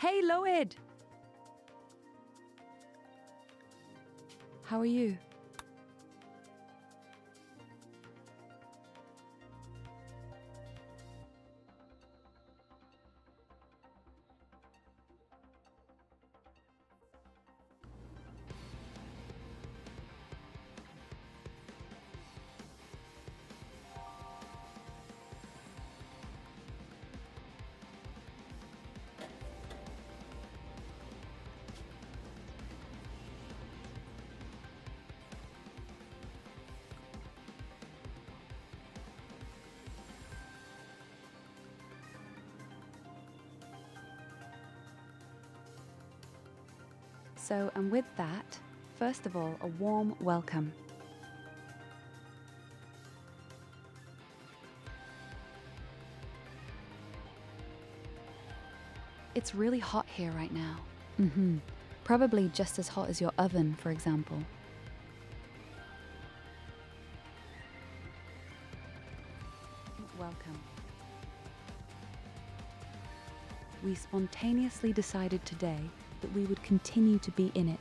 Hey, Loid! How are you? So, and with that, first of all, a warm welcome. It's really hot here right now. Probably just as hot as your oven, for example. Welcome. We spontaneously decided today that we would continue to be in it,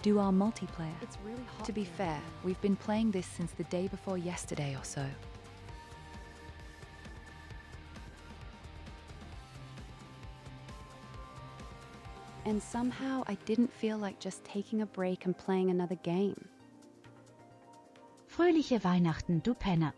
do our multiplayer. It's really hot. To be fair, we've been playing this since the day before yesterday or so. And somehow I didn't feel like just taking a break and playing another game. Fröhliche Weihnachten, du Penner.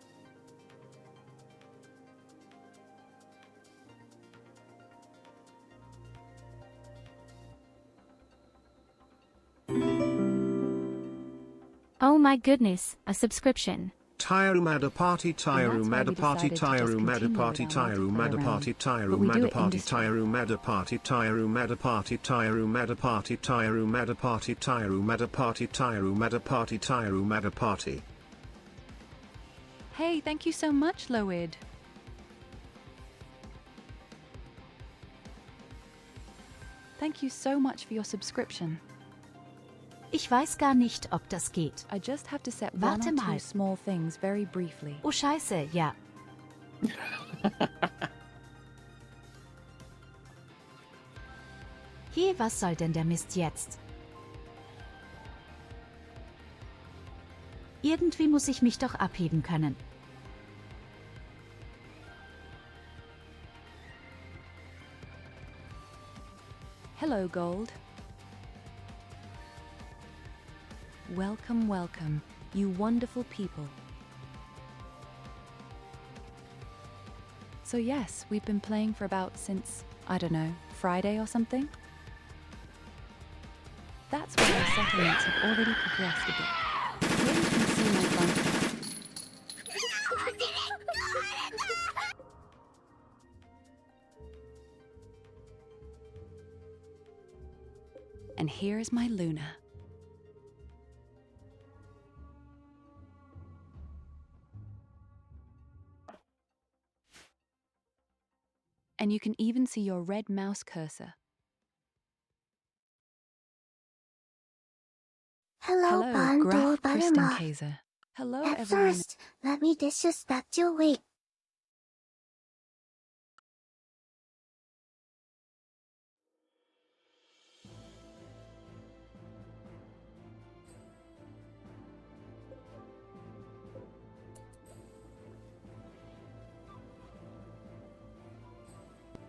Oh my goodness, a subscription. Tyurru Madda Party, Tyurru Madda Party, Tyurru Madda Party, Tyurru Madda Party, Tyurru Madda Party, Tyurru Madda Party, Tyurru Madda Party, Tyurru Madda Party, Tyurru Madda Party, Tyurru Madda Party, Tyurru Madda Party, Tyurru Madda Party. Hey, thank you so much, Loid. Thank you so much for your subscription. Ich weiß gar nicht, ob das geht. I just have to set one Warte or mal. two small things very briefly. Oh Scheiße, ja. Je, was soll denn der Mist jetzt? Irgendwie muss ich mich doch abheben können. Hello, Gold. Welcome, welcome, you wonderful people. So yes, we've been playing for about since, I don't know, Friday or something? That's why our settlements have already progressed a bit. Here you can see my bunker. And here is my Luna. And you can even see your red mouse cursor. Hello, Graf Bundle Christenkäse. Hello, At everyone. first, let me disrespect your weight.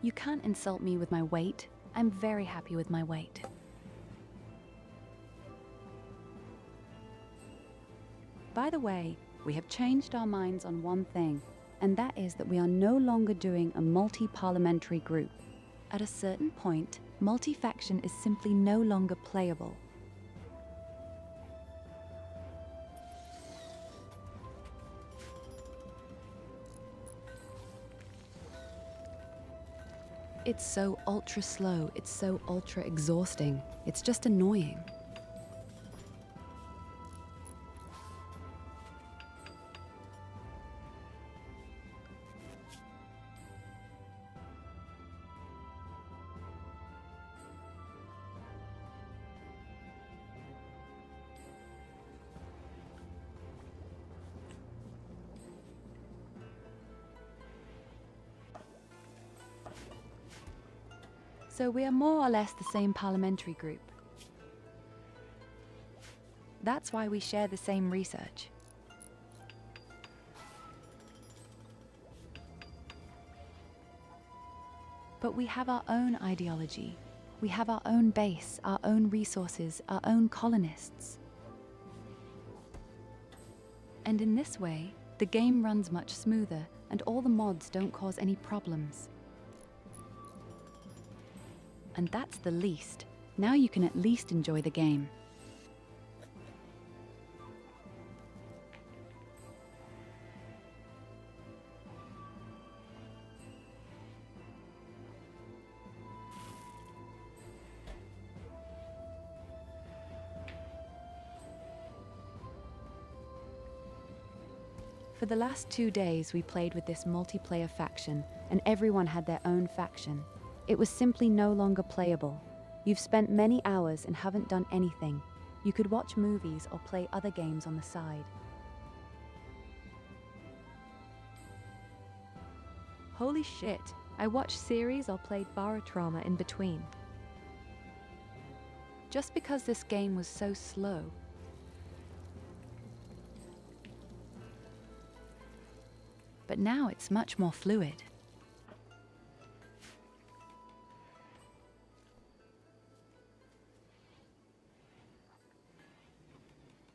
You can't insult me with my weight. I'm very happy with my weight. By the way, we have changed our minds on one thing, and that is that we are no longer doing a multi-parliamentary group. At a certain point, multi-faction is simply no longer playable. It's so ultra slow, it's so ultra exhausting. It's just annoying. So we are more or less the same parliamentary group. That's why we share the same research. But we have our own ideology. We have our own base, our own resources, our own colonists. And in this way, the game runs much smoother and all the mods don't cause any problems. And that's the least. Now you can at least enjoy the game. For the last 2 days, we played with this multiplayer faction, and everyone had their own faction. It was simply no longer playable. You've spent many hours and haven't done anything. You could watch movies or play other games on the side. Holy shit, I watched series or played Barotrauma in between. Just because this game was so slow. But now it's much more fluid.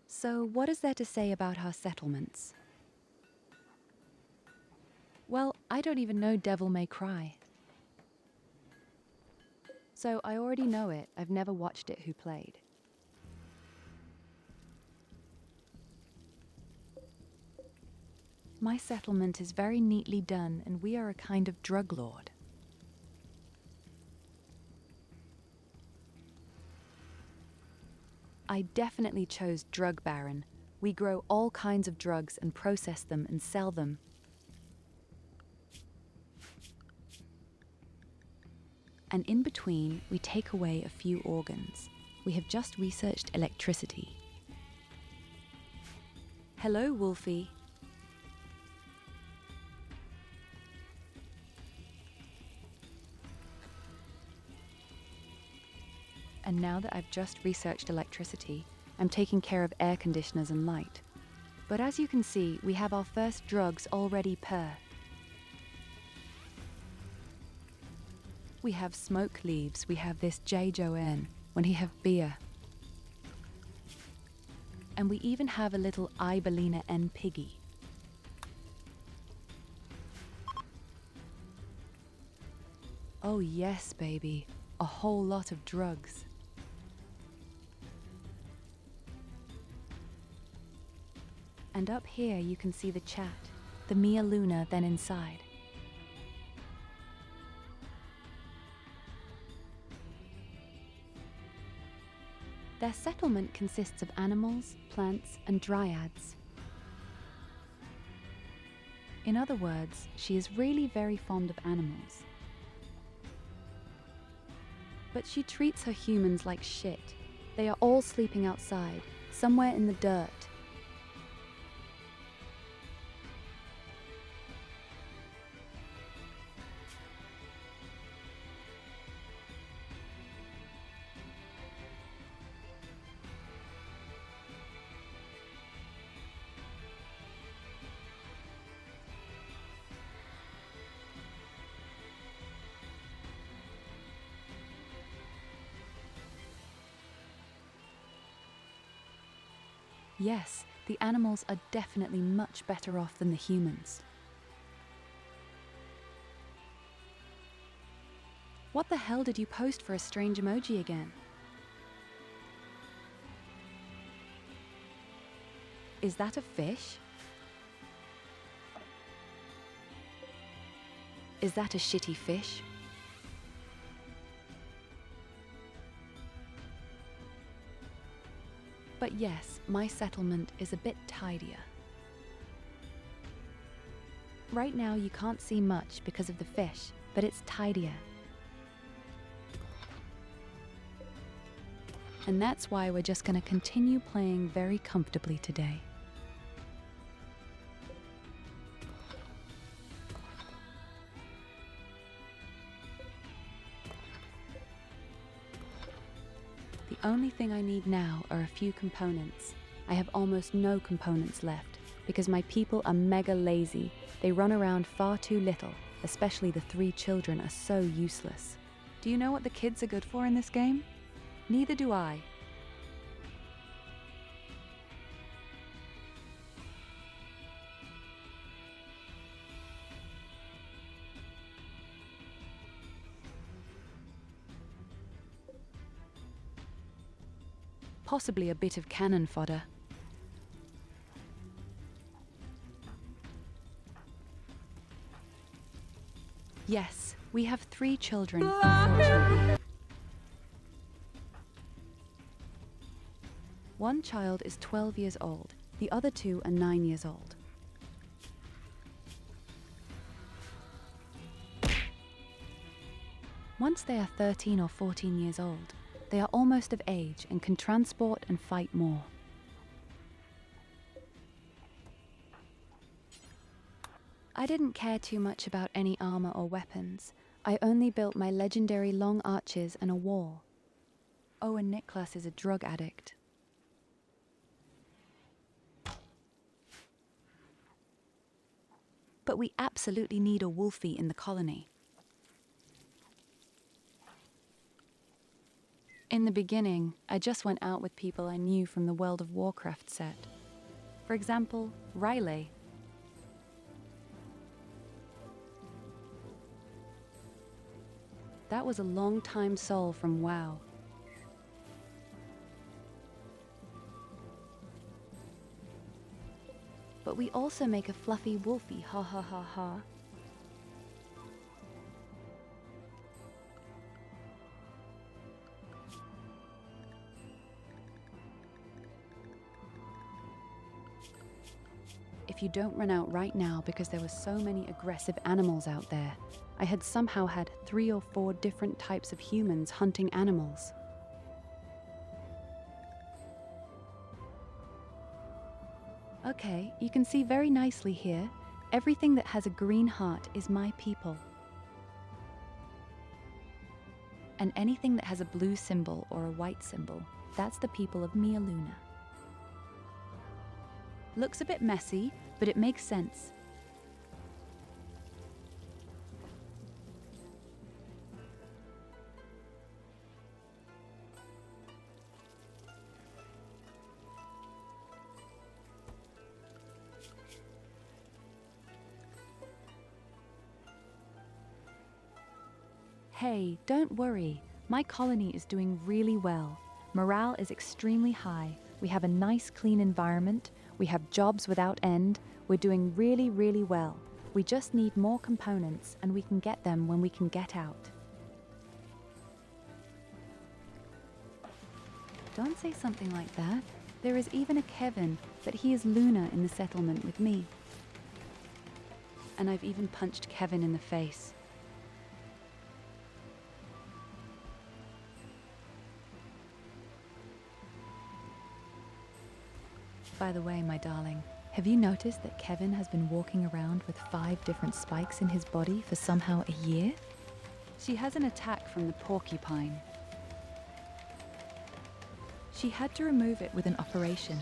So, what is there to say about our settlements? Well, I don't even know Devil May Cry. So, I already know it. I've never watched it who played. My settlement is very neatly done, and we are a kind of drug lord. I definitely chose drug baron. We grow all kinds of drugs and process them and sell them. And in between, we take away a few organs. We have just researched electricity. Hello, Wolfie. And now that I've just researched electricity, I'm taking care of air conditioners and light. But as you can see, we have our first drugs already per. We have smoke leaves, we have this J-Jo-N, when he have beer. And we even have a little Ibelina N piggy. Oh yes, baby, a whole lot of drugs. And up here you can see the chat, the Mia Luna then inside. Their settlement consists of animals, plants, and dryads. In other words, she is really very fond of animals. But she treats her humans like shit. They are all sleeping outside, somewhere in the dirt. Yes, the animals are definitely much better off than the humans. What the hell did you post for a strange emoji again? Is that a fish? Is that a shitty fish? But yes, my settlement is a bit tidier. Right now you can't see much because of the fish, but it's tidier. And that's why we're just going to continue playing very comfortably today. Only thing I need now are a few components. I have almost no components left because my people are mega lazy. They run around far too little, especially the 3 children are so useless. Do you know what the kids are good for in this game? Neither do I. Possibly a bit of cannon fodder. Yes, we have 3 children, unfortunately. One child is 12 years old, the other 2 are 9 years old. Once they are 13 or 14 years old, they are almost of age and can transport and fight more. I didn't care too much about any armor or weapons. I only built my legendary long arches and a wall. Oh, and Niklas is a drug addict. But we absolutely need a wolfie in the colony. In the beginning, I just went out with people I knew from the World of Warcraft set. For example, Riley. That was a long-time soul from WoW. But we also make a fluffy wolfie, ha ha ha ha. If you don't run out right now because there were so many aggressive animals out there, I had somehow had 3 or 4 different types of humans hunting animals. Okay, you can see very nicely here, everything that has a green heart is my people. And anything that has a blue symbol or a white symbol, that's the people of Mia Luna. Looks a bit messy, but it makes sense. Hey, don't worry. My colony is doing really well. Morale is extremely high. We have a nice, clean environment. We have jobs without end. We're doing really, really well. We just need more components, and we can get them when we can get out. Don't say something like that. There is even a Kevin, but he is Luna in the settlement with me. And I've even punched Kevin in the face. By the way, my darling, have you noticed that Kevin has been walking around with 5 different spikes in his body for somehow a year? She has an attack from the porcupine. She had to remove it with an operation.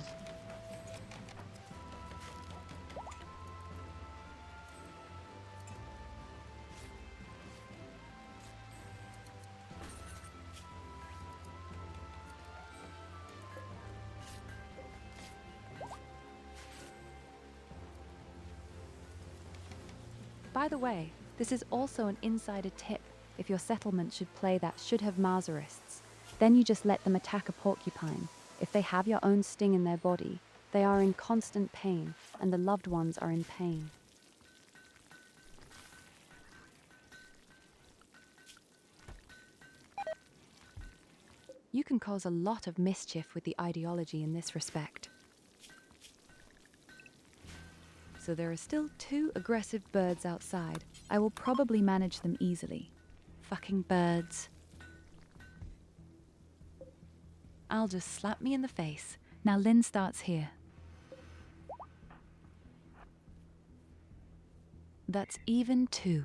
By the way, this is also an insider tip if your settlement should play that should have Marsarists. Then you just let them attack a porcupine. If they have your own sting in their body, they are in constant pain, and the loved ones are in pain. You can cause a lot of mischief with the ideology in this respect. So there are still 2 aggressive birds outside. I will probably manage them easily. Fucking birds. I'll just slap me in the face. Now Lynn starts here. That's even 2.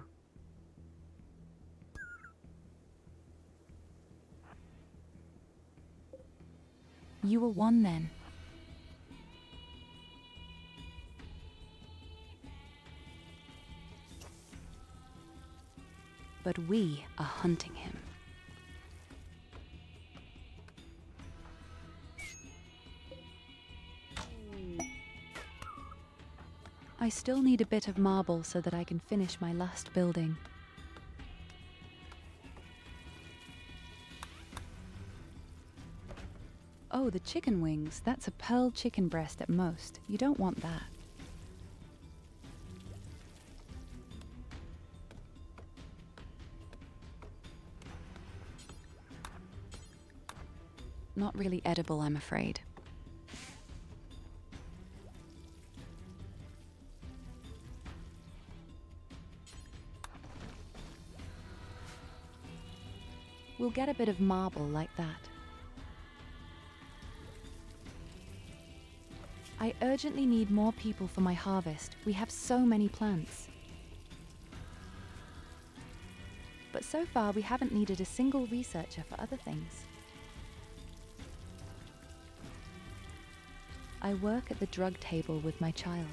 You were one then. But we are hunting him. I still need a bit of marble so that I can finish my last building. Oh, the chicken wings. That's a pearl chicken breast at most. You don't want that. Not really edible, I'm afraid. We'll get a bit of marble like that. I urgently need more people for my harvest. We have so many plants. But so far we haven't needed a single researcher for other things. I work at the drug table with my child.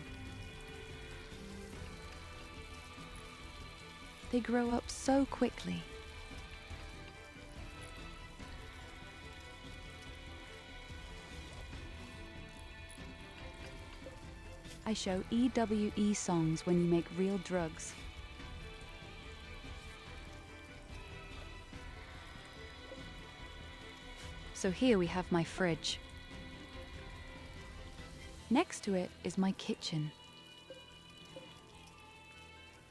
They grow up so quickly. I show EWE songs when you make real drugs. So here we have my fridge. Next to it is my kitchen.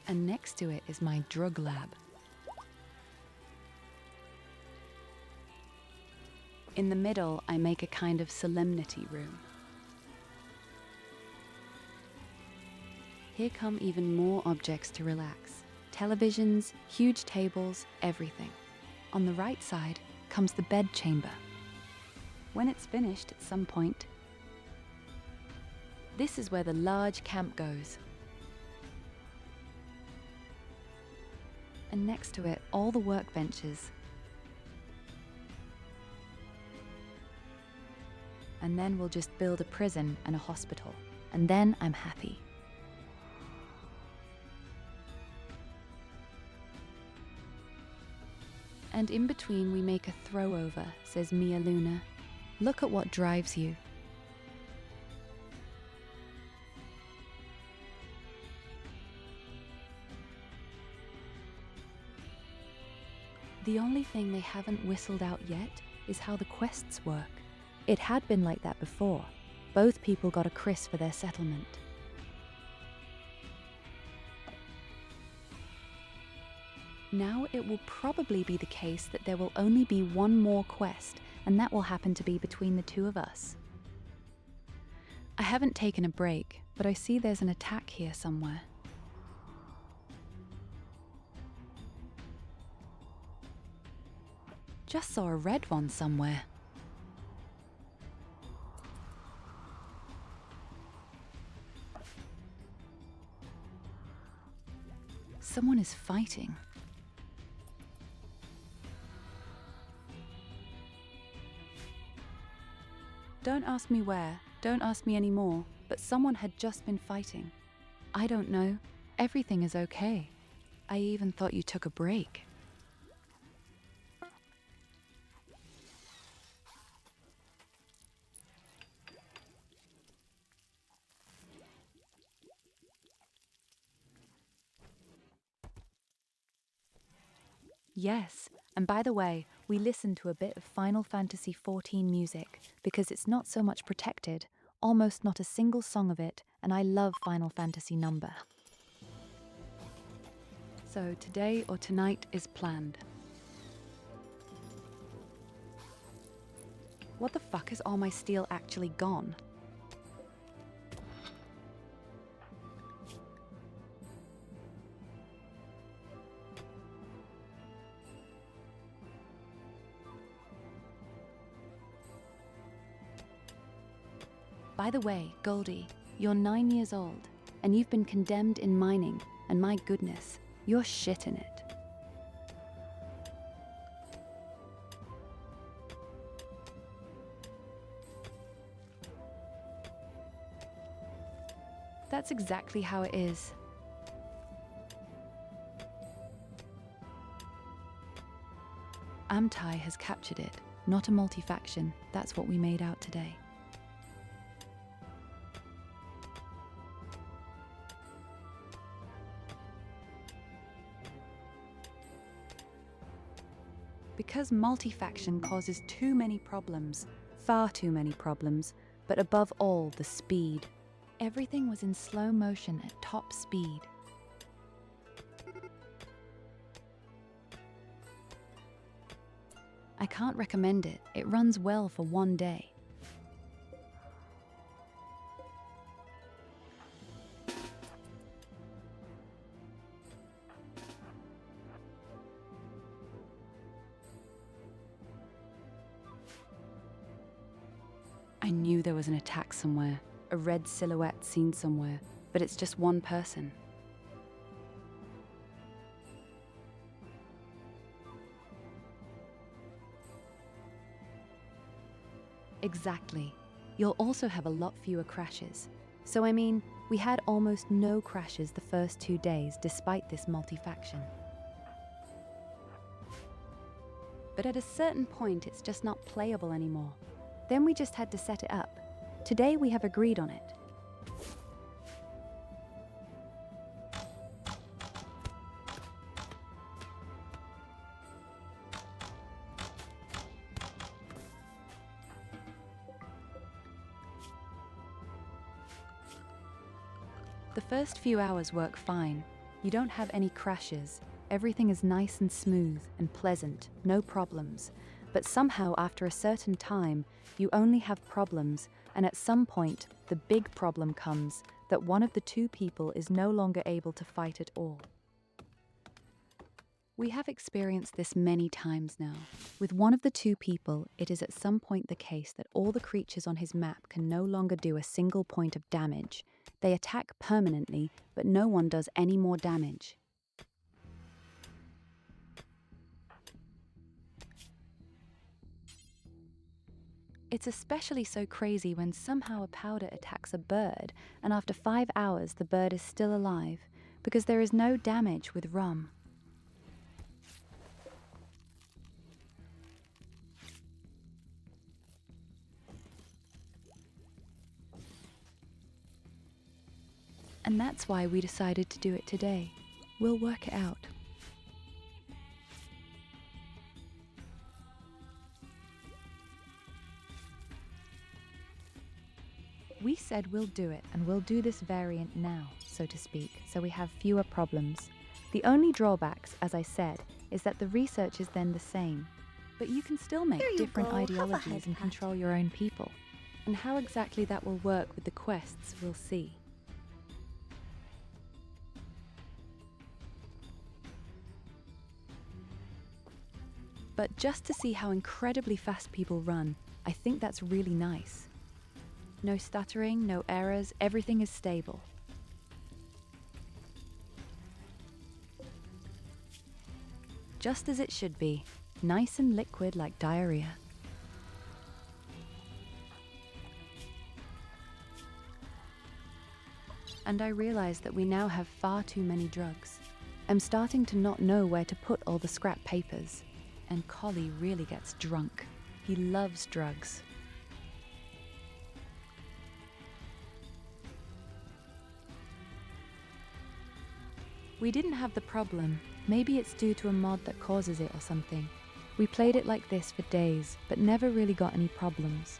And next to it is my drug lab. In the middle, I make a kind of solemnity room. Here come even more objects to relax. Televisions, huge tables, everything. On the right side comes the bed chamber. When it's finished at some point, this is where the large camp goes. And next to it, all the workbenches. And then we'll just build a prison and a hospital. And then I'm happy. And in between we make a throw-over, says Mia Luna. Look at what drives you. The only thing they haven't whistled out yet is how the quests work. It had been like that before. Both people got a Chris for their settlement. Now it will probably be the case that there will only be one more quest, and that will happen to be between the two of us. I haven't taken a break, but I see there's an attack here somewhere. Just saw a red one somewhere. Someone is fighting. Don't ask me where, don't ask me anymore, but someone had just been fighting. I don't know. Everything is okay. I even thought you took a break. Yes, and by the way, we listened to a bit of Final Fantasy XIV music because it's not so much protected, almost not a single song of it, and I love Final Fantasy number. So today or tonight is planned. What the fuck is all my steel actually gone? By the way, Goldie, you're 9 years old, and you've been condemned in mining, and my goodness, you're shit in it. That's exactly how it is. Amtai has captured it, not a multi-faction. That's what we made out today. Because multi-faction causes too many problems, far too many problems, but above all, the speed. Everything was in slow motion at top speed. I can't recommend it. It runs well for one day. I knew there was an attack somewhere, a red silhouette seen somewhere, but it's just one person. Exactly. You'll also have a lot fewer crashes. So I mean, we had almost no crashes the first 2 days despite this multi-faction. But at a certain point, it's just not playable anymore. Then we just had to set it up. Today we have agreed on it. The first few hours work fine. You don't have any crashes. Everything is nice and smooth and pleasant, no problems. But somehow after a certain time, you only have problems, and at some point, the big problem comes that one of the two people is no longer able to fight at all. We have experienced this many times now. With one of the two people, it is at some point the case that all the creatures on his map can no longer do a single point of damage. They attack permanently, but no one does any more damage. It's especially so crazy when somehow a powder attacks a bird, and after 5 hours the bird is still alive, because there is no damage with rum. And that's why we decided to do it today. We'll work it out. We said we'll do it, and we'll do this variant now, so to speak, so we have fewer problems. The only drawbacks, as I said, is that the research is then the same. But you can still make different ideologies and control your own people. And how exactly that will work with the quests, we'll see. But just to see how incredibly fast people run, I think that's really nice. No stuttering, no errors, everything is stable. Just as it should be, nice and liquid like diarrhea. And I realize that we now have far too many drugs. I'm starting to not know where to put all the scrap papers. And Collie really gets drunk. He loves drugs. We didn't have the problem. Maybe it's due to a mod that causes it or something. We played it like this for days, but never really got any problems.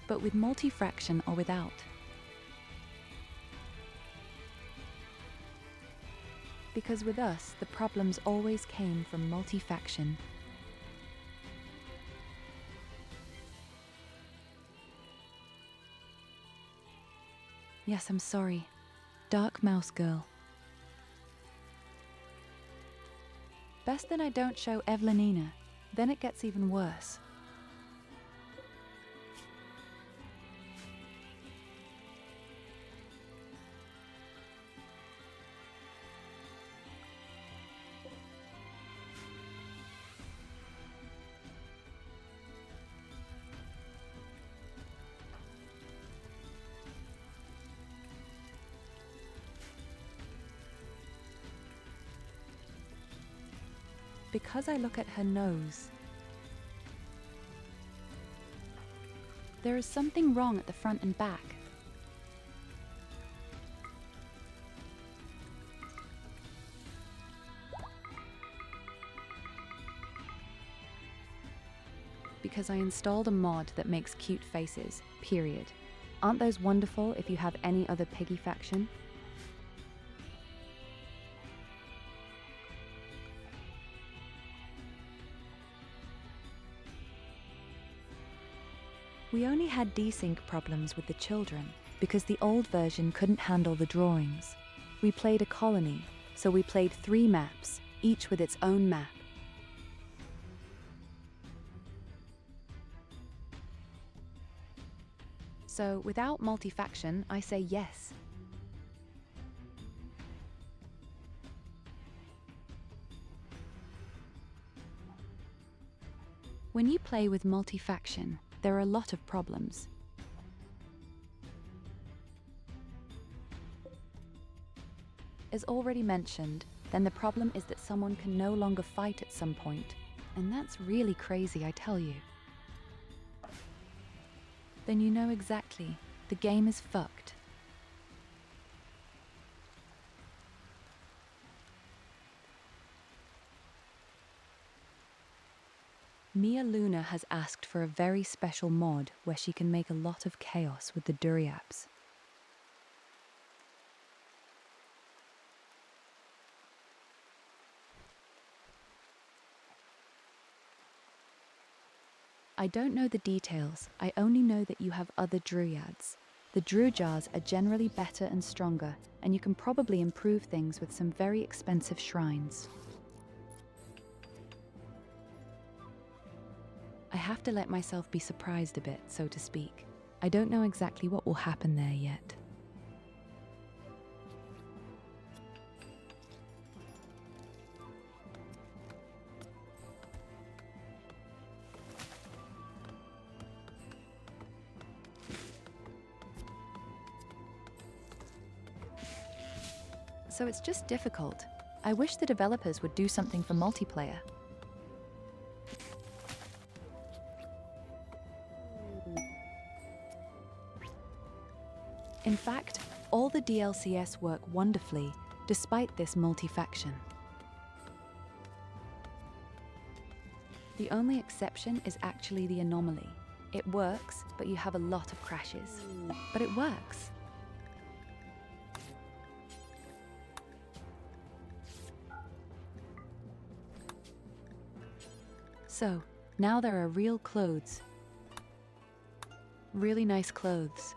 But with multi-fraction or without. Because with us, the problems always came from multi-faction. Yes, I'm sorry. Dark Mouse Girl. Best that I don't show Evelynina, then it gets even worse. because I look at her nose. There is something wrong at the front and back. Because I installed a mod that makes cute faces, period. Aren't those wonderful if you have any other piggy faction? We only had desync problems with the children because the old version couldn't handle the drawings. We played a colony, so we played 3 maps, each with its own map. So without multi-faction, I say yes. When you play with multi-faction, there are a lot of problems. As already mentioned, then the problem is that someone can no longer fight at some point, and that's really crazy, I tell you. Then you know exactly, the game is fucked. Mia Luna has asked for a very special mod where she can make a lot of chaos with the Duriaps. I don't know the details, I only know that you have other Druids. The Drujars are generally better and stronger, and you can probably improve things with some very expensive shrines. I have to let myself be surprised a bit, so to speak. I don't know exactly what will happen there yet. So it's just difficult. I wish the developers would do something for multiplayer. In fact, all the DLCS work wonderfully, despite this multi-faction. The only exception is actually the anomaly. It works, but you have a lot of crashes. But it works. So, now there are real clothes. Really nice clothes.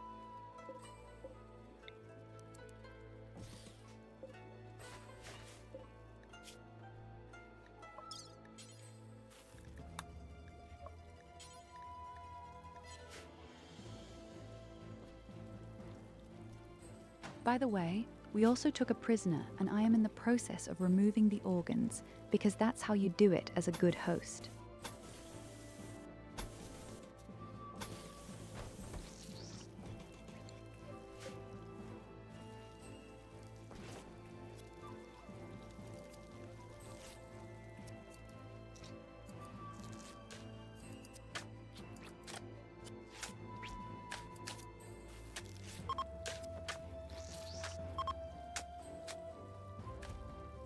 By the way, we also took a prisoner, and I am in the process of removing the organs, because that's how you do it as a good host.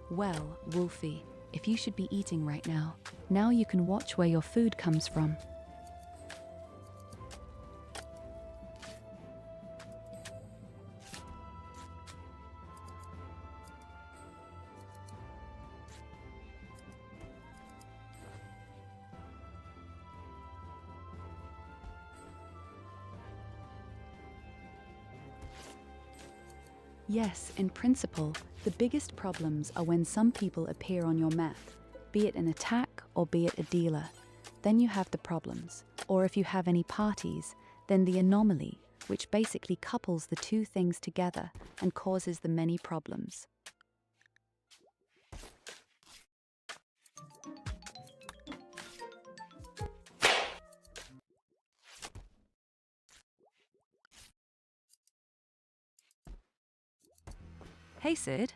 Well, Wolfie, if you should be eating right now, now you can watch where your food comes from. Yes, in principle, the biggest problems are when some people appear on your map, be it an attack or be it a dealer. Then you have the problems. Or if you have any parties, then the anomaly, which basically couples the two things together and causes the many problems. Hey, Sid.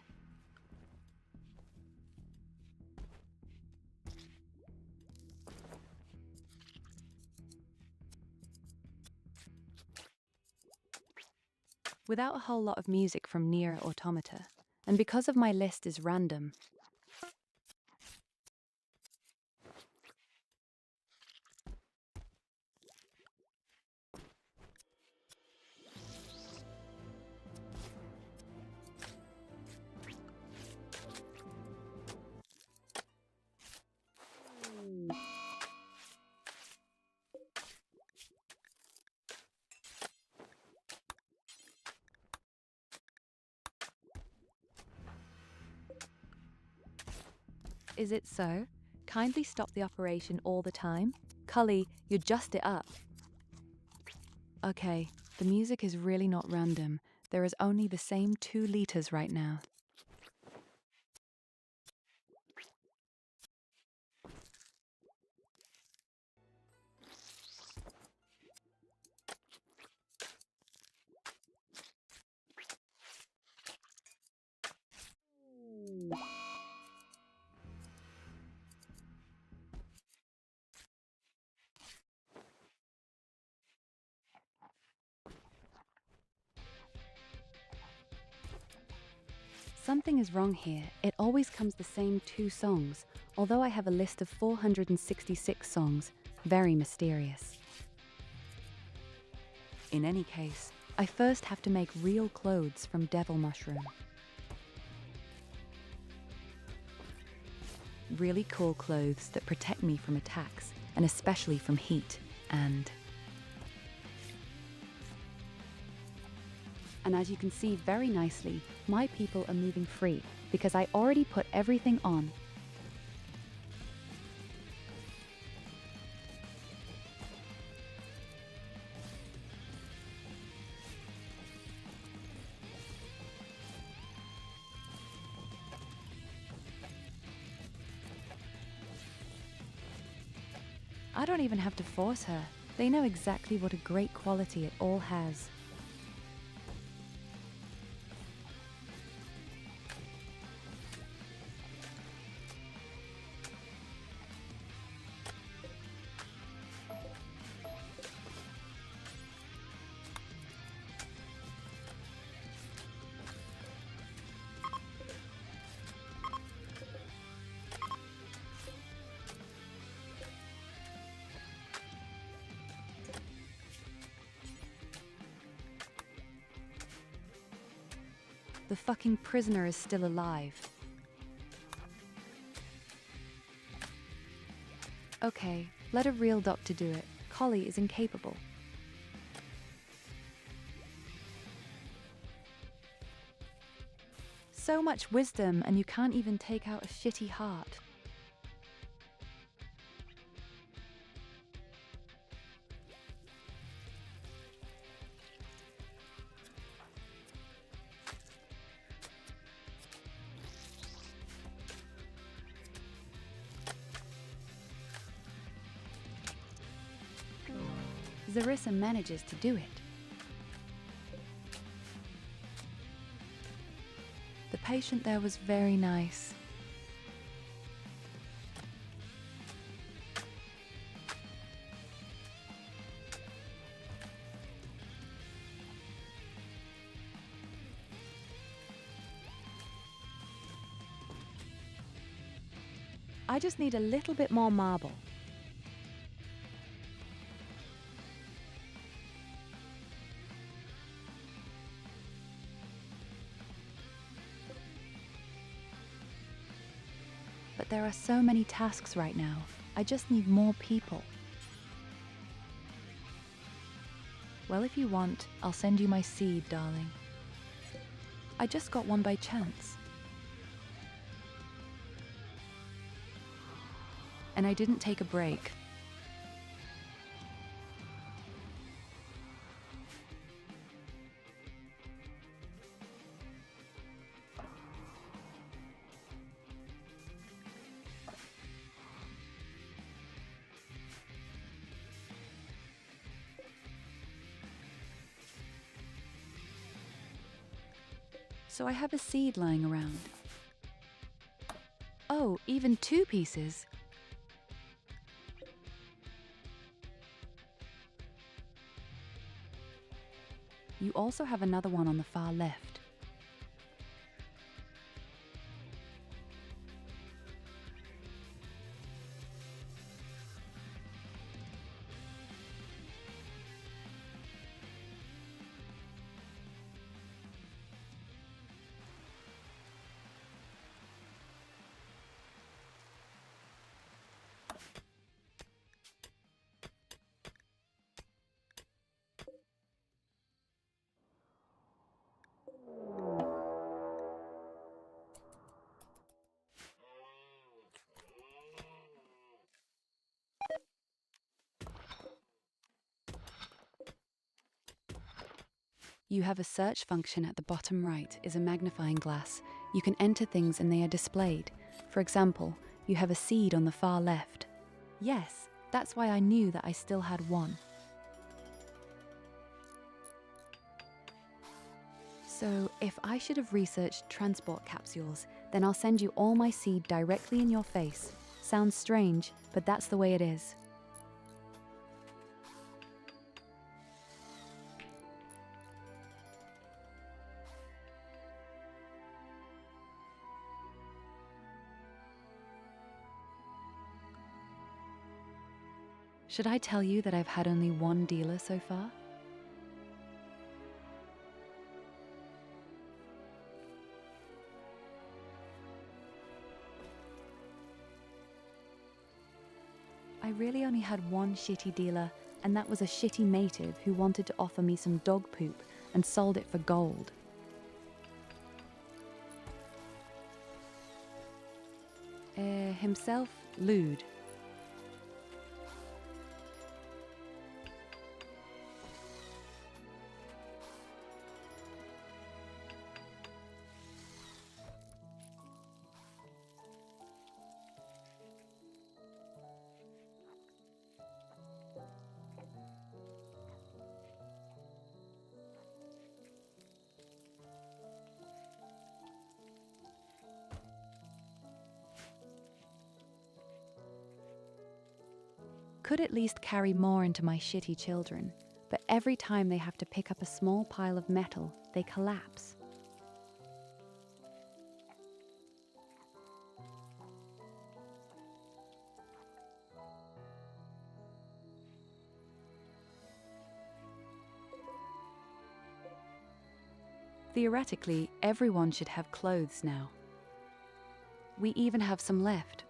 without a whole lot of music from Nier Automata, and because of my list is random. Is it so? Kindly stop the operation all the time? Cully, you just it up. Okay, the music is really not random. There is only the same 2 liters right now. Something is wrong here. It always comes the same 2 songs, although I have a list of 466 songs. Very mysterious. In any case, I first have to make real clothes from devil mushroom. Really cool clothes that protect me from attacks, and especially from heat, and as you can see very nicely, my people are moving free because I already put everything on. I don't even have to force her. They know exactly what a great quality it all has. The fucking prisoner is still alive. Okay, let a real doctor do it. Collie is incapable. So much wisdom, and you can't even take out a shitty heart. Zarissa manages to do it. The patient there was very nice. I just need a little bit more marble. But there are so many tasks right now. I just need more people. Well, if you want, I'll send you my seed, darling. I just got one by chance. And I didn't take a break. So I have a seed lying around. Oh, even 2 pieces. You also have another one on the far left. You have a search function at the bottom right is a magnifying glass. You can enter things and they are displayed. For example, you have a seed on the far left. Yes, that's why I knew that I still had one. So, if I should have researched transport capsules, then I'll send you all my seed directly in your face. Sounds strange, but that's the way it is. Should I tell you that I've had only one dealer so far? I really only had one shitty dealer, and that was a shitty native who wanted to offer me some dog poop and sold it for gold. Himself, lewd. Could at least carry more into my shitty children, but every time they have to pick up a small pile of metal, they collapse. Theoretically, everyone should have clothes now. We even have some left.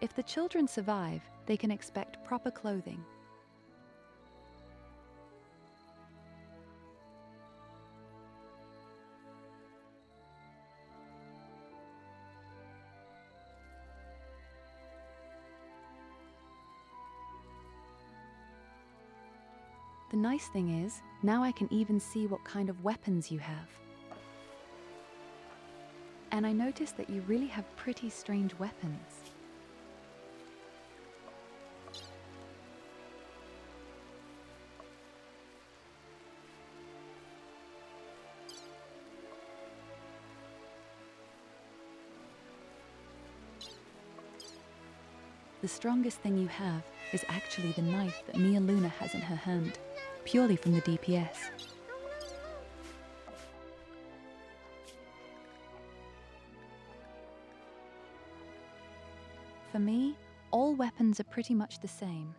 If the children survive, they can expect proper clothing. The nice thing is, now I can even see what kind of weapons you have. And I noticed that you really have pretty strange weapons. The strongest thing you have is actually the knife that Mia Luna has in her hand, purely from the DPS. For me, all weapons are pretty much the same.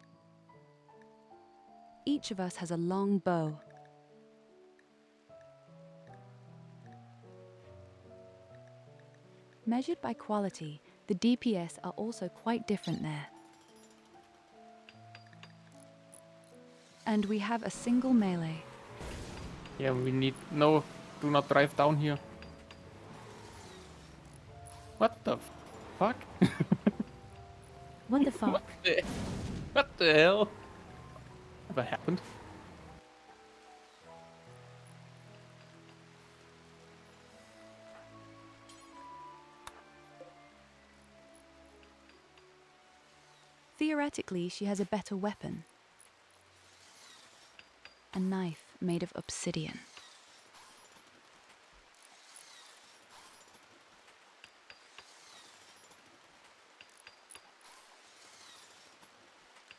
Each of us has a long bow. Measured by quality, the DPS are also quite different there. And we have a single melee. Yeah, we need... No, do not drive down here. What the fuck? What the fuck? What the hell? What happened? Theoretically, she has a better weapon. A knife made of obsidian.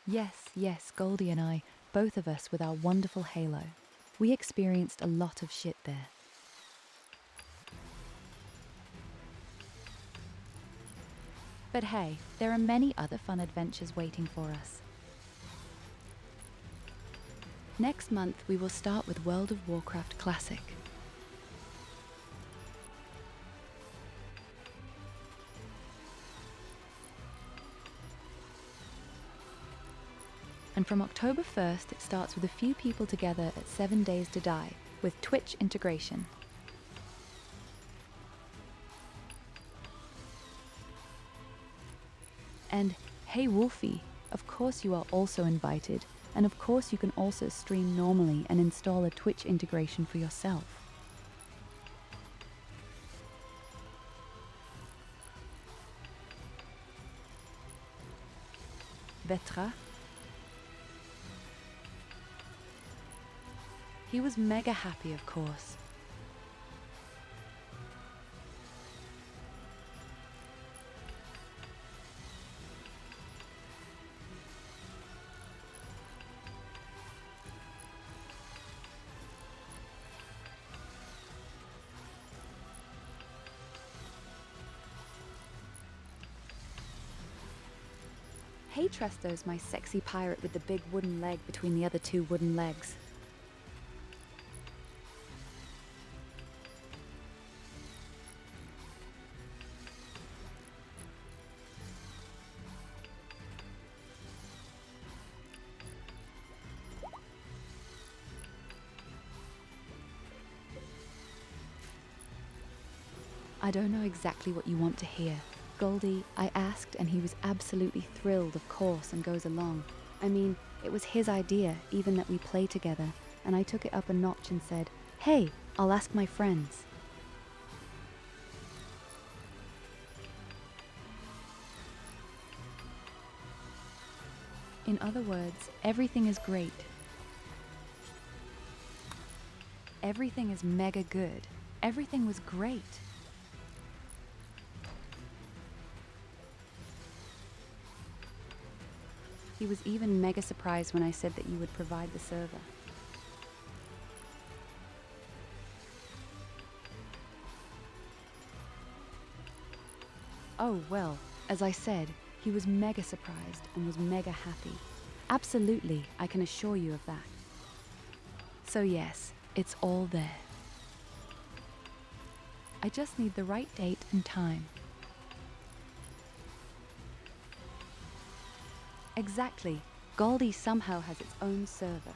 Yes, Goldie and I, both of us with our wonderful Halo. We experienced a lot of shit there. But hey, there are many other fun adventures waiting for us. Next month, we will start with World of Warcraft Classic. And from October 1st, it starts with a few people together at 7 Days to Die, with Twitch integration. And hey Wolfie, of course you are also invited, and of course you can also stream normally and install a Twitch integration for yourself. Vetra? He was mega happy, of course. Hey Tresto's my sexy pirate with the big wooden leg between the other two wooden legs. I don't know exactly what you want to hear. Goldie, I asked and he was absolutely thrilled, of course, and goes along. I mean, it was his idea, even that we play together, and I took it up a notch and said, hey, I'll ask my friends. In other words, everything is great. Everything is mega good. Everything was great. He was even mega surprised when I said that you would provide the server. Oh, well, as I said, he was mega surprised and was mega happy. Absolutely, I can assure you of that. So yes, it's all there. I just need the right date and time. Exactly. Goldie somehow has its own server.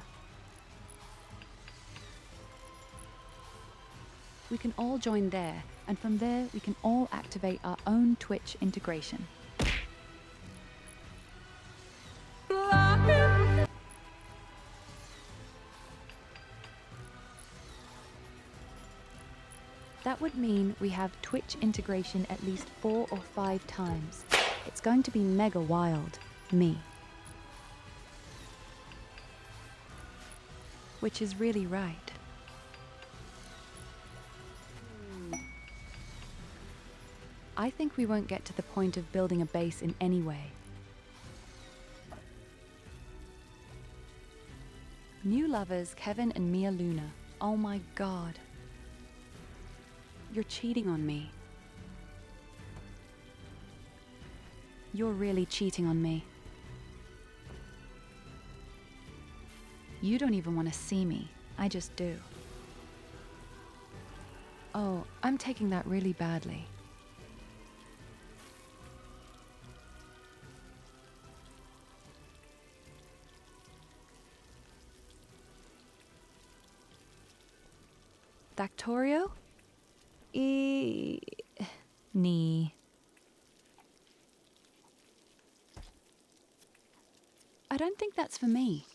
We can all join there, and from there we can all activate our own Twitch integration. That would mean we have Twitch integration at least 4 or 5 times. It's going to be mega wild. Me. Which is really right. I think we won't get to the point of building a base in any way. New lovers Kevin and Mia Luna. Oh my god. You're cheating on me. You're really cheating on me. You don't even want to see me. I just do. Oh, I'm taking that really badly. Factorio? Nee. I don't think that's for me.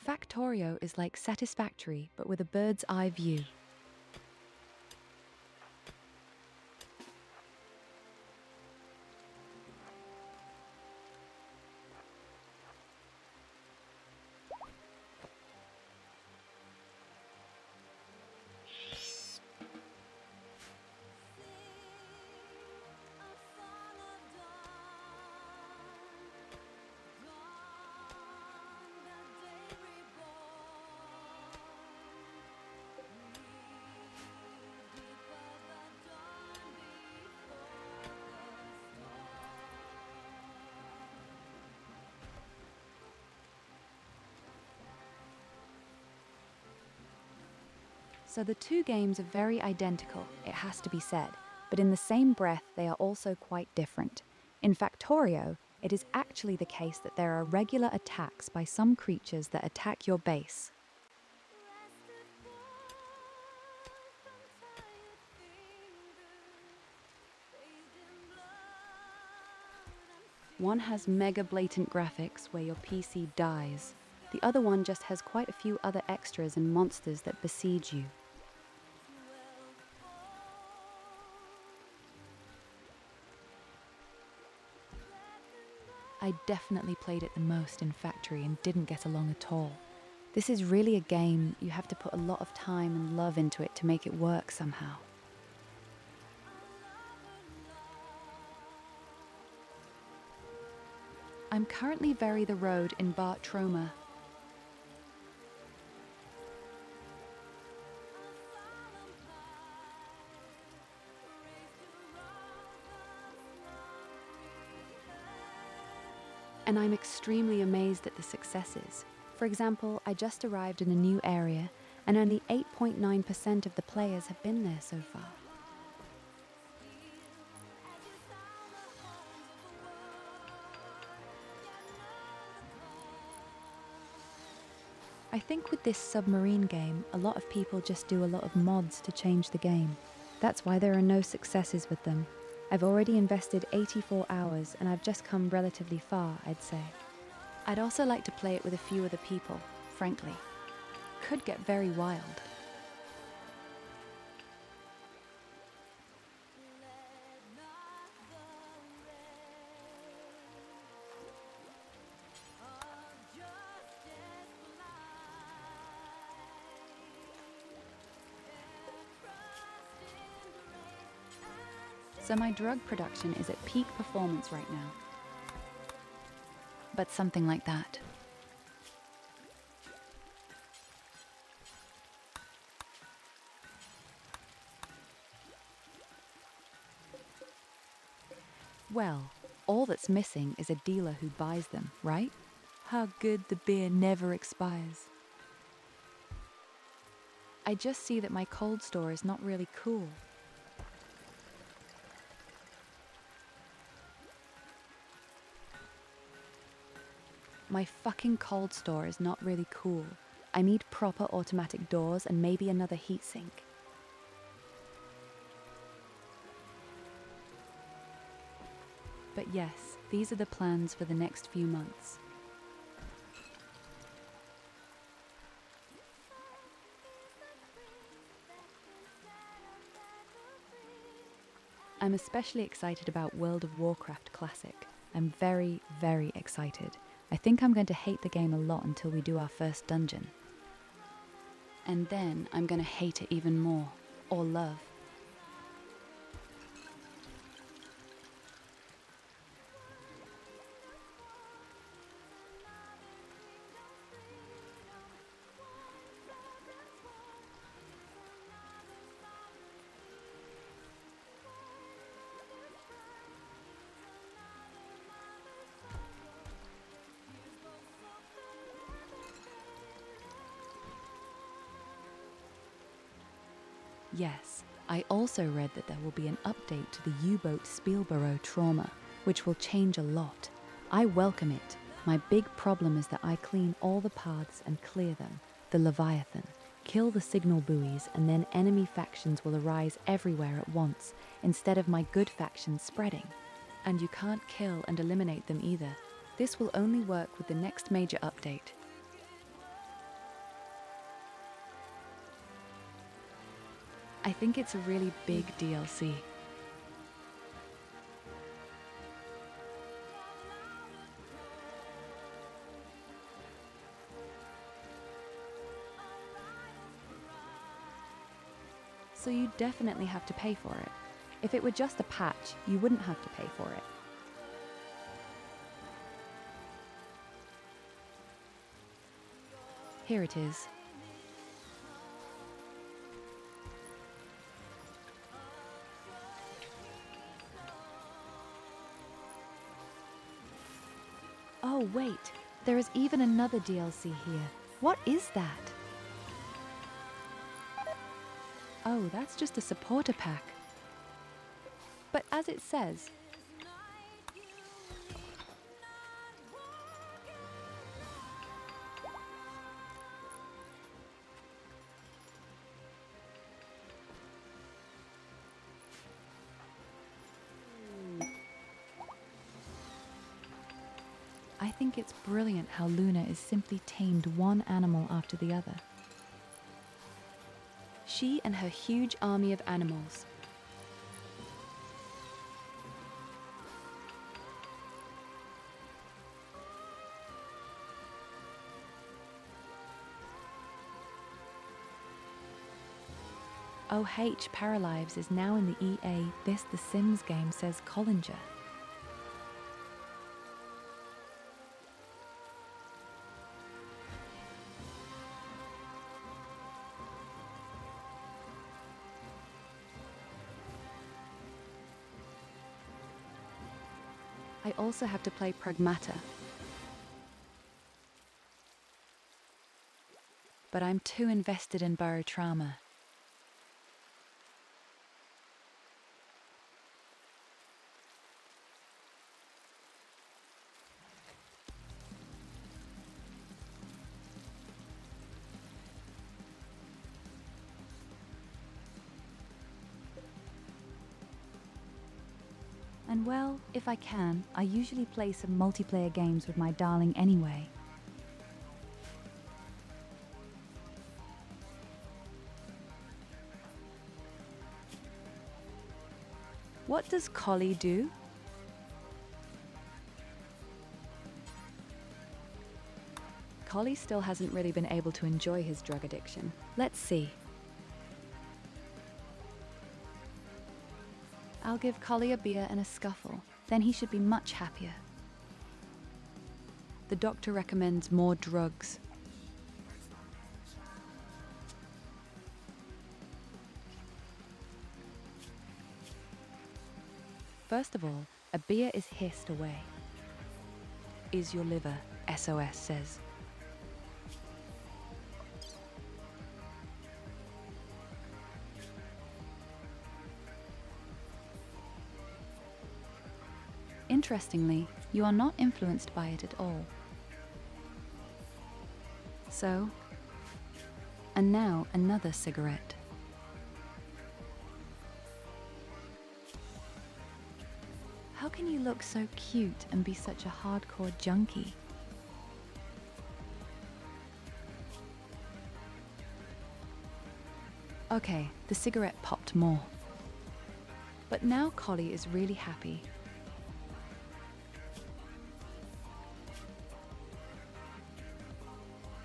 Factorio is like Satisfactory, but with a bird's eye view. So the two games are very identical, it has to be said, but in the same breath they are also quite different. In Factorio, it is actually the case that there are regular attacks by some creatures that attack your base. One has mega blatant graphics where your PC dies. The other one just has quite a few other extras and monsters that besiege you. I definitely played it the most in Factory and didn't get along at all. This is really a game you have to put a lot of time and love into it to make it work somehow. I'm currently very the road in Bart Troma. And I'm extremely amazed at the successes. For example, I just arrived in a new area and only 8.9% of the players have been there so far. I think with this submarine game, a lot of people just do a lot of mods to change the game. That's why there are no successes with them. I've already invested 84 hours and I've just come relatively far, I'd say. I'd also like to play it with a few other people, frankly. Could get very wild. So my drug production is at peak performance right now. But something like that. Well, all that's missing is a dealer who buys them, right? How good the beer never expires. I just see that my cold store is not really cool. My fucking cold store is not really cool. I need proper automatic doors and maybe another heatsink. But yes, these are the plans for the next few months. I'm especially excited about World of Warcraft Classic. I'm very, very excited. I think I'm going to hate the game a lot until we do our first dungeon. And then I'm going to hate it even more, or love. Yes, I also read that there will be an update to the U-boat Spielborough trauma, which will change a lot. I welcome it. My big problem is that I clean all the paths and clear them, the Leviathan, kill the signal buoys, and then enemy factions will arise everywhere at once, instead of my good factions spreading. And you can't kill and eliminate them either. This will only work with the next major update. I think it's a really big DLC. So you definitely have to pay for it. If it were just a patch, you wouldn't have to pay for it. Here it is. Oh wait, there is even another DLC here. What is that? Oh, that's just a supporter pack. But as it says, I think it's brilliant how Luna is simply tamed one animal after the other. She and her huge army of animals. OH Paralives is now in the EA This The Sims game, says Collinger. I also have to play Pragmata. But I'm too invested in Barotrauma. And well, if I can, I usually play some multiplayer games with my darling anyway. What does Collie do? Collie still hasn't really been able to enjoy his drug addiction. Let's see. I'll give Collie a beer and a scuffle, then he should be much happier. The doctor recommends more drugs. First of all, a beer is hissed away. Is your liver, SOS says. Interestingly, you are not influenced by it at all. So, and now another cigarette. How can you look so cute and be such a hardcore junkie? Okay, the cigarette popped more. But now Collie is really happy.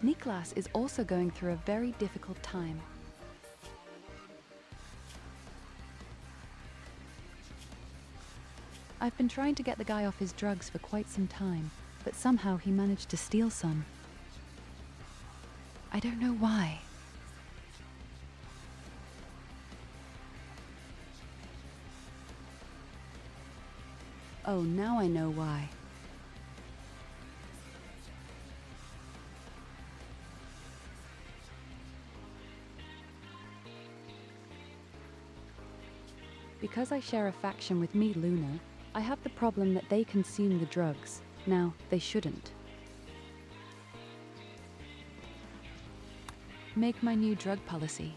Niklas is also going through a very difficult time. I've been trying to get the guy off his drugs for quite some time, but somehow he managed to steal some. I don't know why. Oh, now I know why. Because I share a faction with me, Luna, I have the problem that they consume the drugs. Now, they shouldn't. Make my new drug policy.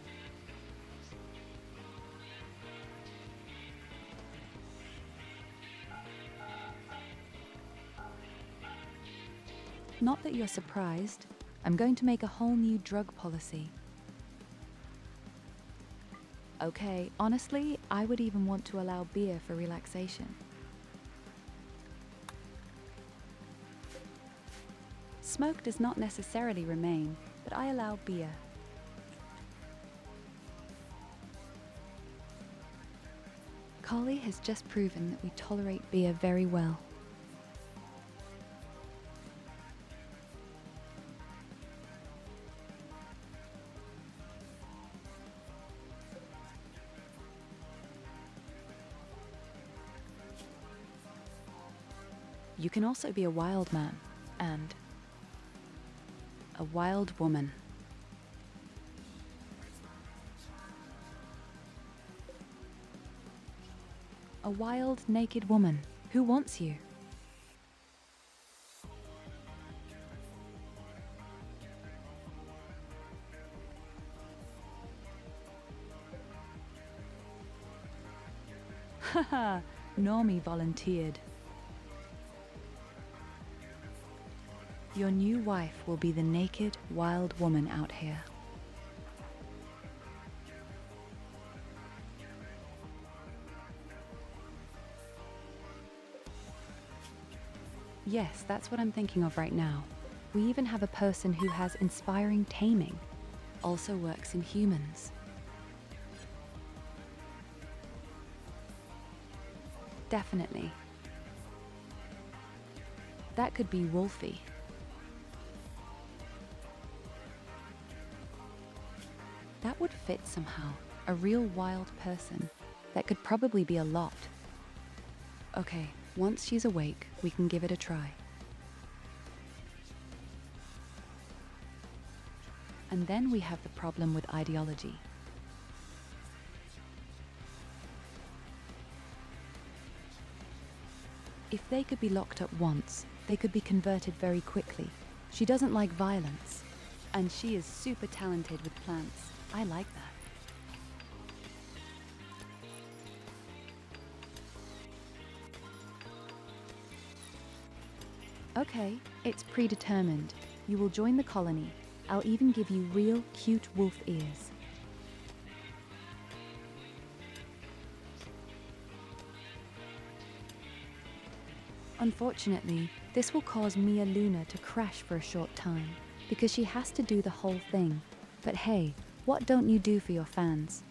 Not that you're surprised. I'm going to make a whole new drug policy. Okay, honestly, I would even want to allow beer for relaxation. Smoke does not necessarily remain, but I allow beer. Collie has just proven that we tolerate beer very well. You can also be a wild man and a wild woman. A wild, naked woman. Who wants you? Haha, Normie volunteered. Your new wife will be the naked, wild woman out here. Yes, that's what I'm thinking of right now. We even have a person who has inspiring taming. Also works in humans. Definitely. That could be Wolfie. That would fit somehow. A real wild person. That could probably be a lot. Okay, once she's awake, we can give it a try. And then we have the problem with ideology. If they could be locked up once, they could be converted very quickly. She doesn't like violence. And she is super talented with plants. I like that. Okay, it's predetermined. You will join the colony. I'll even give you real cute wolf ears. Unfortunately, this will cause Mia Luna to crash for a short time, because she has to do the whole thing. But hey, what don't you do for your fans?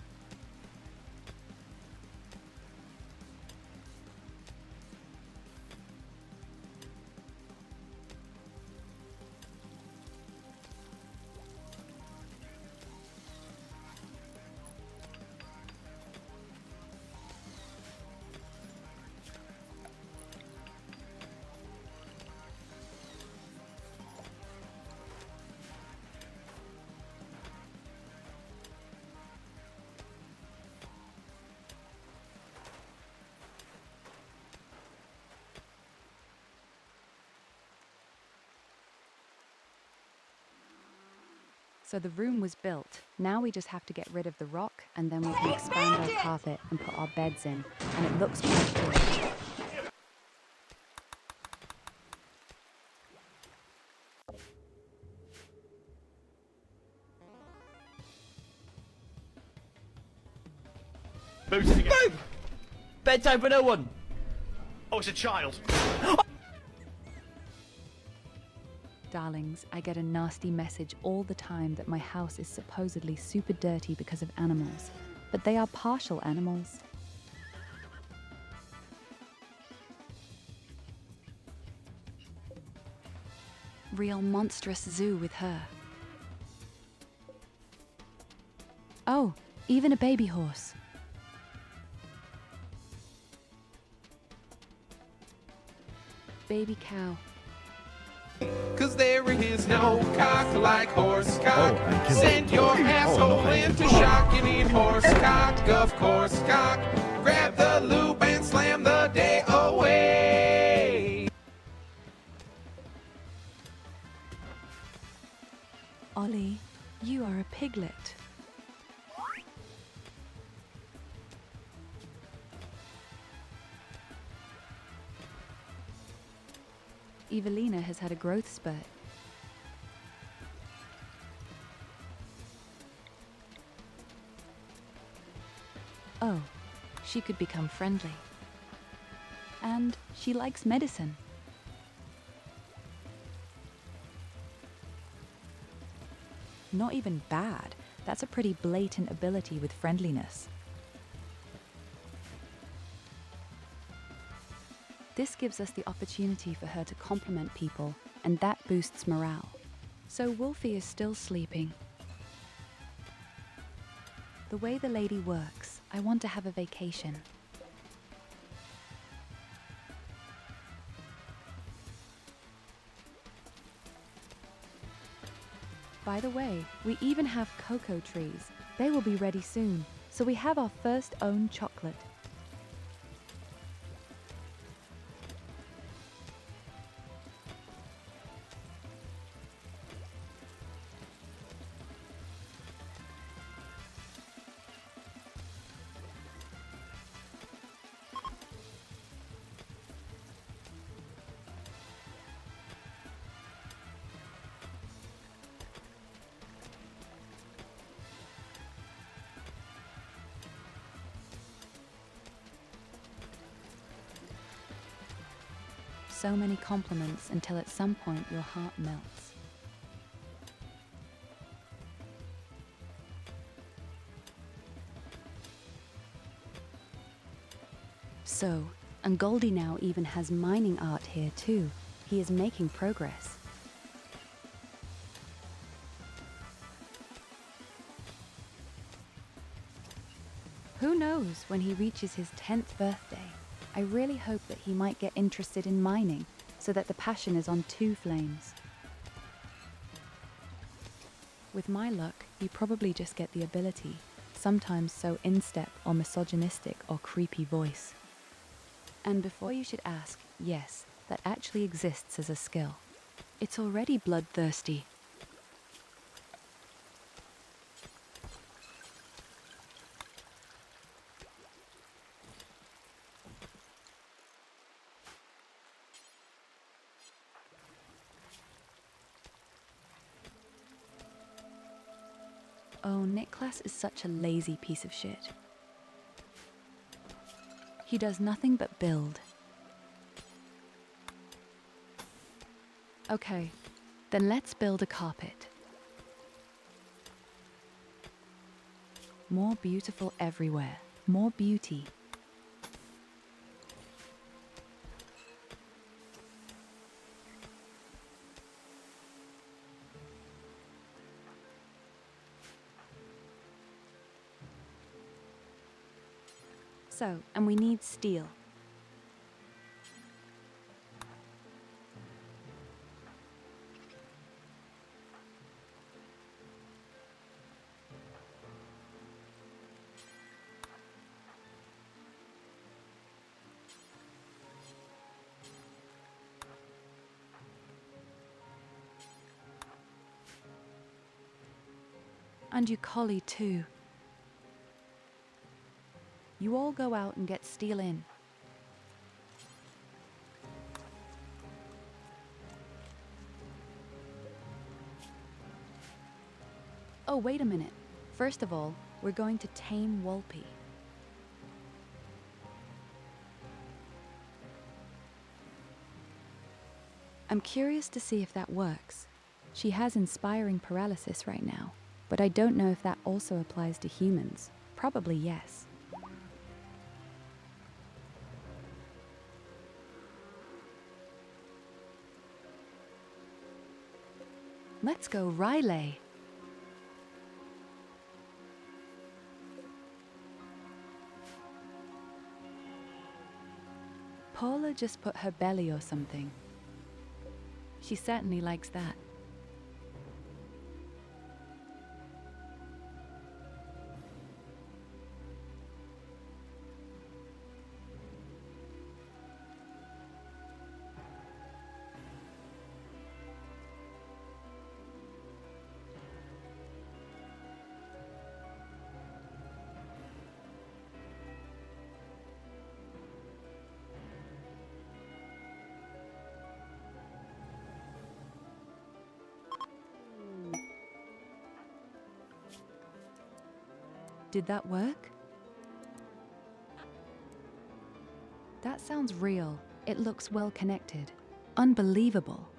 So the room was built. Now we just have to get rid of the rock, and then we can expand our carpet and put our beds in. And it looks quite good. Move! Bedtime for no one! Oh, it's a child. Darlings, I get a nasty message all the time that my house is supposedly super dirty because of animals. But they are partial animals. Real monstrous zoo with her. Oh, even a baby horse. Baby cow. 'Cause there is no cock like horse cock. Send your asshole into shock. You need horse cock, of course cock. Grab the loop and slam the day away. Ollie, you are a piglet. Evelina has had a growth spurt. Oh, she could become friendly. And she likes medicine. Not even bad. That's a pretty blatant ability with friendliness. This gives us the opportunity for her to compliment people, and that boosts morale. So Wolfie is still sleeping. The way the lady works, I want to have a vacation. By the way, we even have cocoa trees. They will be ready soon, so we have our first own chocolate. so many compliments until at some point your heart melts. So, and Goldie now even has mining art here too. He is making progress. Who knows when he reaches his 10th birthday? I really hope that he might get interested in mining so that the passion is on two flames. With my luck, you probably just get the ability, sometimes so instep or misogynistic or creepy voice. And before you should ask, yes, that actually exists as a skill. It's already bloodthirsty. Oh, Niklas is such a lazy piece of shit. He does nothing but build. Okay, then let's build a carpet. More beautiful everywhere. More beauty. So, and we need steel. And you collie too. You all go out and get steel in. Oh, wait a minute. First of all, we're going to tame Wolpe. I'm curious to see if that works. She has inspiring paralysis right now, but I don't know if that also applies to humans. Probably yes. Let's go, Riley. Paula just put her belly or something. She certainly likes that. Did that work? That sounds real. It looks well connected. Unbelievable.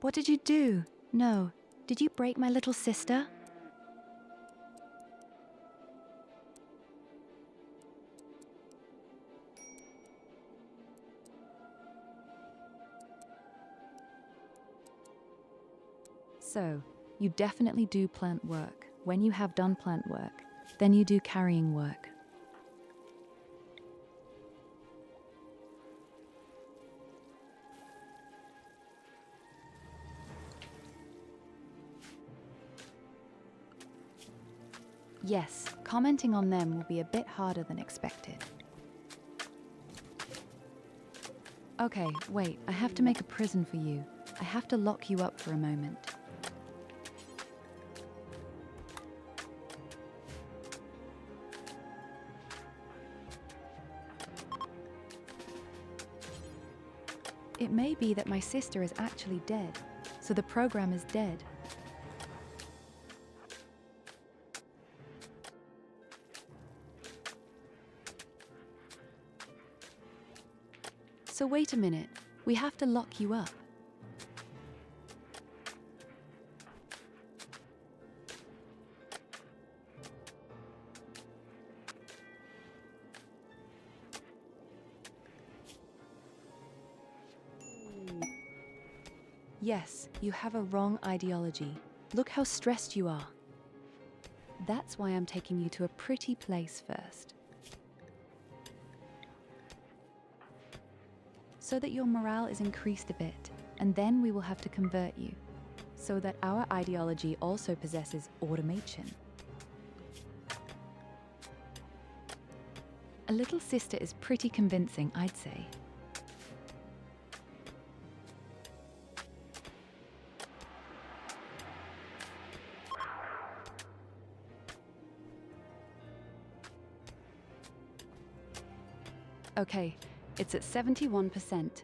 What did you do? No. Did you break my little sister? So, you definitely do plant work. When you have done plant work, then you do carrying work. Yes, commenting on them will be a bit harder than expected. Okay, wait, I have to make a prison for you. I have to lock you up for a moment. It may be that my sister is actually dead, so the program is dead. So wait a minute, we have to lock you up. Yes, you have a wrong ideology. Look how stressed you are. That's why I'm taking you to a pretty place first. So that your morale is increased a bit, and then we will have to convert you, so that our ideology also possesses automation. A little sister is pretty convincing, I'd say. Okay, it's at 71%.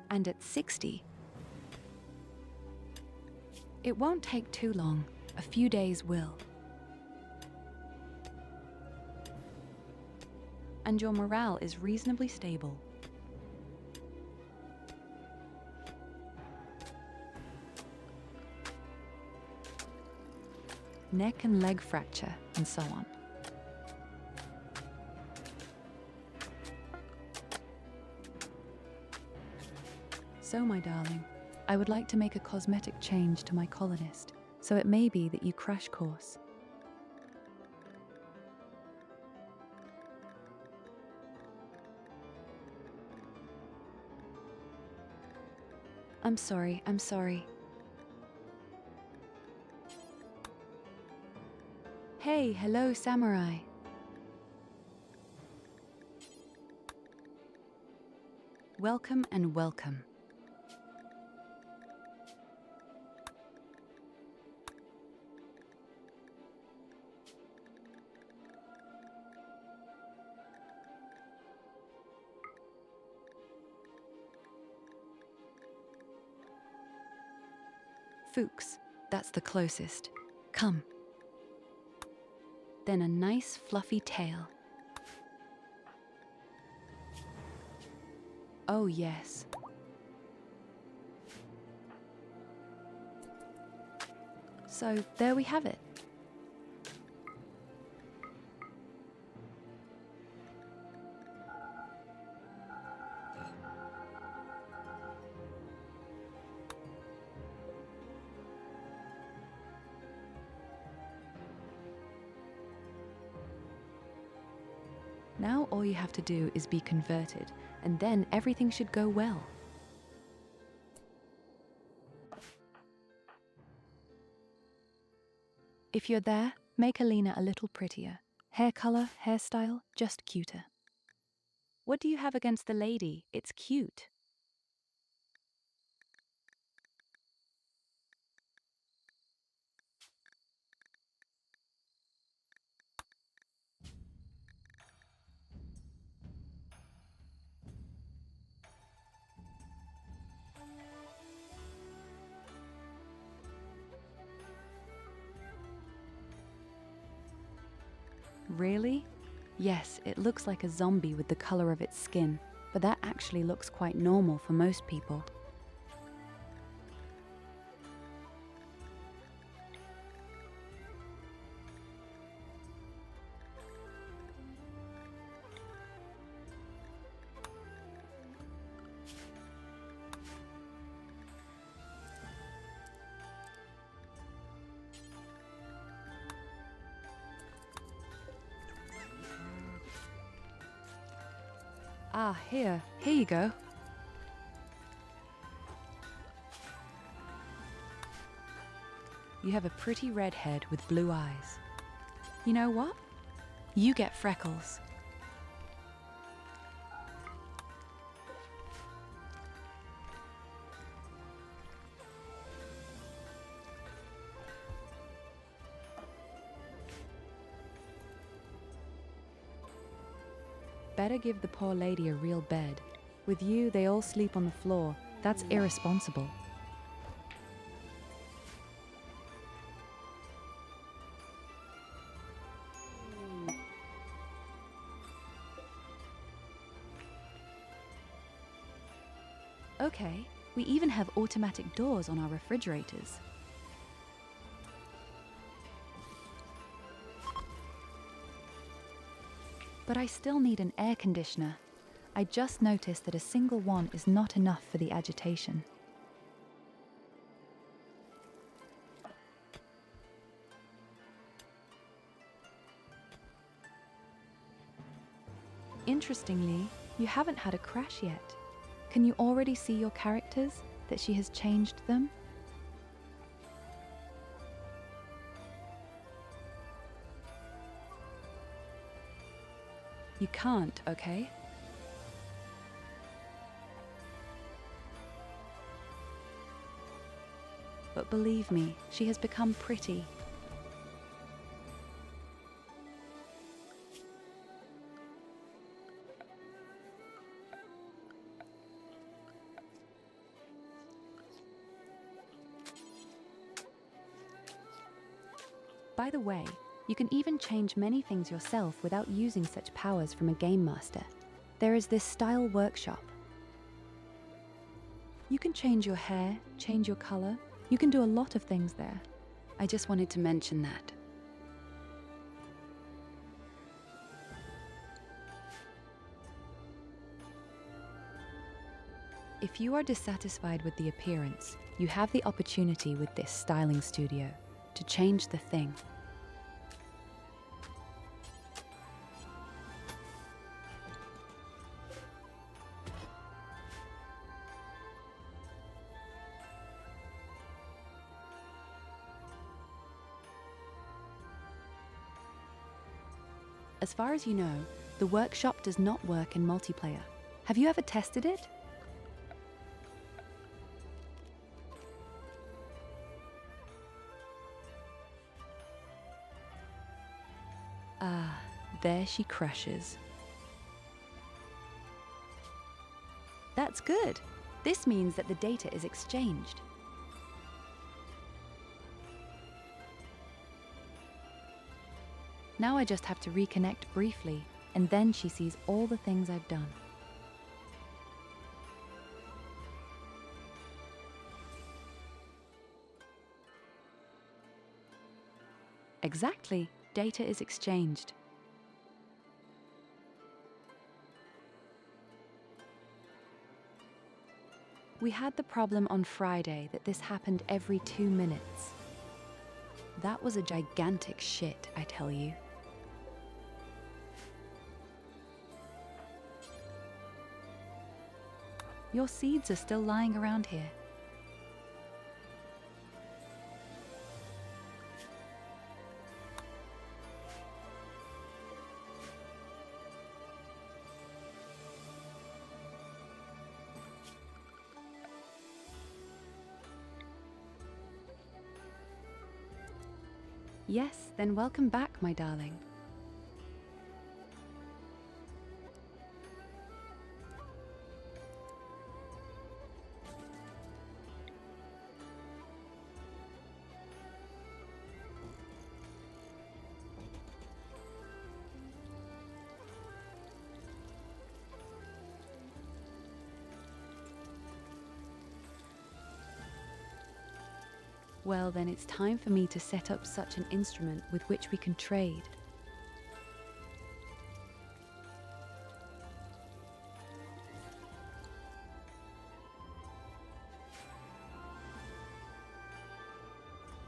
And at 60. It won't take too long. A few days will. And your morale is reasonably stable. Neck and leg fracture, and so on. So, my darling, I would like to make a cosmetic change to my colonist, so it may be that you crash course. I'm sorry. Hey, hello, samurai. Welcome and welcome. Fuchs, that's the closest. Come. Then a nice fluffy tail. Oh yes. So there we have it. Now all you have to do is be converted, and then everything should go well. If you're there, make Alina a little prettier. Hair color, hairstyle, just cuter. What do you have against the lady? It's cute. Really? Yes, it looks like a zombie with the color of its skin, but that actually looks quite normal for most people. Ah, here you go. You have a pretty red head with blue eyes. You know what? You get freckles. Better give the poor lady a real bed. With you, they all sleep on the floor. That's irresponsible. Okay, we even have automatic doors on our refrigerators. But I still need an air conditioner. I just noticed that a single one is not enough for the agitation. Interestingly, you haven't had a crash yet. Can you already see your characters, that she has changed them? You can't, okay? But believe me, she has become pretty. By the way, you can even change many things yourself without using such powers from a game master. There is this style workshop. You can change your hair, change your color. You can do a lot of things there. I just wanted to mention that. If you are dissatisfied with the appearance, you have the opportunity with this styling studio to change the thing. As far as you know, the workshop does not work in multiplayer. Have you ever tested it? Ah, there she crashes. That's good. This means that the data is exchanged. Now I just have to reconnect briefly, and then she sees all the things I've done. Exactly. Data is exchanged. We had the problem on Friday that this happened every 2 minutes. That was a gigantic shit, I tell you. Your seeds are still lying around here. Yes, then welcome back, my darling. Well, then it's time for me to set up such an instrument with which we can trade.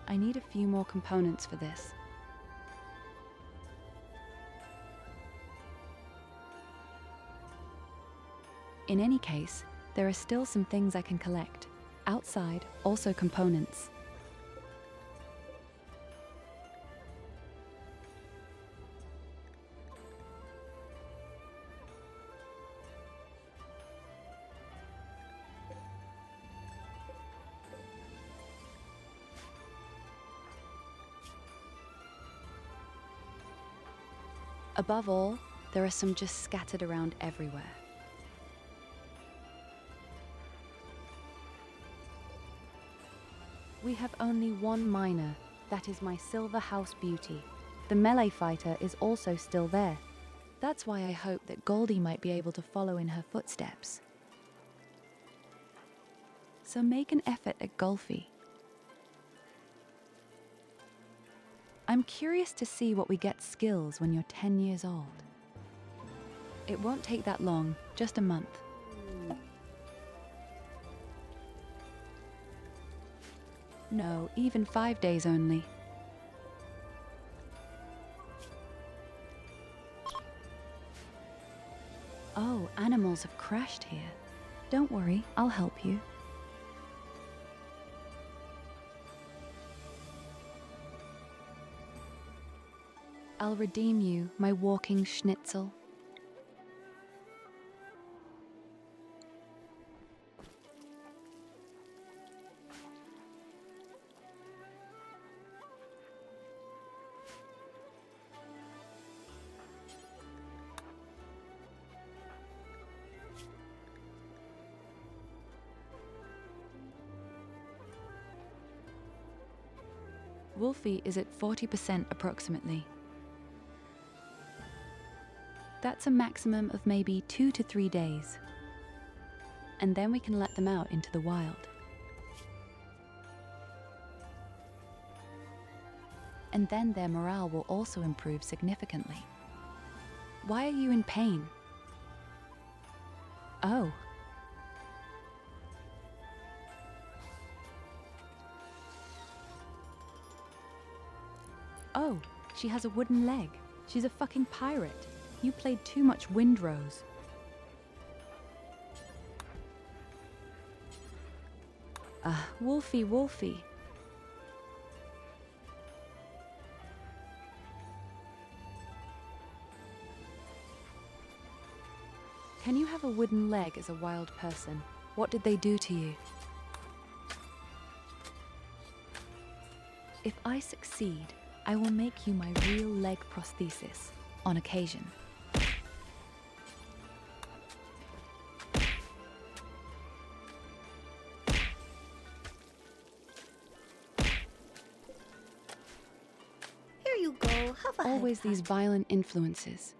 I need a few more components for this. In any case, there are still some things I can collect. Outside, also components. Above all, there are some just scattered around everywhere. We have only one miner. That is my Silver House Beauty. The melee fighter is also still there. That's why I hope that Goldie might be able to follow in her footsteps. So make an effort at Golfy. I'm curious to see what we get skills when you're 10 years old. It won't take that long, just a month. No, even 5 days only. Oh, animals have crashed here. Don't worry, I'll help you. I'll redeem you, my walking schnitzel. Wolfie is at 40% approximately. That's a maximum of maybe 2 to 3 days. And then we can let them out into the wild. And then their morale will also improve significantly. Why are you in pain? Oh. Oh, she has a wooden leg. She's a fucking pirate. You played too much Windrose. Wolfie, Wolfie. Can you have a wooden leg as a wild person? What did they do to you? If I succeed, I will make you my real leg prosthesis, on occasion. Here you go, have a Always head these violent influences.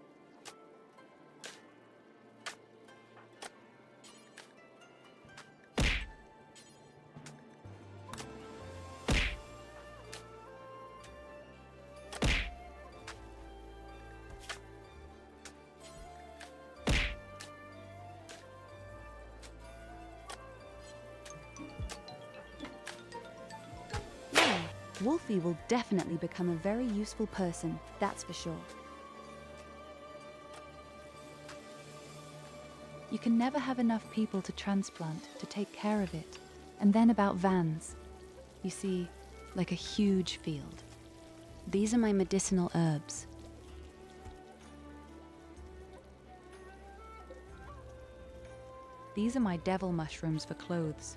Wolfie will definitely become a very useful person, that's for sure. You can never have enough people to transplant, to take care of it. And then about vans. You see, like a huge field. These are my medicinal herbs. These are my devil mushrooms for clothes.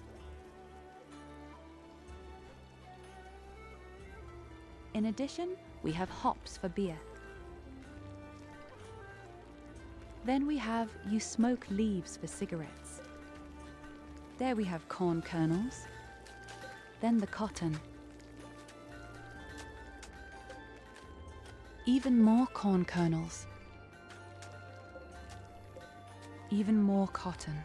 In addition, we have hops for beer. Then we have you smoke leaves for cigarettes. There we have corn kernels. Then the cotton. Even more corn kernels. Even more cotton.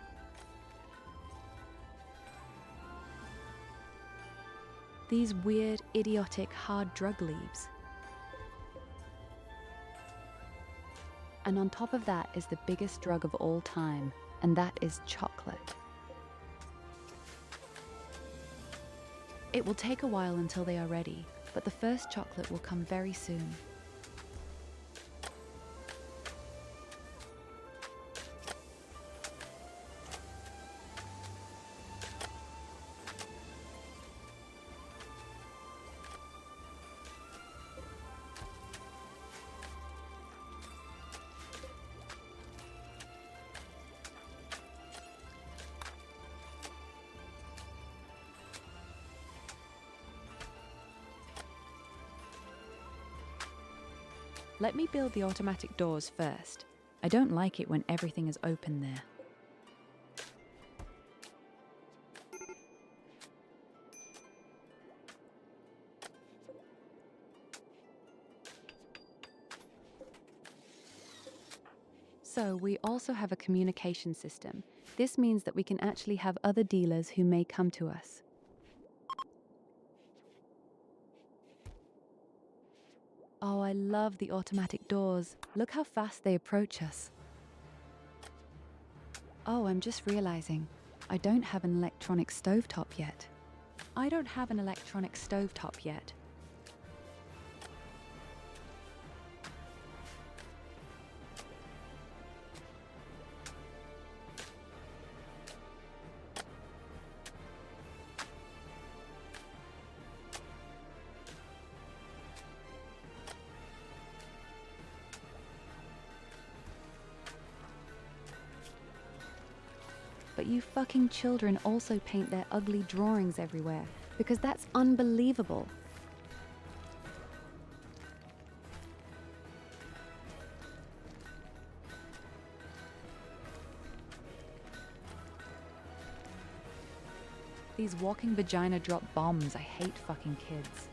These weird, idiotic, hard drug leaves. And on top of that is the biggest drug of all time, and that is chocolate. It will take a while until they are ready, but the first chocolate will come very soon. Let me build the automatic doors first. I don't like it when everything is open there. So we also have a communication system. This means that we can actually have other dealers who may come to us. Oh, I love the automatic doors. Look how fast they approach us. Oh, I'm just realizing, I don't have an electronic stovetop yet. But you fucking children also paint their ugly drawings everywhere, because that's unbelievable. These walking vagina drop bombs. I hate fucking kids.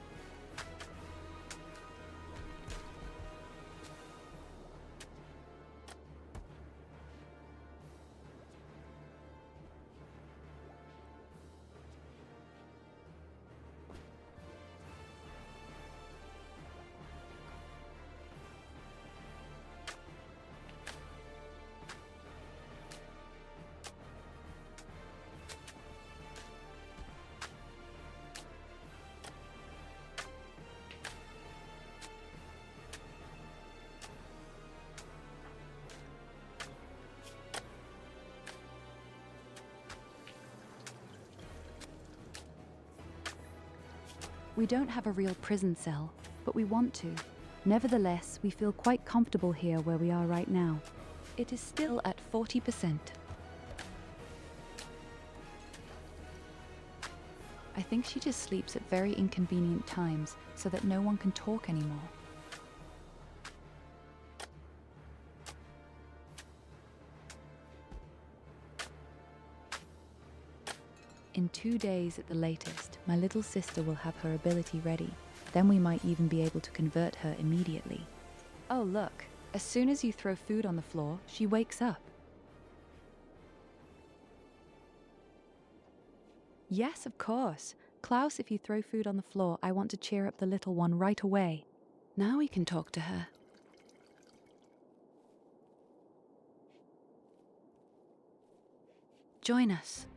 We don't have a real prison cell, but we want to. Nevertheless, we feel quite comfortable here where we are right now. It is still at 40%. I think she just sleeps at very inconvenient times so that no one can talk anymore. In 2 days at the latest, my little sister will have her ability ready. Then we might even be able to convert her immediately. Oh look, as soon as you throw food on the floor, she wakes up. Yes, of course. Klaus, if you throw food on the floor, I want to cheer up the little one right away. Now we can talk to her. Join us.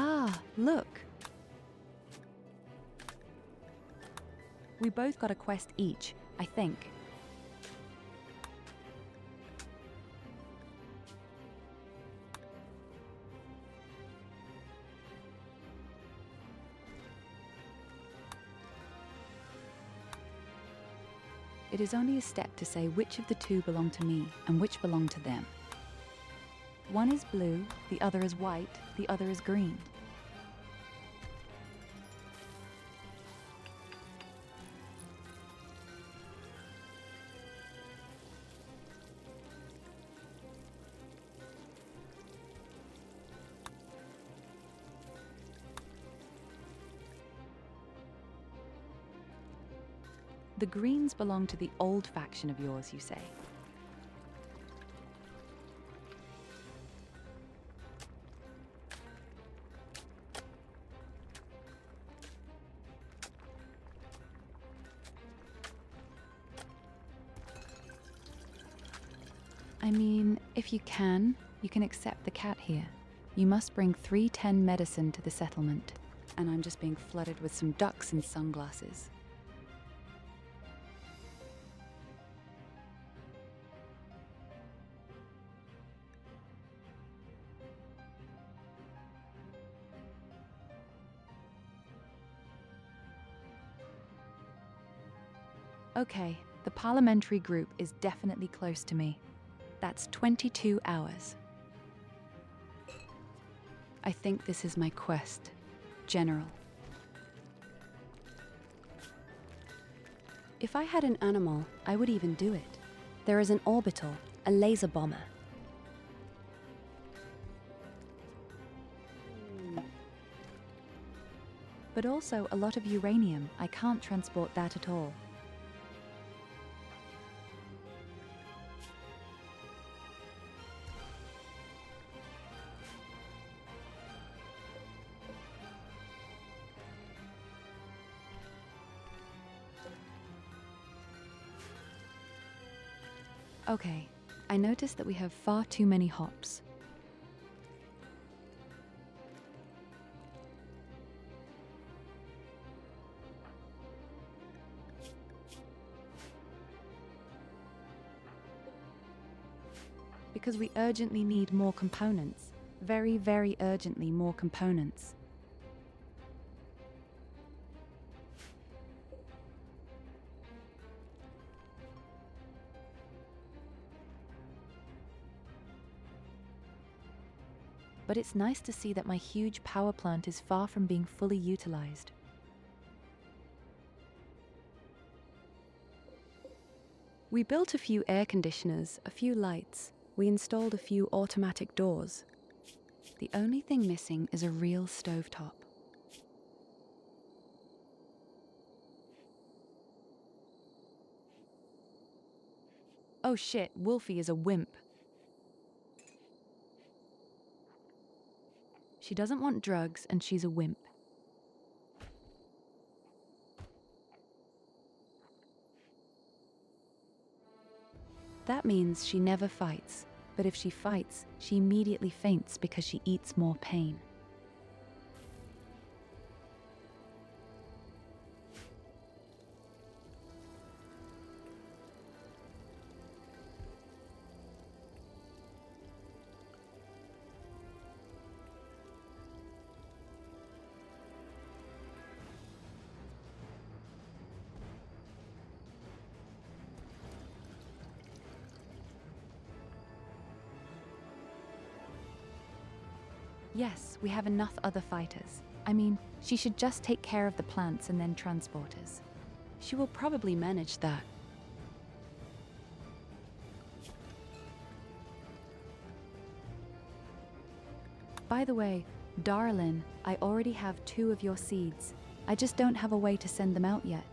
Ah, look. We both got a quest each, I think. It is only a step to say which of the two belong to me and which belong to them. One is blue, the other is white, the other is green. The greens belong to the old faction of yours, you say? I mean, if you can accept the cat here. You must bring 310 medicine to the settlement. And I'm just being flooded with some ducks in sunglasses. Okay, the parliamentary group is definitely close to me. That's 22 hours. I think this is my quest, General. If I had an animal, I would even do it. There is an orbital, a laser bomber. But also a lot of uranium. I can't transport that at all. Okay, I noticed that we have far too many hops. Because we urgently need more components. Very, very urgently more components. But it's nice to see that my huge power plant is far from being fully utilized. We built a few air conditioners, a few lights. We installed a few automatic doors. The only thing missing is a real stovetop. Oh shit, Wolfie is a wimp. She doesn't want drugs and she's a wimp. That means she never fights, but if she fights, she immediately faints because she eats more pain. Yes, we have enough other fighters. I mean, she should just take care of the plants and then transporters. She will probably manage that. By the way, darling, I already have 2 of your seeds. I just don't have a way to send them out yet.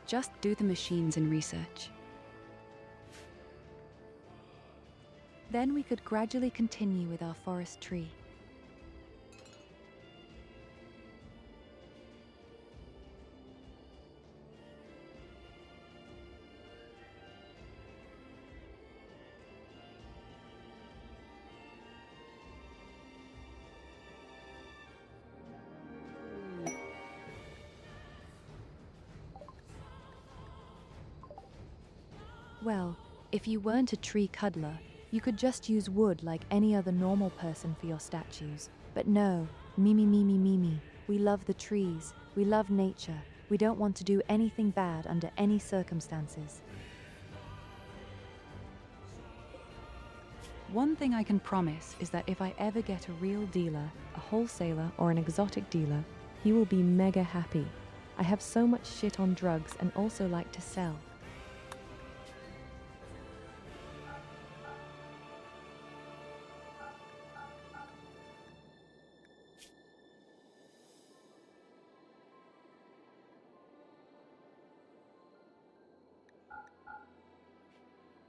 Just do the machines and research. Then we could gradually continue with our forest tree. Well, if you weren't a tree cuddler, you could just use wood like any other normal person for your statues. But no, me. We love the trees, we love nature, we don't want to do anything bad under any circumstances. One thing I can promise is that if I ever get a real dealer, a wholesaler or an exotic dealer, he will be mega happy. I have so much shit on drugs and also like to sell.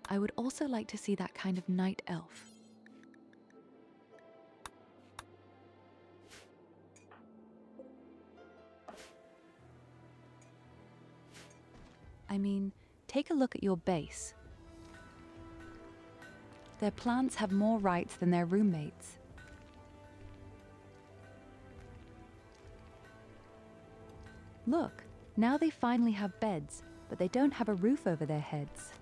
I would also like to see that kind of night elf. I mean, take a look at your base. Their plants have more rights than their roommates. Look, now they finally have beds. but they don't have a roof over their heads.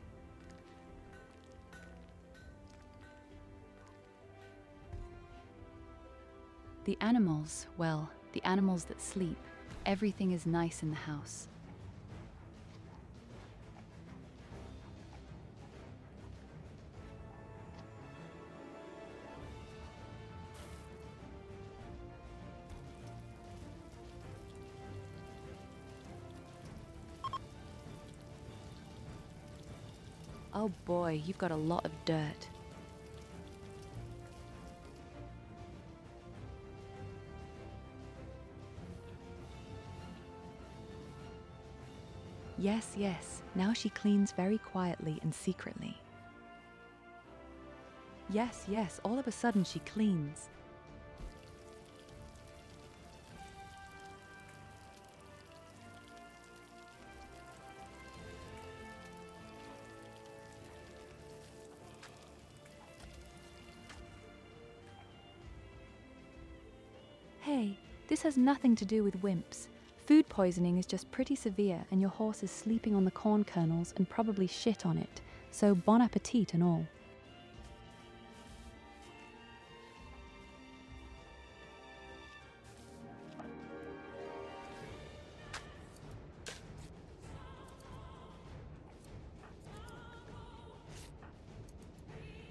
The animals, well, the animals that sleep, everything is nice in the house. Oh boy, you've got a lot of dirt. Yes, yes, now she cleans very quietly and secretly. Yes, yes, all of a sudden she cleans. Hey, this has nothing to do with wimps. Food poisoning is just pretty severe and your horse is sleeping on the corn kernels and probably shit on it, so bon appetit and all.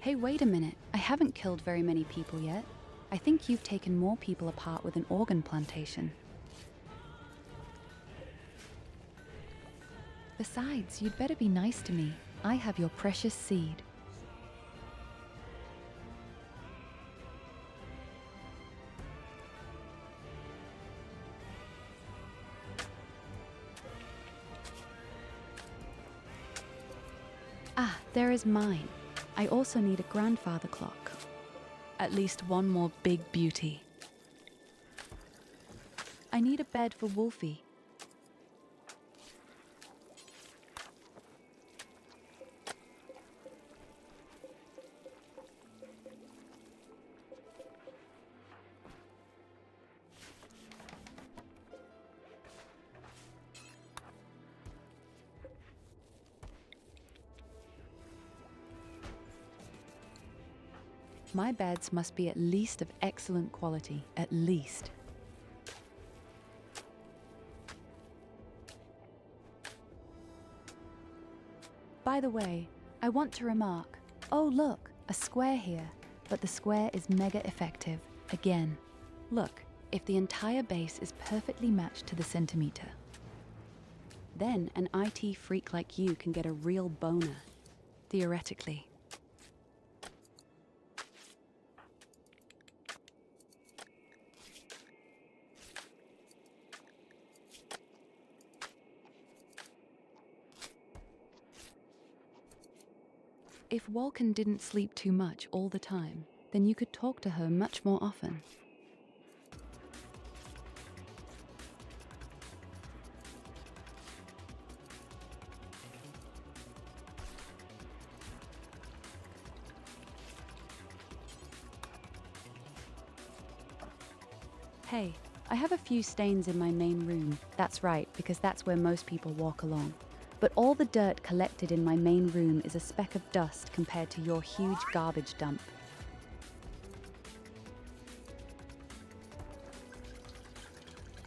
Hey, wait a minute, I haven't killed very many people yet. I think you've taken more people apart with an organ plantation. Besides, you'd better be nice to me. I have your precious seed. Ah, there is mine. I also need a grandfather clock. At least one more big beauty. I need a bed for Wolfie. My beds must be at least of excellent quality, at least. By the way, I want to remark, oh look, a square here, but the square is mega effective, again. Look, if the entire base is perfectly matched to the centimeter, then an IT freak like you can get a real boner, theoretically. If Walken didn't sleep too much all the time, then you could talk to her much more often. Hey, I have a few stains in my main room. That's right, because that's where most people walk along. But all the dirt collected in my main room is a speck of dust compared to your huge garbage dump.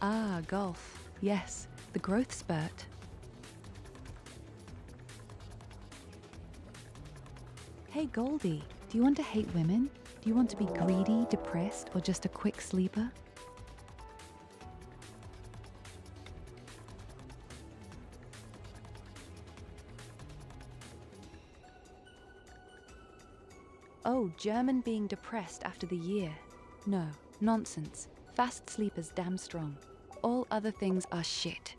Ah, golf. Yes, the growth spurt. Hey, Goldie, do you want to hate women? Do you want to be greedy, depressed, or just a quick sleeper? Oh, German being depressed after the year. No, nonsense. Fast sleepers damn strong. All other things are shit.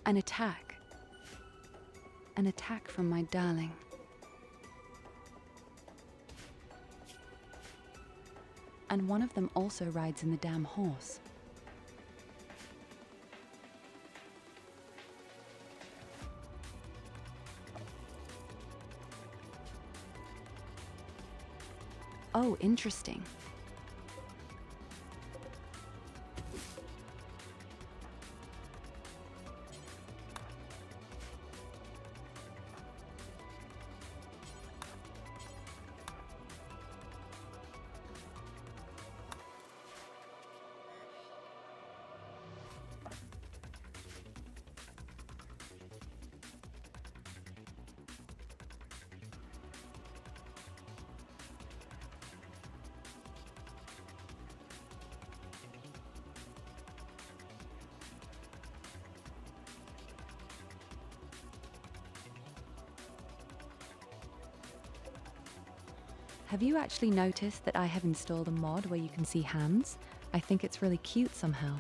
An attack. An attack from my darling. And one of them also rides in the damn horse. Oh, interesting. Have you actually noticed that I have installed a mod where you can see hands? I think it's really cute somehow.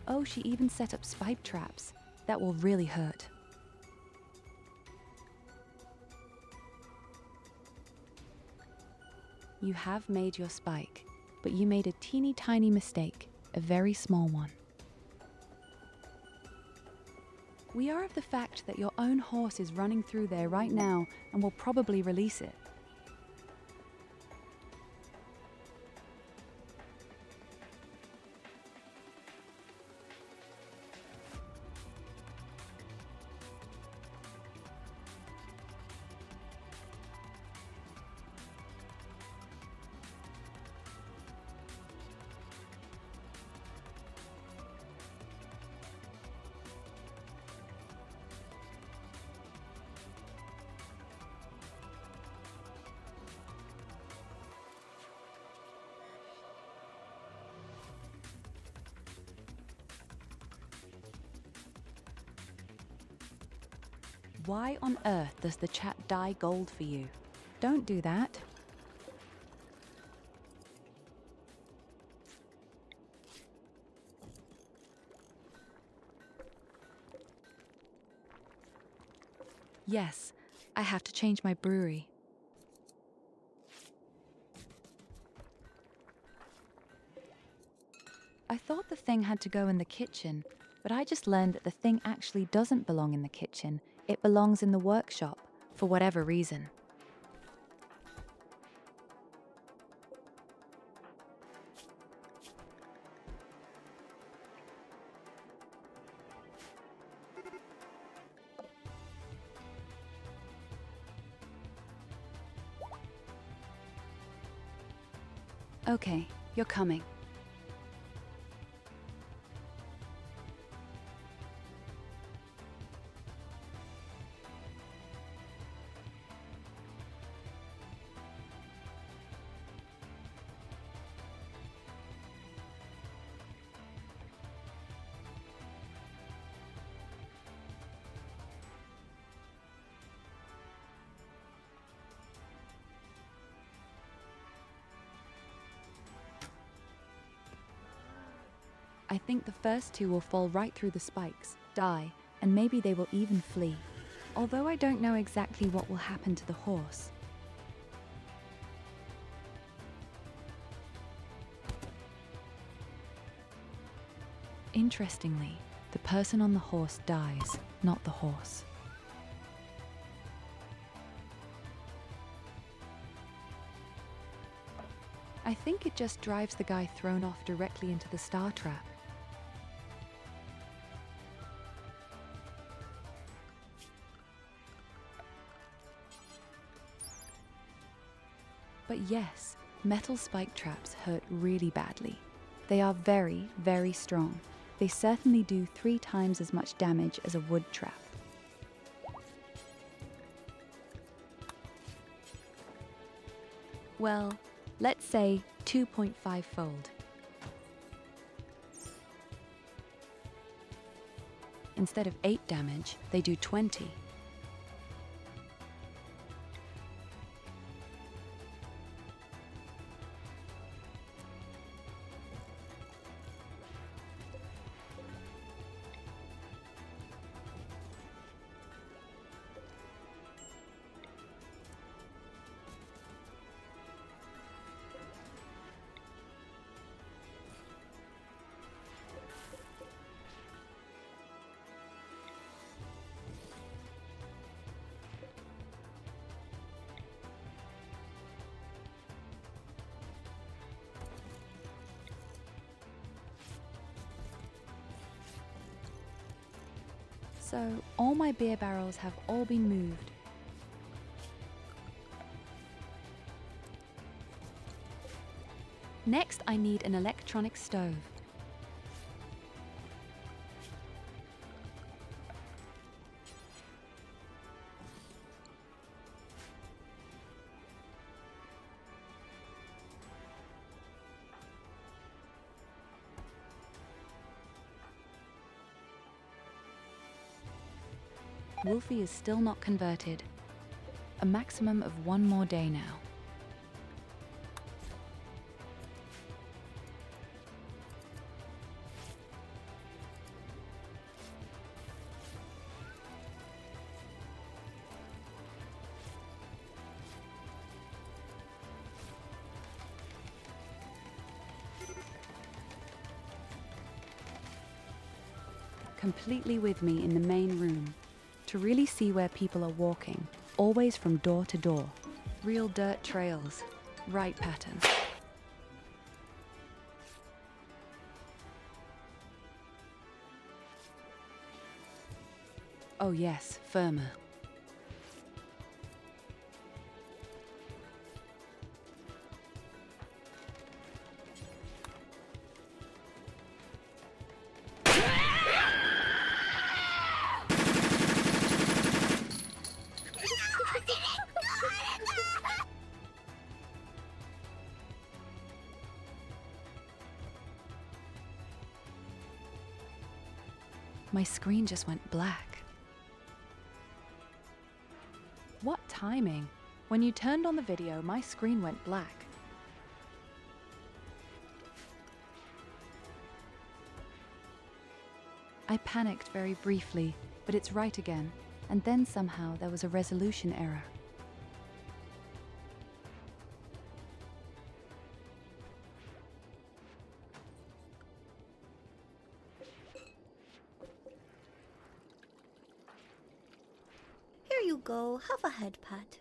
Oh, she even set up spike traps. That will really hurt. You have made your spike, but you made a teeny tiny mistake, a very small one. We are of the fact that your own horse is running through there right now and will probably release it. Why on earth does the chat dye gold for you? Don't do that. Yes, I have to change my brewery. I thought the thing had to go in the kitchen, but I just learned that the thing actually doesn't belong in the kitchen. It belongs in the workshop, for whatever reason. Okay, you're coming. I think the first two will fall right through the spikes, die, and maybe they will even flee. Although I don't know exactly what will happen to the horse. Interestingly, the person on the horse dies, not the horse. I think it just drives the guy thrown off directly into the star trap. But yes, metal spike traps hurt really badly. They are very, very strong. They certainly do 3 times as much damage as a wood trap. Well, let's say 2.5-fold. Instead of 8 damage, they do 20. So, all my beer barrels have all been moved. Next, I need an electronic stove. Wolfie is still not converted. A maximum of 1 more day now. Completely with me in the main room, to really see where people are walking, always from door to door. Real dirt trails, right pattern. Oh yes, firmer. My screen just went black. What timing? When you turned on the video, my screen went black. I panicked very briefly, but it's right again, and then somehow there was a resolution error. Here you go, have a head pat.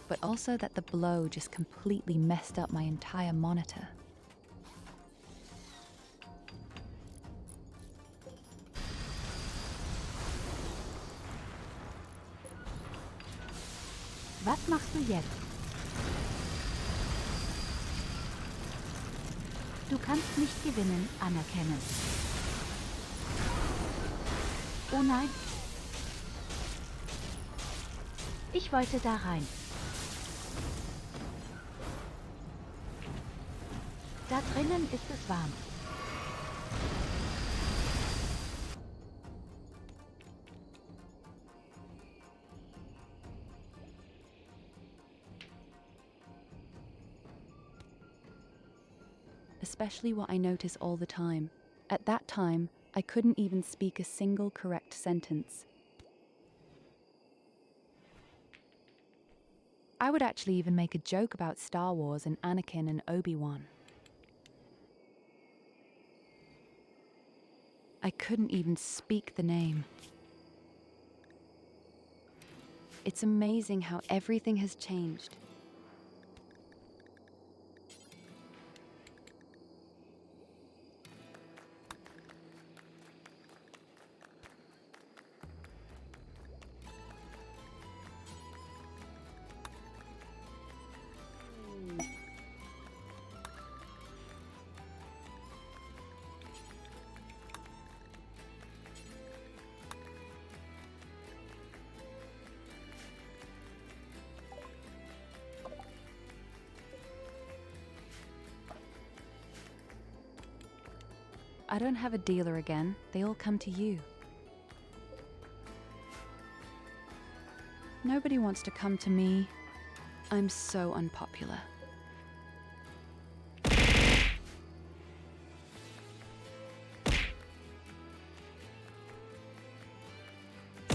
But also that the blow just completely messed up my entire monitor. Was machst du jetzt? Du kannst nicht gewinnen, anerkennen. Oh nein. Ich wollte da rein. Da drinnen ist es warm. Especially what I notice all the time. At that time, I couldn't even speak a single correct sentence. I would actually even make a joke about Star Wars and Anakin and Obi-Wan. I couldn't even speak the name. It's amazing how everything has changed. I don't have a dealer again. They all come to you. Nobody wants to come to me. I'm so unpopular.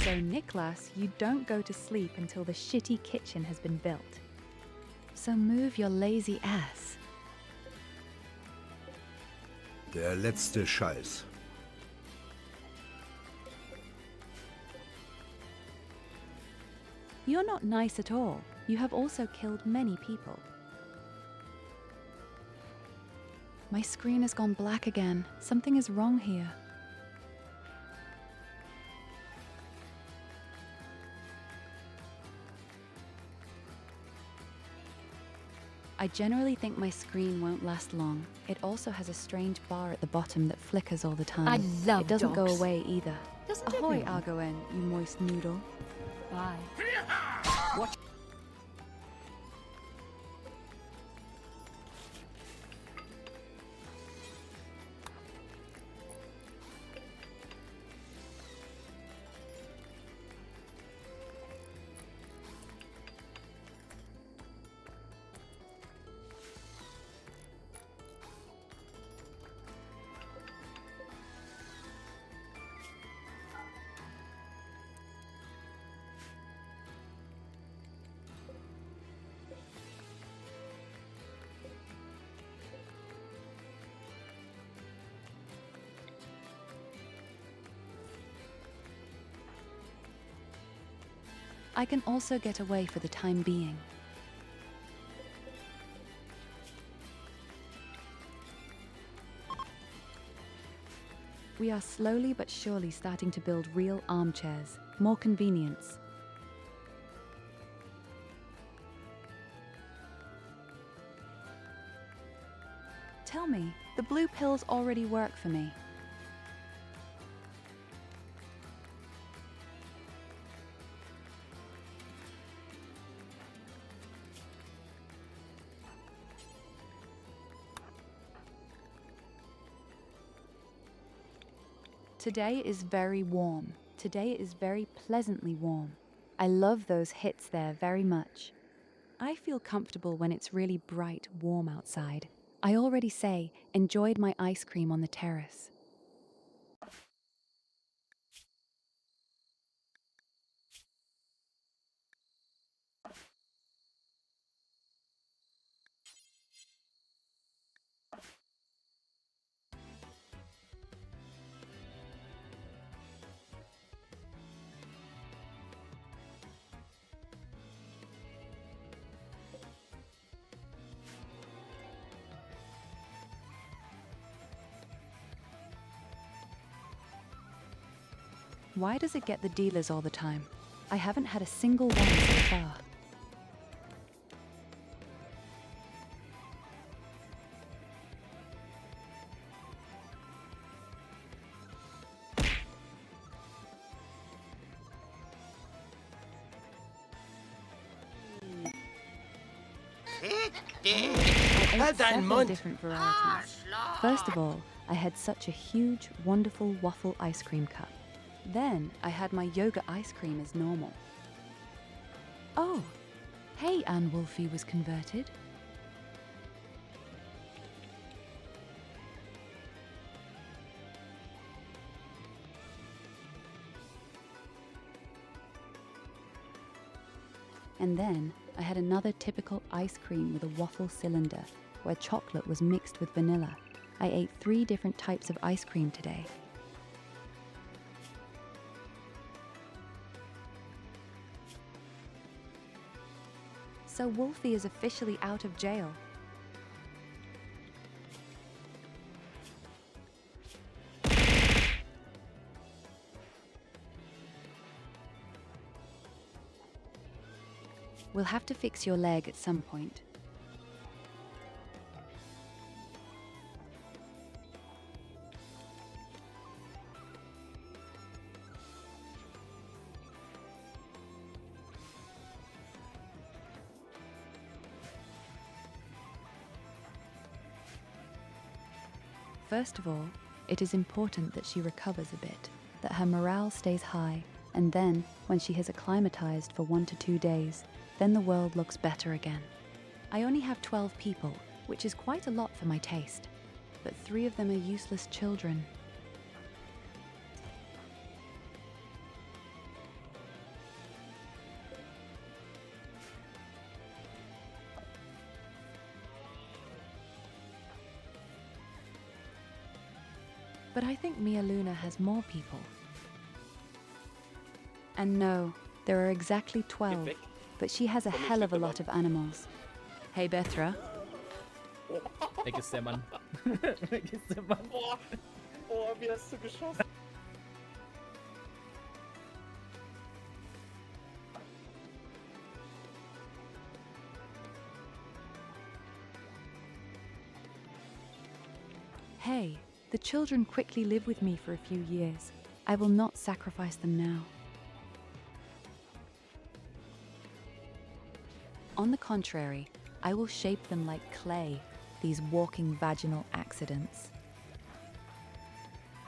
So, Niklas, you don't go to sleep until the shitty kitchen has been built. So move your lazy ass. Der letzte Scheiß. You're not nice at all. You have also killed many people. My screen has gone black again. Something is wrong here. I generally think my screen won't last long. It also has a strange bar at the bottom that flickers all the time. I love It doesn't go dogs. away either. Doesn't Ahoy, everyone? Argoen, you moist noodle. Bye. I can also get away for the time being. We are slowly but surely starting to build real armchairs, more convenience. Tell me, the blue pills already work for me. Today is very warm. Today is very pleasantly warm. I love those hits there very much. I feel comfortable when it's really bright, warm outside. I already say, enjoyed my ice cream on the terrace. Why does it get the dealers all the time? I haven't had a single one so far. I ate several different varieties. First of all, I had such a huge, wonderful waffle ice cream cup. Then I had my yogurt ice cream as normal. Oh, hey, Anne Wolfie was converted. And then I had another typical ice cream with a waffle cylinder where chocolate was mixed with vanilla. I ate 3 different types of ice cream today. So Wolfie is officially out of jail. We'll have to fix your leg at some point. First of all, it is important that she recovers a bit, that her morale stays high, and then, when she has acclimatized for 1 to 2 days, then the world looks better again. I only have 12 people, which is quite a lot for my taste, but 3 of them are useless children. But I think Mia Luna has more people. And no, There are exactly 12, but she has a hell of a lot of animals. Hey, Bethra. Weg ist der Mann. Weg ist der Mann. Boah, wie hast du geschossen? Hey, the children quickly live with me for a few years. I will not sacrifice them now. On the contrary, I will shape them like clay, these walking vaginal accidents.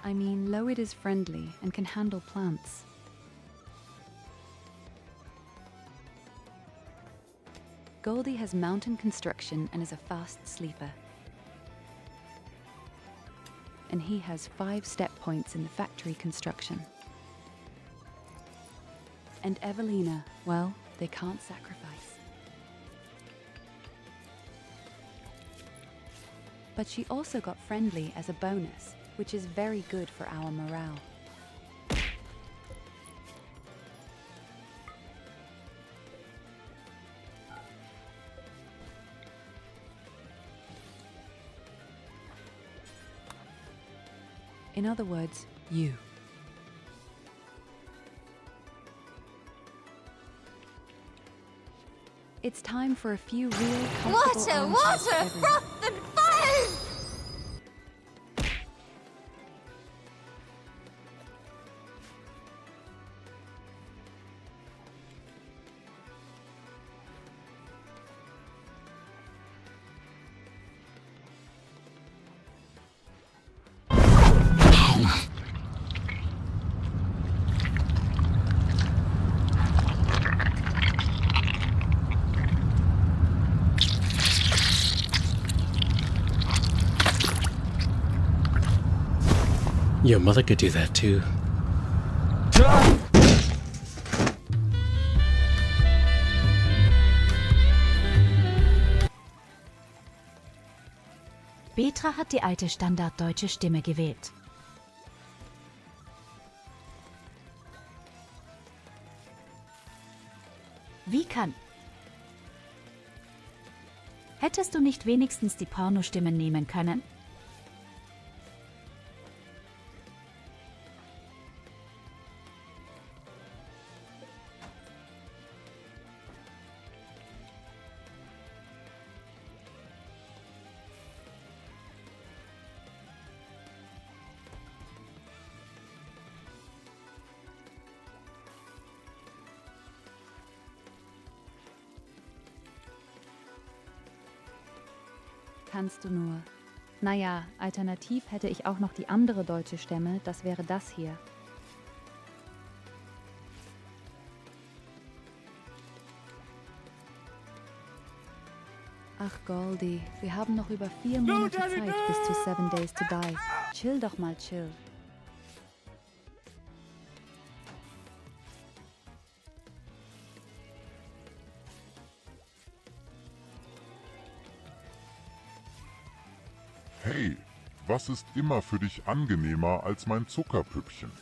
I mean, Loid is friendly and can handle plants. Goldie has mountain construction and is a fast sleeper. And he has 5 step points in the factory construction. And Evelina, well, they can't sacrifice. But she also got friendly as a bonus, which is very good for our morale. In other words, you. It's time for a few real comfortable Water, armchairs for everyone. froth and fire! Your mother could do that too. Petra hat die alte standarddeutsche Stimme gewählt. Wie kann? Hättest du nicht wenigstens die Pornostimmen nehmen können? Kannst du nur. Naja, alternativ hätte ich auch noch die andere deutsche Stimme, das wäre das hier. Ach Goldie, wir haben noch über 4 Monate Zeit bis zu 7 Days to Die. Chill doch mal, chill. Hey, was ist immer für dich angenehmer als mein Zuckerpüppchen?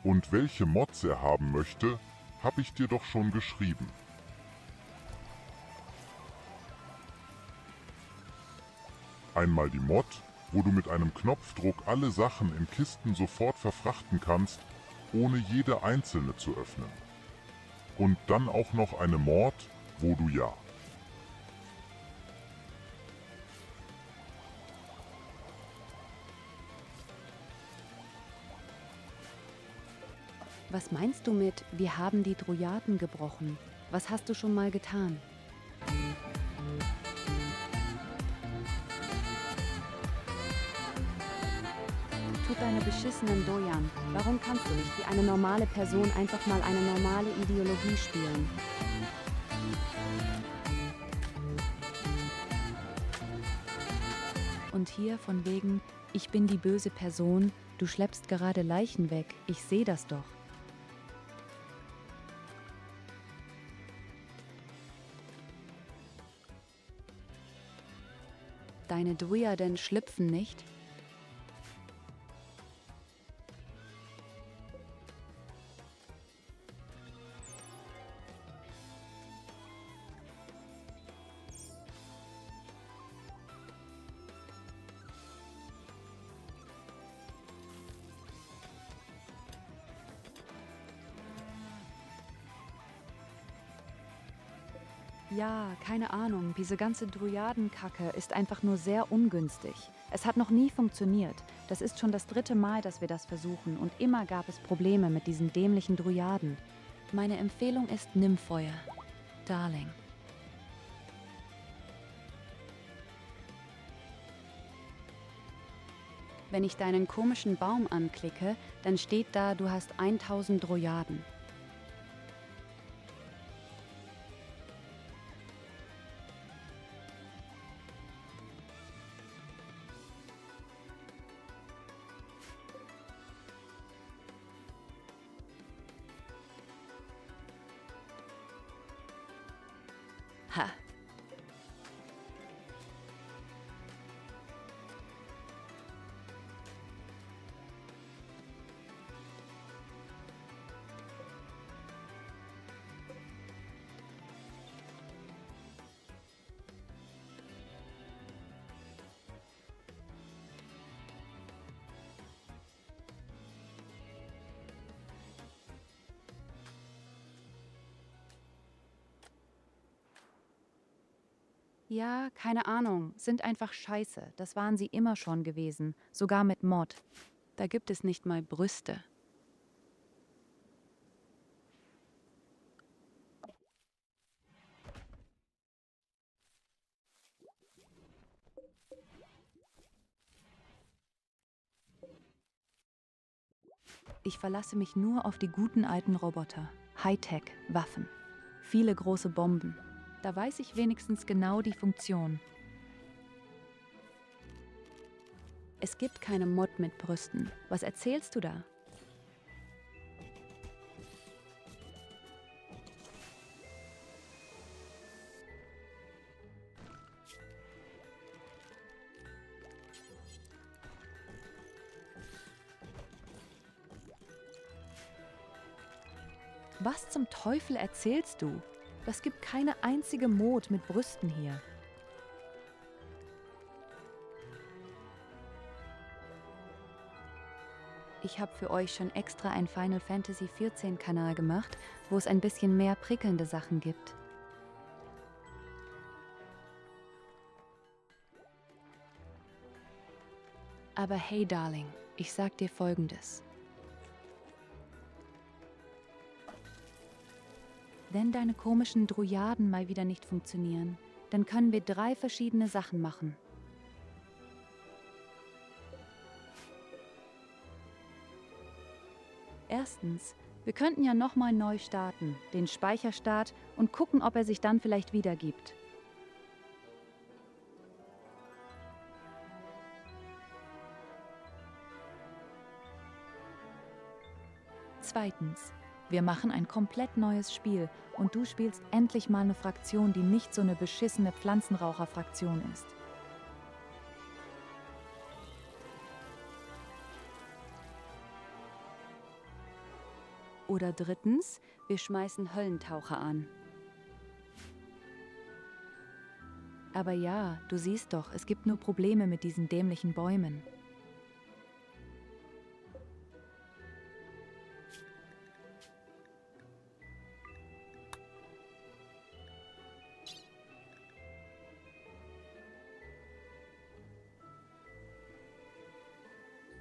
Und welche Mods er haben möchte, habe ich dir doch schon geschrieben. Einmal die Mod, wo du mit einem Knopfdruck alle Sachen in Kisten sofort verfrachten kannst, ohne jede einzelne zu öffnen. Und dann auch noch eine Mod, wo du ja Was meinst du mit, wir haben die Drojaden gebrochen? Was hast du schon mal getan? Tut deine beschissenen Dojan. Warum kannst du nicht wie eine normale Person einfach mal eine normale Ideologie spielen? Und hier von wegen, ich bin die böse Person, du schleppst gerade Leichen weg, ich sehe das doch. Deine Dryaden schlüpfen nicht? Ja, keine Ahnung. Diese ganze Dryadenkacke ist einfach nur sehr ungünstig. Es hat noch nie funktioniert. Das ist schon das 3. Mal, dass wir das versuchen. Und immer gab es Probleme mit diesen dämlichen Dryaden. Meine Empfehlung ist, nimm Feuer. Darling. Wenn ich deinen komischen Baum anklicke, dann steht da, du hast 1000 Dryaden. Ha. Ja, keine Ahnung, sind einfach scheiße. Das waren sie immer schon gewesen, sogar mit Mod. Da gibt es nicht mal Brüste. Ich verlasse mich nur auf die guten alten Roboter. Hightech, Waffen. Viele große Bomben. Da weiß ich wenigstens genau die Funktion. Es gibt keine Mod mit Brüsten. Was erzählst du da? Was zum Teufel erzählst du? Es gibt keine einzige Mod mit Brüsten hier. Ich habe für euch schon extra einen Final Fantasy XIV Kanal gemacht, wo es ein bisschen mehr prickelnde Sachen gibt. Aber hey Darling, ich sag dir Folgendes. Wenn deine komischen Dryaden mal wieder nicht funktionieren, dann können wir 3 verschiedene Sachen machen. Erstens, wir könnten ja nochmal neu starten, den Speicherstart, und gucken, ob er sich dann vielleicht wiedergibt. Zweitens, wir machen ein komplett neues Spiel und du spielst endlich mal eine Fraktion, die nicht so eine beschissene Pflanzenraucher-Fraktion ist. Oder drittens, wir schmeißen Höllentaucher an. Aber ja, du siehst doch, es gibt nur Probleme mit diesen dämlichen Bäumen.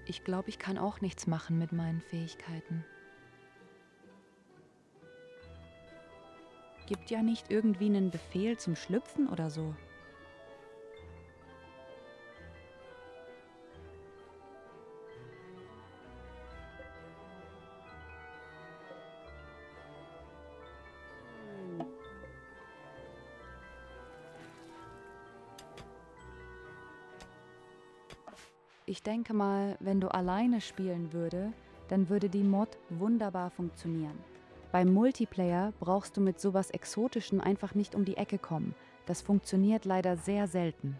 Ich glaube, ich kann auch nichts machen mit meinen Fähigkeiten. Gibt ja nicht irgendwie einen Befehl zum Schlüpfen oder so. Ich denke mal, wenn du alleine spielen würde, dann würde die Mod wunderbar funktionieren. Beim Multiplayer brauchst du mit sowas Exotischem einfach nicht um die Ecke kommen. Das funktioniert leider sehr selten.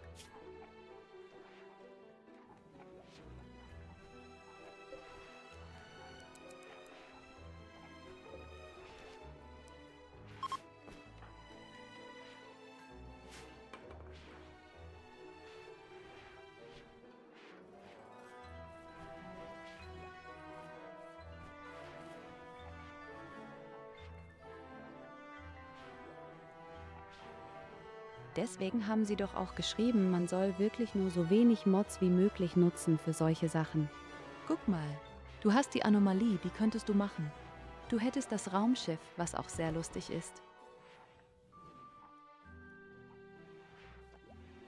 Deswegen haben sie doch auch geschrieben, man soll wirklich nur so wenig Mods wie möglich nutzen für solche Sachen. Guck mal, du hast die Anomalie, die könntest du machen. Du hättest das Raumschiff, was auch sehr lustig ist.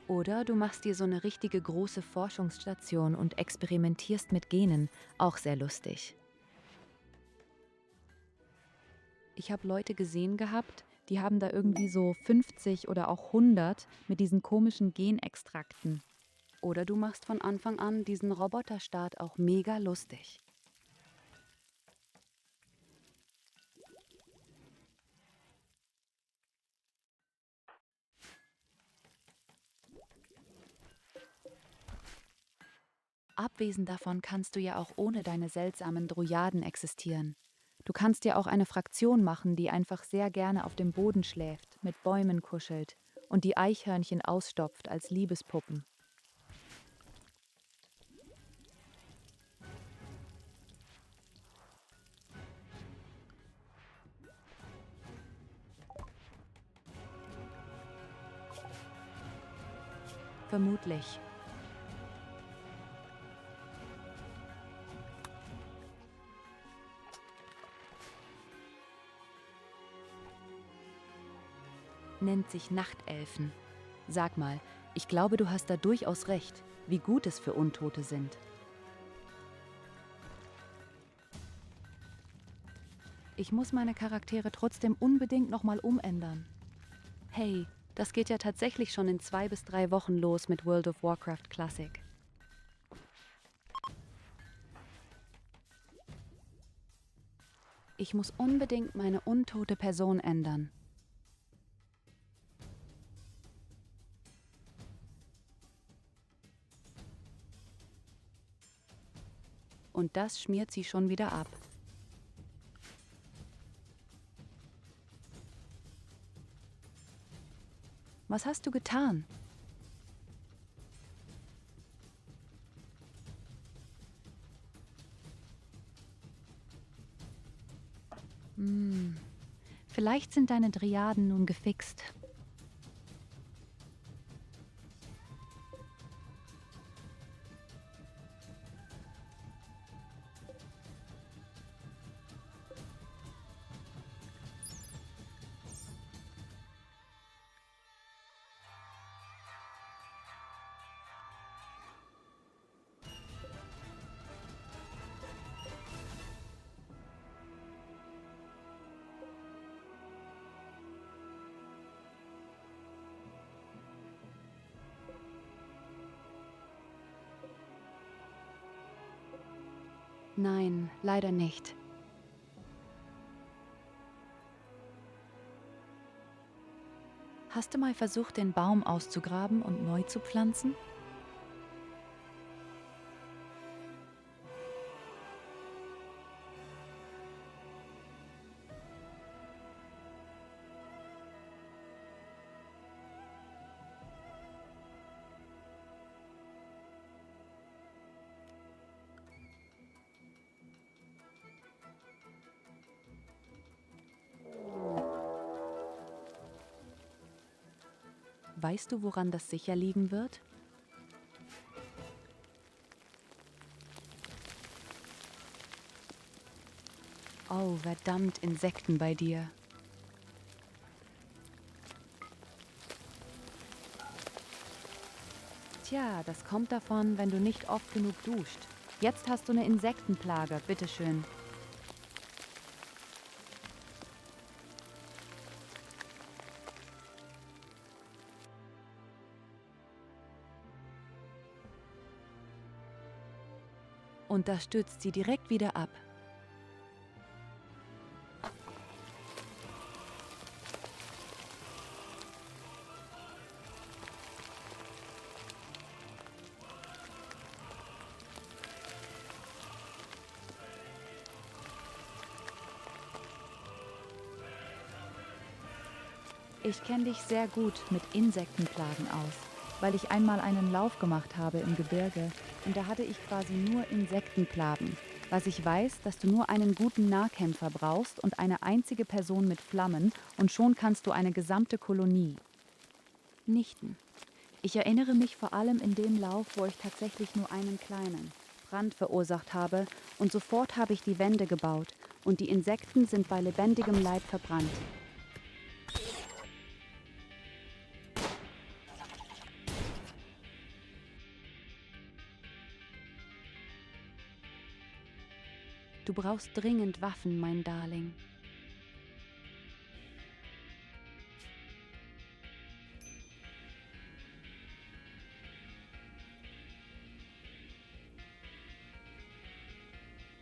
Oder du machst dir so eine richtige große Forschungsstation und experimentierst mit Genen, auch sehr lustig. Ich habe Leute gesehen gehabt, die haben da irgendwie so 50 oder auch 100 mit diesen komischen Genextrakten. Oder du machst von Anfang an diesen Roboterstaat auch mega lustig. Abwesend davon kannst du ja auch ohne deine seltsamen Drojaden existieren. Du kannst dir auch eine Fraktion machen, die einfach sehr gerne auf dem Boden schläft, mit Bäumen kuschelt und die Eichhörnchen ausstopft als Liebespuppen. Vermutlich. Nennt sich Nachtelfen. Sag mal, ich glaube, du hast da durchaus recht, wie gut es für Untote sind. Ich muss meine Charaktere trotzdem unbedingt nochmal umändern. Hey, das geht ja tatsächlich schon in 2 bis 3 Wochen los mit World of Warcraft Classic. Ich muss unbedingt meine untote Person ändern. Und das schmiert sie schon wieder ab. Was hast du getan? Vielleicht sind deine Dryaden nun gefixt. Nein, leider nicht. Hast du mal versucht, den Baum auszugraben und neu zu pflanzen? Weißt du, woran das sicher liegen wird? Oh, verdammt, Insekten bei dir. Tja, das kommt davon, wenn du nicht oft genug duscht. Jetzt hast du eine Insektenplage, bitteschön. Und da stürzt sie direkt wieder ab. Ich kenne dich sehr gut mit Insektenplagen aus, weil ich einmal einen Lauf gemacht habe im Gebirge und da hatte ich quasi nur Insektenplagen. Was ich weiß, dass du nur einen guten Nahkämpfer brauchst und eine einzige Person mit Flammen und schon kannst du eine gesamte Kolonie. Mitnichten. Ich erinnere mich vor allem in dem Lauf, wo ich tatsächlich nur einen kleinen Brand verursacht habe und sofort habe ich die Wände gebaut und die Insekten sind bei lebendigem Leib verbrannt. Du brauchst dringend Waffen, mein Darling.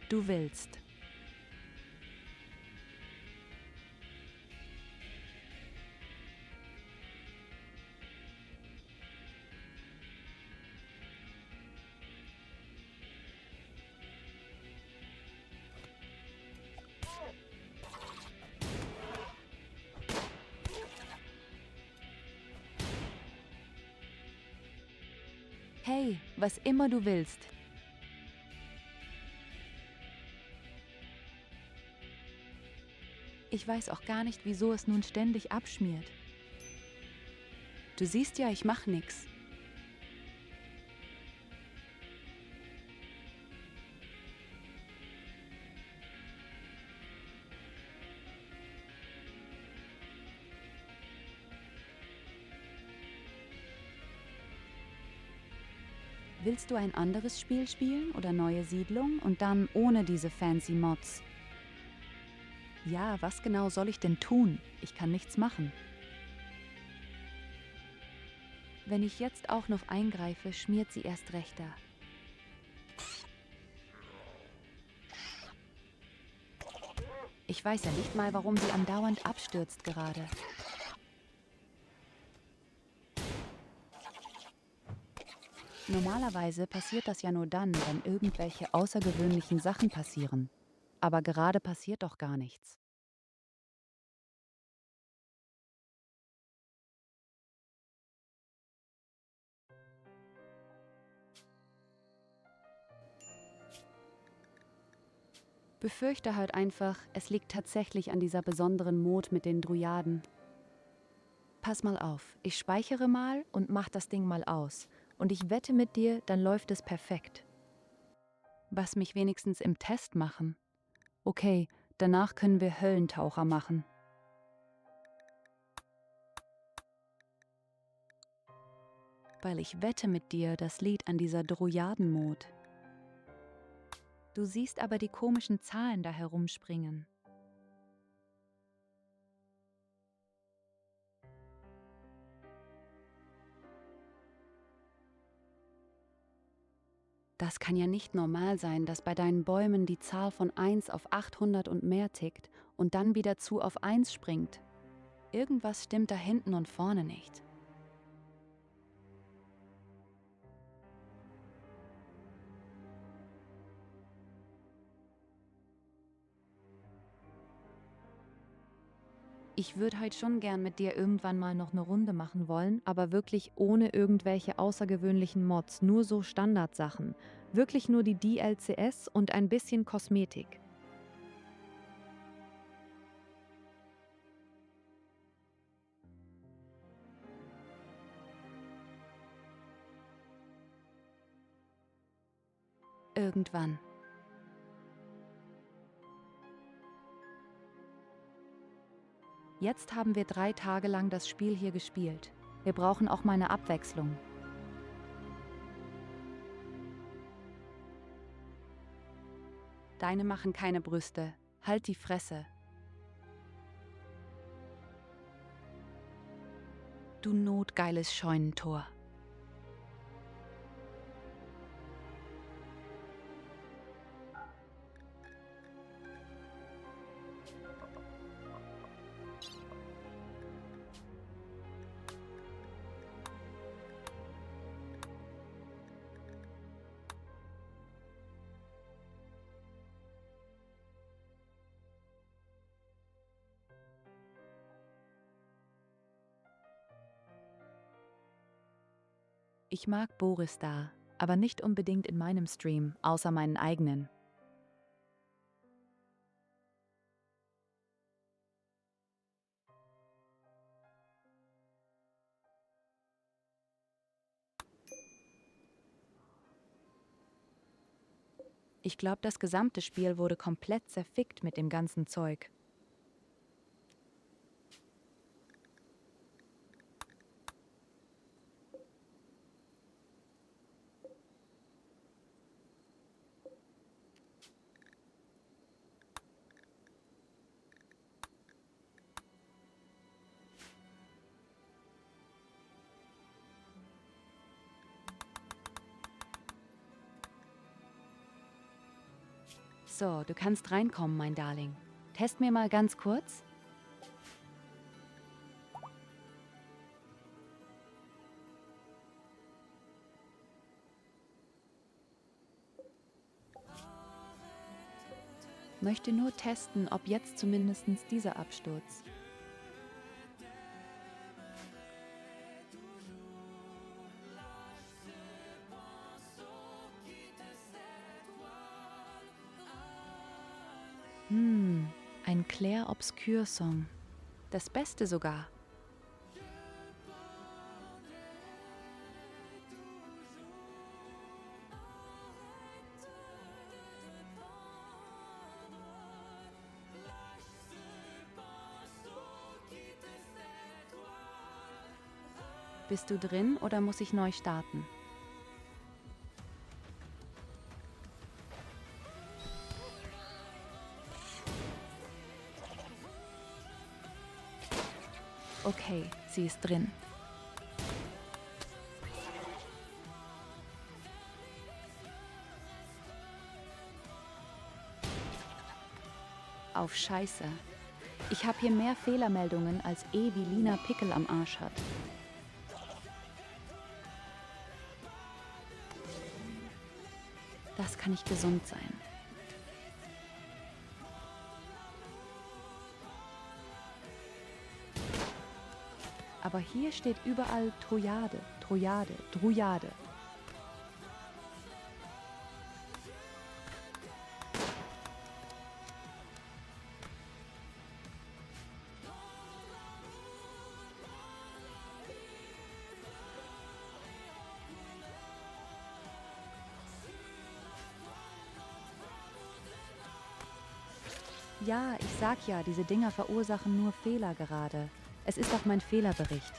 Du willst. Hey, was immer du willst. Ich weiß auch gar nicht, wieso es nun ständig abschmiert. Du siehst ja, ich mach nix. Willst du ein anderes Spiel spielen oder neue Siedlung und dann ohne diese fancy Mods? Ja, was genau soll ich denn tun? Ich kann nichts machen. Wenn ich jetzt auch noch eingreife, schmiert sie erst rechter. Ich weiß ja nicht mal, warum sie andauernd abstürzt gerade. Normalerweise passiert das ja nur dann, wenn irgendwelche außergewöhnlichen Sachen passieren. Aber gerade passiert doch gar nichts. Befürchte halt einfach, es liegt tatsächlich an dieser besonderen Mod mit den Druiaden. Pass mal auf, ich speichere mal und mach das Ding mal aus. Und ich wette mit dir, dann läuft es perfekt. Was mich wenigstens im Test machen. Okay, danach können wir Höllentaucher machen. Weil ich wette mit dir, das liegt an dieser Druiaden-Mod. Du siehst aber die komischen Zahlen da herumspringen. Das kann ja nicht normal sein, dass bei deinen Bäumen die Zahl von 1 auf 800 und mehr tickt und dann wieder zu auf 1 springt. Irgendwas stimmt da hinten und vorne nicht. Ich würde halt schon gern mit dir irgendwann mal noch eine Runde machen wollen, aber wirklich ohne irgendwelche außergewöhnlichen Mods, nur so Standardsachen. Wirklich nur die DLCS und ein bisschen Kosmetik. Irgendwann. Jetzt haben wir 3 Tage lang das Spiel hier gespielt. Wir brauchen auch mal eine Abwechslung. Deine machen keine Brüste. Halt die Fresse. Du notgeiles Scheunentor. Ich mag Boris da, aber nicht unbedingt in meinem Stream, außer meinen eigenen. Ich glaube, das gesamte Spiel wurde komplett zerfickt mit dem ganzen Zeug. So, du kannst reinkommen, mein Darling. Test mir mal ganz kurz. Möchte nur testen, ob jetzt zumindest dieser Absturz. Ein Clair-Obscur-Song. Das Beste sogar. Bist du drin oder muss ich neu starten? Okay, sie ist drin. Auf Scheiße. Ich habe hier mehr Fehlermeldungen, als wie Lina Pickel am Arsch hat. Das kann nicht gesund sein. Aber hier steht überall Trojade, Trojade, Drujade. Ja, ich sag ja, diese Dinger verursachen nur Fehler gerade. Es ist auch mein Fehlerbericht.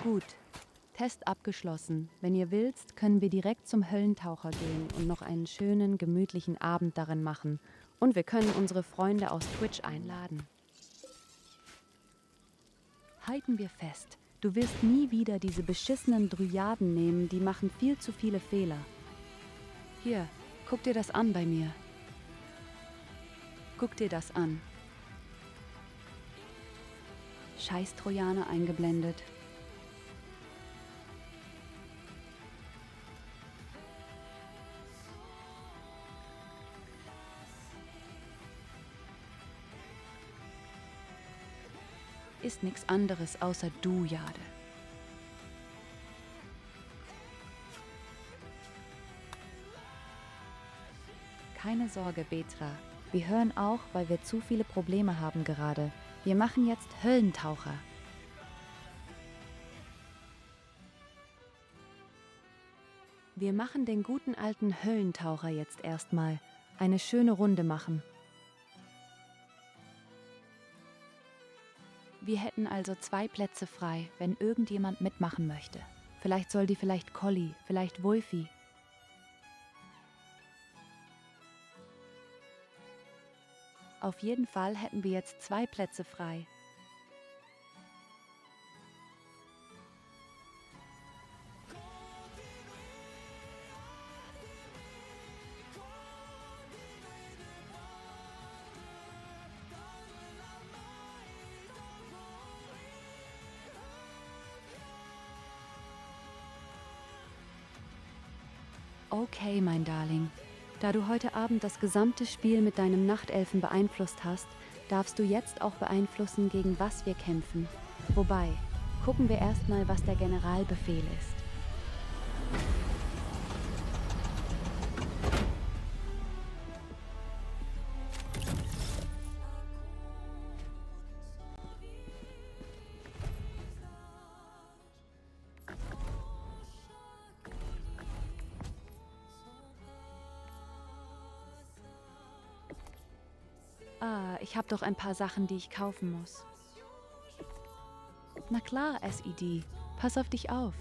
Gut. Test abgeschlossen. Wenn ihr willst, können wir direkt zum Höllentaucher gehen und noch einen schönen, gemütlichen Abend darin machen. Und wir können unsere Freunde aus Twitch einladen. Halten wir fest, du wirst nie wieder diese beschissenen Dryaden nehmen, die machen viel zu viele Fehler. Hier, guck dir das an bei mir. Guck dir das an. Scheiß Trojaner eingeblendet. Ist nichts anderes außer Dujade. Keine Sorge, Betra. Wir hören auch, weil wir zu viele Probleme haben gerade. Wir machen jetzt Höllentaucher. Wir machen den guten alten Höllentaucher jetzt erstmal. Eine schöne Runde machen. Wir hätten also 2 Plätze frei, wenn irgendjemand mitmachen möchte. Vielleicht soll die vielleicht Colli, vielleicht Wulfi. Auf jeden Fall hätten wir jetzt 2 Plätze frei. Okay, mein Darling. Da du heute Abend das gesamte Spiel mit deinem Nachtelfen beeinflusst hast, darfst du jetzt auch beeinflussen, gegen was wir kämpfen. Wobei, gucken wir erstmal, was der Generalbefehl ist. Ah, ich habe doch ein paar Sachen, die ich kaufen muss. Na klar, SED. Pass auf dich auf.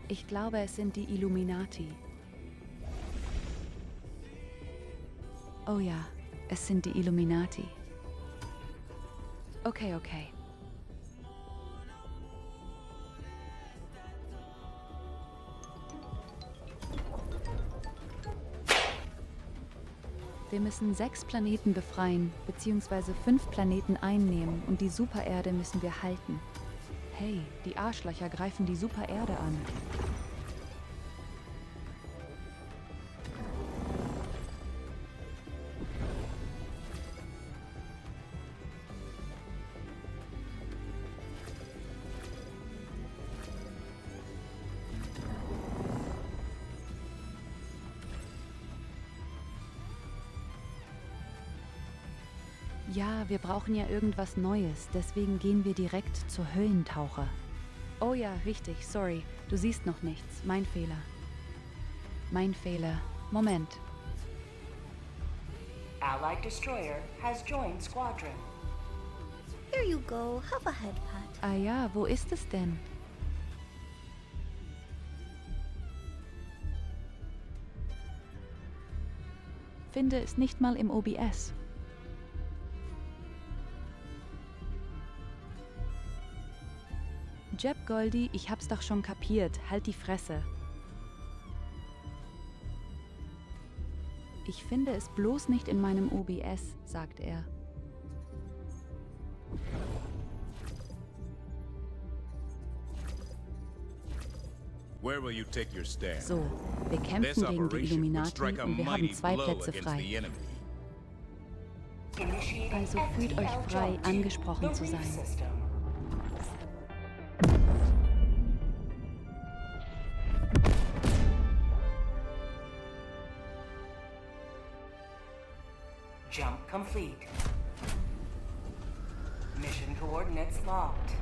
Ich glaube, es sind die Illuminati. Oh ja, es sind die Illuminati. Okay, okay. Wir müssen 6 Planeten befreien, beziehungsweise 5 Planeten einnehmen und die Supererde müssen wir halten. Hey, die Arschlöcher greifen die Supererde an. Ja, wir brauchen ja irgendwas Neues, deswegen gehen wir direkt zur Höhlentaucher. Oh ja, richtig, sorry, du siehst noch nichts, mein Fehler. Mein Fehler. Moment. Allied destroyer has joined squadron. Here you go. Have a head pat. Ah ja, wo ist es denn? Finde es nicht mal im OBS. Jeb Goldie, ich hab's doch schon kapiert. Halt die Fresse. Ich finde es bloß nicht in meinem OBS, sagt er. So, wir kämpfen gegen die Illuminati und wir haben 2 Plätze frei. Also fühlt euch frei, angesprochen zu sein. Jump complete. Mission coordinates locked.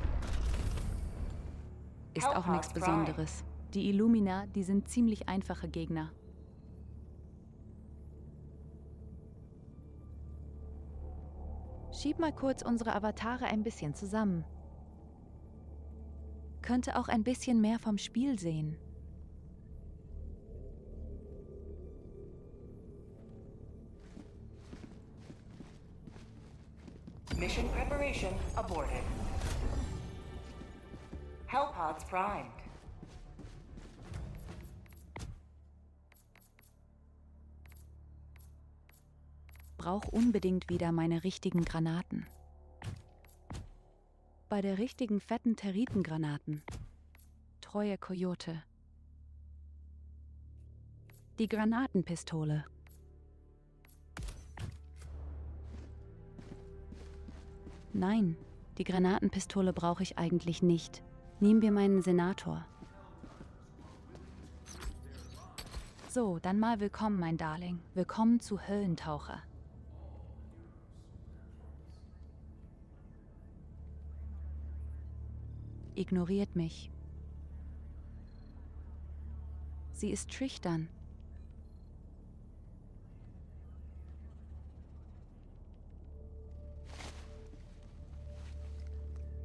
Ist auch nichts Besonderes. Die Illumina, die sind ziemlich einfache Gegner. Schieb mal kurz unsere Avatare ein bisschen zusammen. Könnte auch ein bisschen mehr vom Spiel sehen. Mission preparation aborted. Hellpods primed. Brauch unbedingt wieder meine richtigen Granaten. Bei der richtigen fetten Territengranaten. Treue Coyote. Die Granatenpistole. Nein, die Granatenpistole brauche ich eigentlich nicht. Nehmen wir meinen Senator. So, dann mal willkommen, mein Darling. Willkommen zu Höllentaucher. Ignoriert mich. Sie ist schüchtern.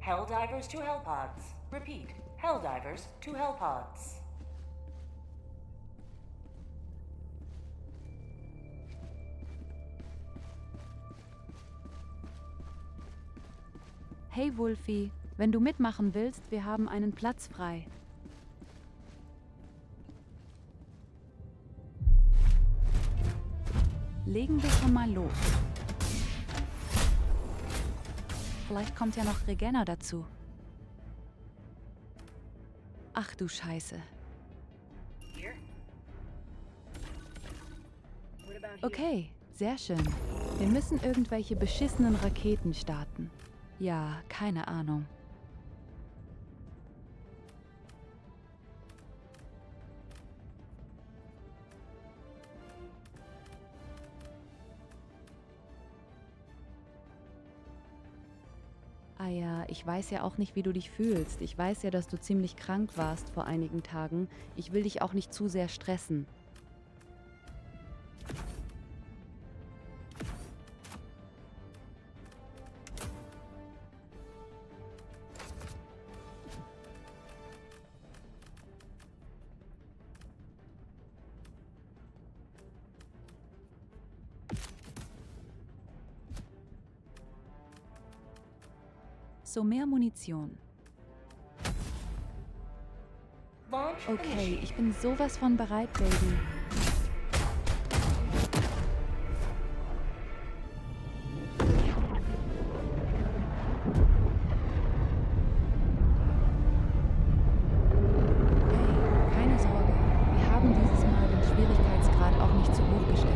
Helldivers to Hellpods. Repeat, Helldivers to Hellpods. Hey Wolfie, wenn du mitmachen willst, wir haben einen Platz frei. Legen wir schon mal los. Vielleicht kommt ja noch Regenner dazu. Ach du Scheiße. Okay, sehr schön. Wir müssen irgendwelche beschissenen Raketen starten. Ja, keine Ahnung. ja, ich weiß ja auch nicht, wie du dich fühlst. Ich weiß ja, dass du ziemlich krank warst vor einigen Tagen. Ich will dich auch nicht zu sehr stressen. So, mehr Munition. Okay, ich bin sowas von bereit, Baby. Hey, keine Sorge. Wir haben dieses Mal den Schwierigkeitsgrad auch nicht zu hoch gestellt.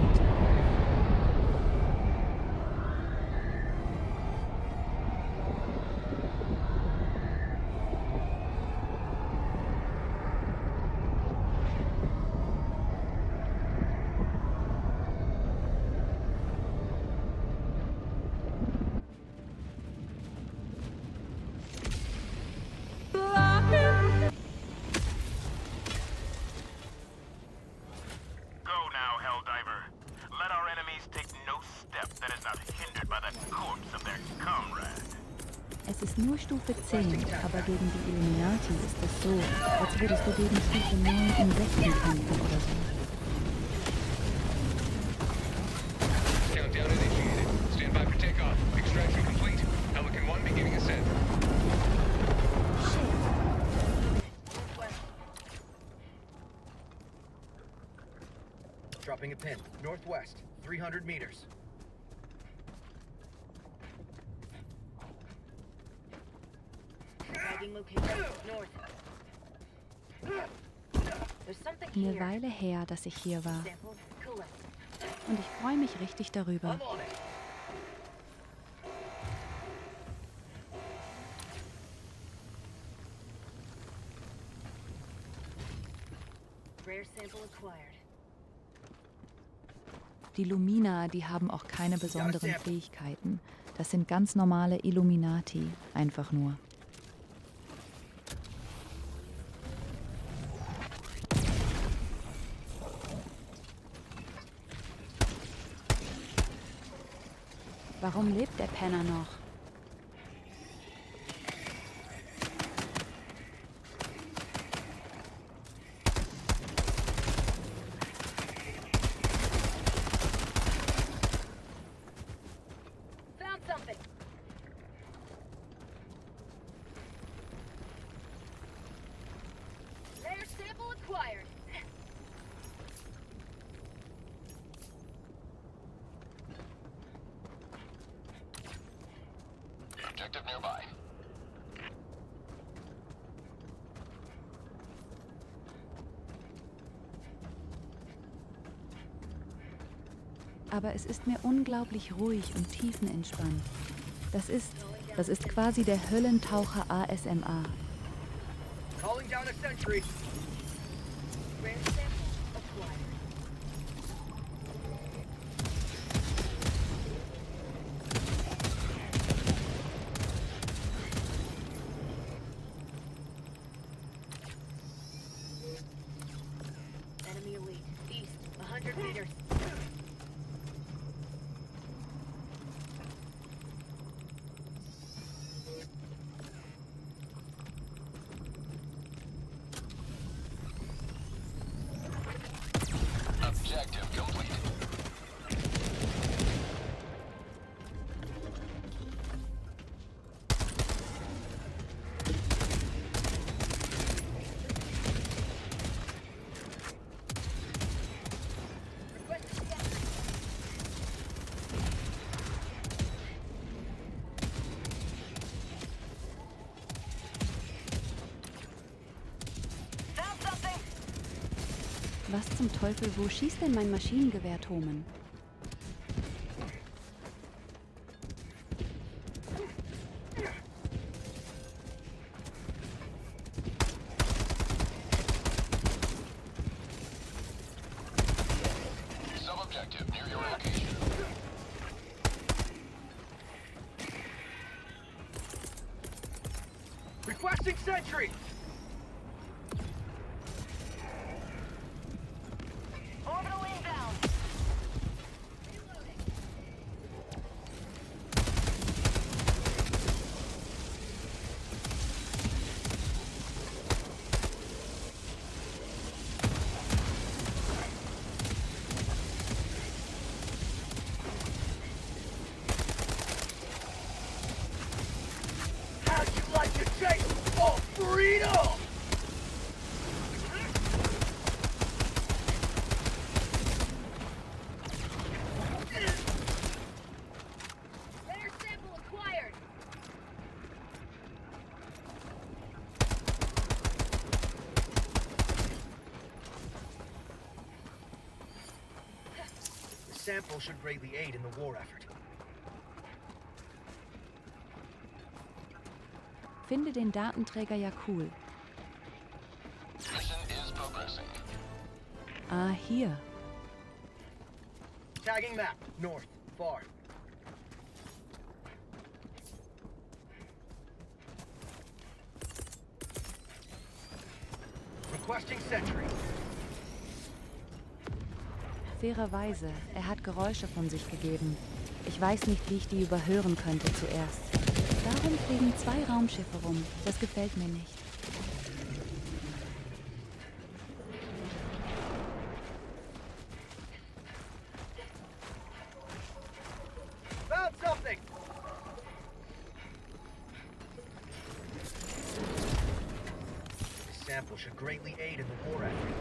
Es ist nur Stufe 10, aber gegen die Illuminati ist es so, als würdest du gegen Stufe 9 Insekten kämpfen oder so. Countdown initiated. Stand by for takeoff. Extraction complete. Pelican 1 beginning ascent. Dropping a pin. Northwest. 300 meters. Eine Weile her, dass ich hier war. Und ich freue mich richtig darüber. Die Lumina, die haben auch keine besonderen Fähigkeiten. Das sind ganz normale Illuminati, einfach nur. Warum lebt der Penner noch? Objective nearby. Aber es ist mir unglaublich ruhig und tiefenentspannt. Das ist quasi der Höllentaucher ASMR. Calling down a sentry. Enemy elite. East. 100 meters. Objective complete. Was zum Teufel, wo schießt denn mein Maschinengewehr, Tomen? Sub-objective near your location. Requesting sentry. Orbital inbound. How'd you like to taste of freedom? Rare sample acquired. The sample should greatly aid in the war effort. Finde den Datenträger ja cool. Mission is progressing. Ah, hier. Tagging map. North. Far. Requesting sentry. Fairerweise, er hat Geräusche von sich gegeben. Ich weiß nicht, wie ich die überhören könnte zuerst. Darum fliegen 2 Raumschiffe rum. Das gefällt mir nicht. Found something. This sample should greatly aid in the war effort.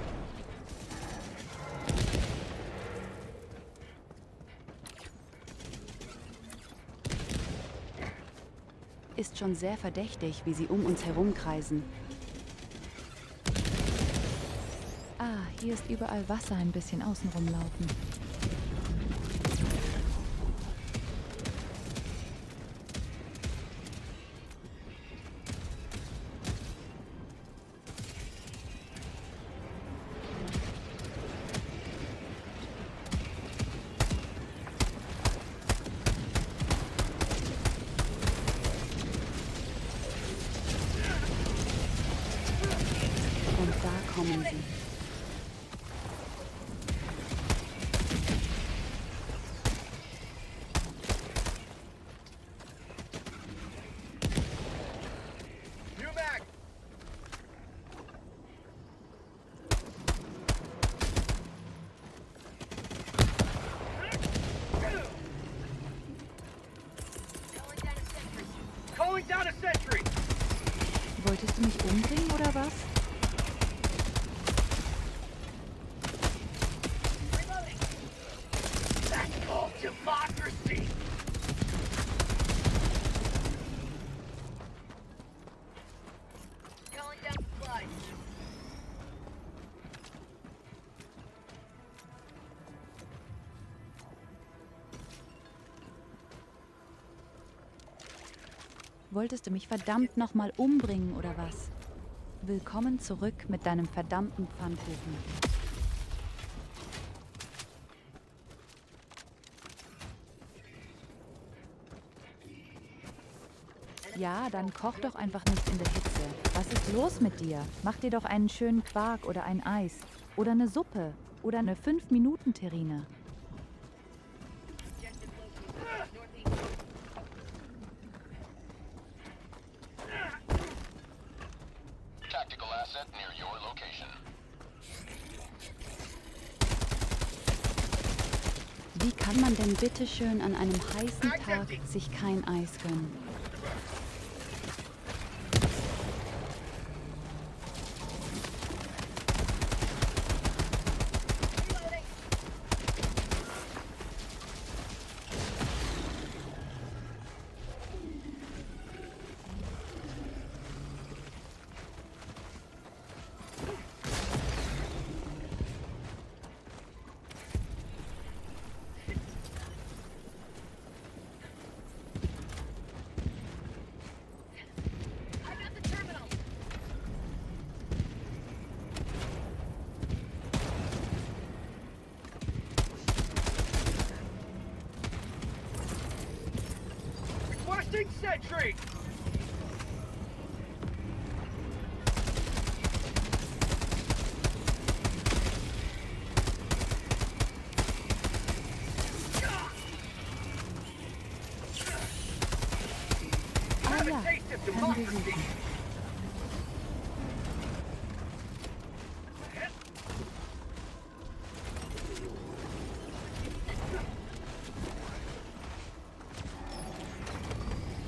Ist schon sehr verdächtig, wie sie um uns herumkreisen. Ah, hier ist überall Wasser ein bisschen außen rumlaufen. Und da kommen sie. New mag. Calling down a sentry. Wolltest du mich umbringen oder was? That's called democracy. Calling down supplies. Wolltest du mich verdammt nochmal umbringen oder was? Willkommen zurück mit deinem verdammten Pfannkuchen. Ja, dann koch doch einfach nicht in der Hitze. Was ist los mit dir? Mach dir doch einen schönen Quark oder ein Eis. Oder eine Suppe. Oder eine 5-Minuten-Terrine. Tactical asset near your location. Wie kann man denn bitteschön an einem heißen Tag sich kein Eis gönnen? Requesting sentry. democracy!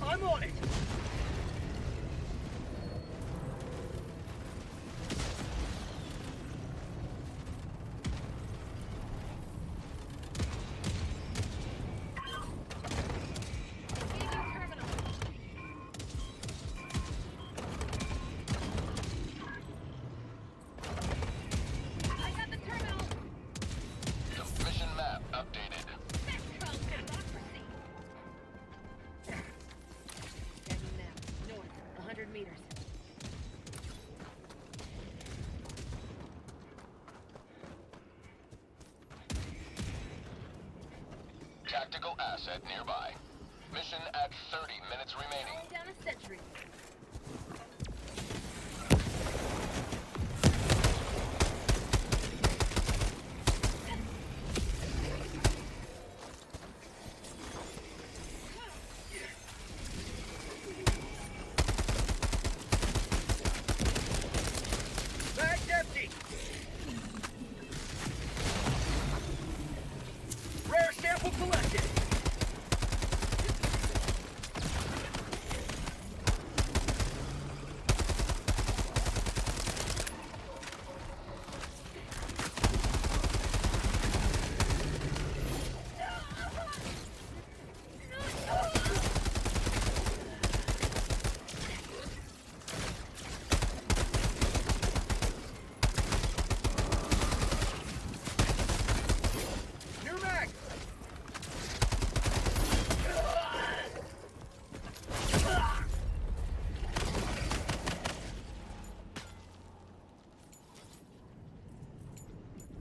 I'm on it! Mission map updated. Tagging map. North, 100 meters. Tactical asset nearby. Mission at 30 minutes remaining. Calling down a sentry. Bag's empty! Rare sample collected! New mag!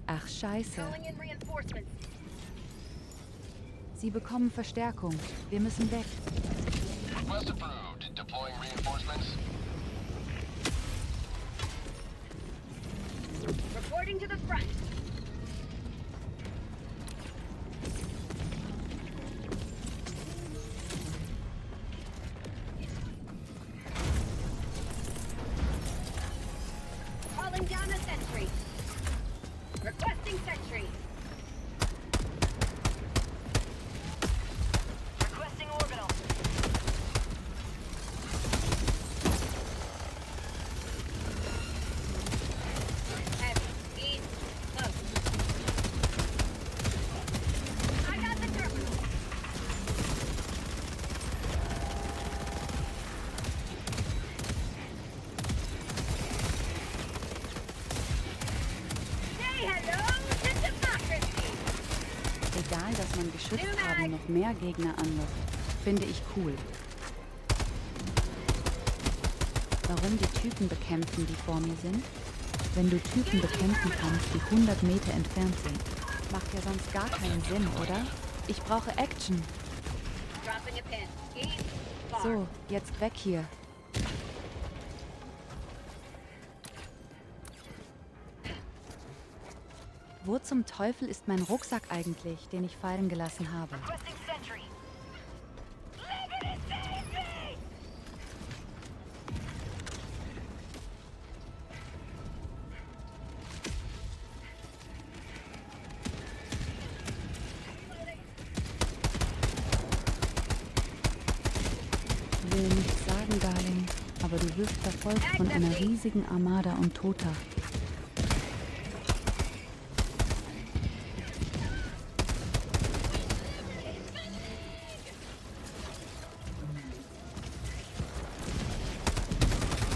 Ach scheiße. Calling in reinforcements. Sie bekommen Verstärkung. Wir müssen weg. Request approved. Deploying reinforcements. Reporting to the front. Calling down a sentry. Requesting sentry. Requesting orbital. Heavy. East. Close. I got the terminal. Say hello to democracy. Egal, dass man Geschütztragen noch mehr Gegner anlockt, finde ich cool. Warum die Typen bekämpfen, die vor mir sind? Wenn du Typen bekämpfen kannst, die 100 Meter entfernt sind. Macht ja sonst gar keinen Sinn, oder? Ich brauche Action. Dropping a pin. East. Far. So, jetzt weg hier. Wo zum Teufel ist mein Rucksack eigentlich, den ich fallen gelassen habe? Requesting sentry. Will nichts sagen, Darling, aber du wirst verfolgt von einer riesigen Armada und Toter.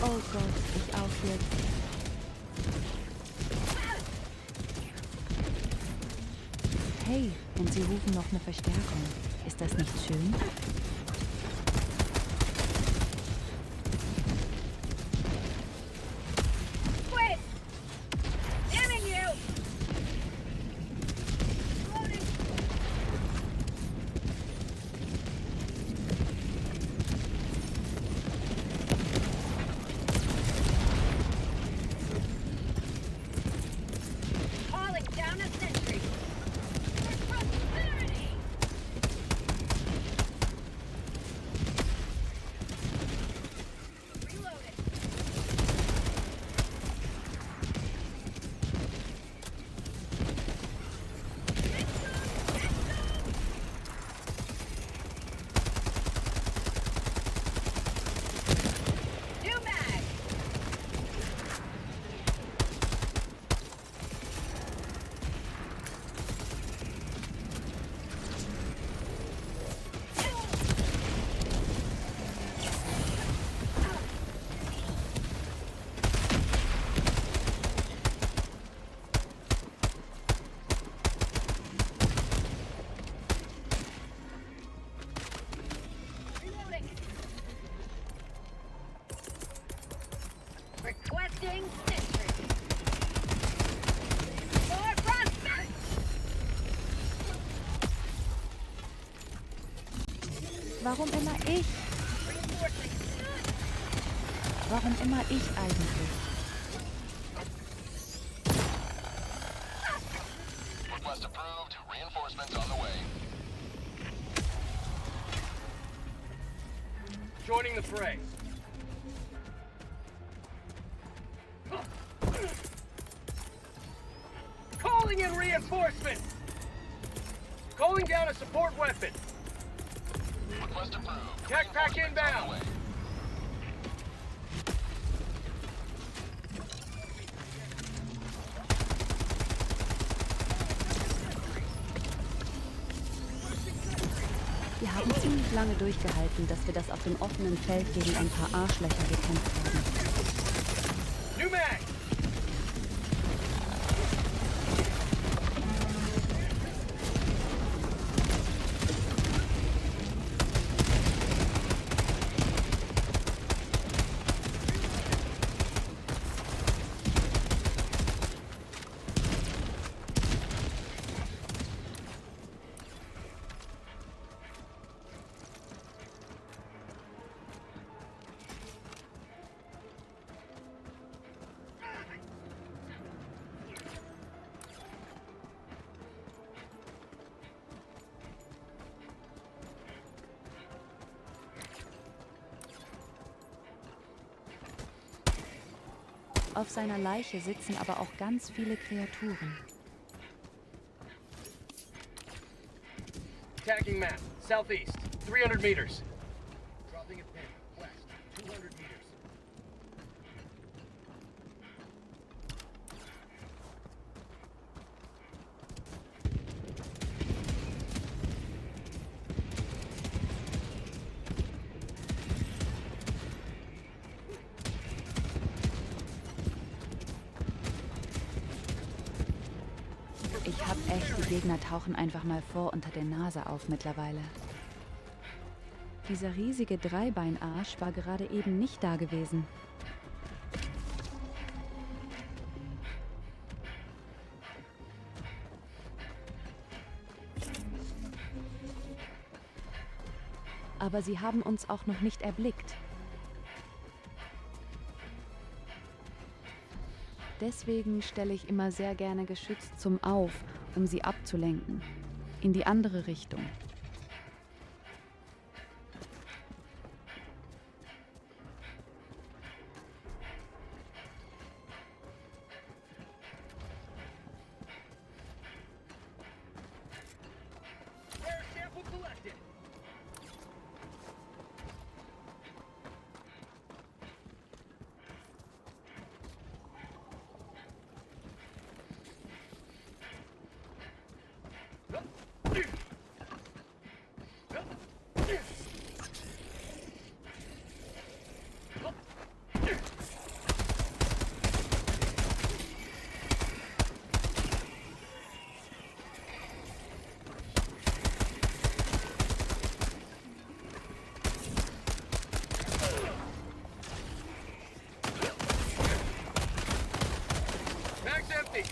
Oh Gott, ich auch jetzt. Hey, und sie rufen noch eine Verstärkung. Ist das nicht schön? Quit! Damn you! Loading. Calling down a sentry. For prosperity. Warum immer ich? Warum immer ich eigentlich? Request approved. Reinforcements on the way. Joining the fray. Calling in reinforcements! Calling down a support weapon! Request approved. Tech pack inbound! Wir haben ziemlich lange durchgehalten, dass wir das auf dem offenen Feld gegen ein paar Arschlöcher gekämpft haben. New mag! Auf seiner Leiche sitzen aber auch ganz viele Kreaturen. Tagging map, southeast, 300 meters. Dropping a pin, west, 200 meters. Ich hab echt, die Gegner tauchen einfach mal vor unter der Nase auf mittlerweile. Dieser riesige Dreibeinarsch war gerade eben nicht da gewesen. Aber sie haben uns auch noch nicht erblickt. Deswegen stelle ich immer sehr gerne Geschütz zum Auf, um sie abzulenken. In die andere Richtung. Air sample collected. Mag's empty.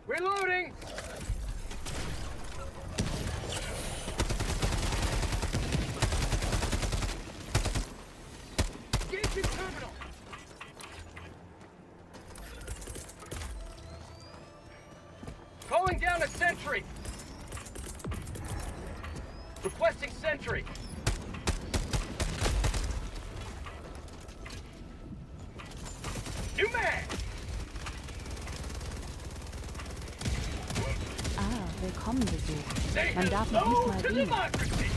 Reloading! Engage in terminal! Calling down a sentry! Requesting sentry! New mag! Willkommen Besuch. Say Man darf noch hello nicht mal to dienen. democracy!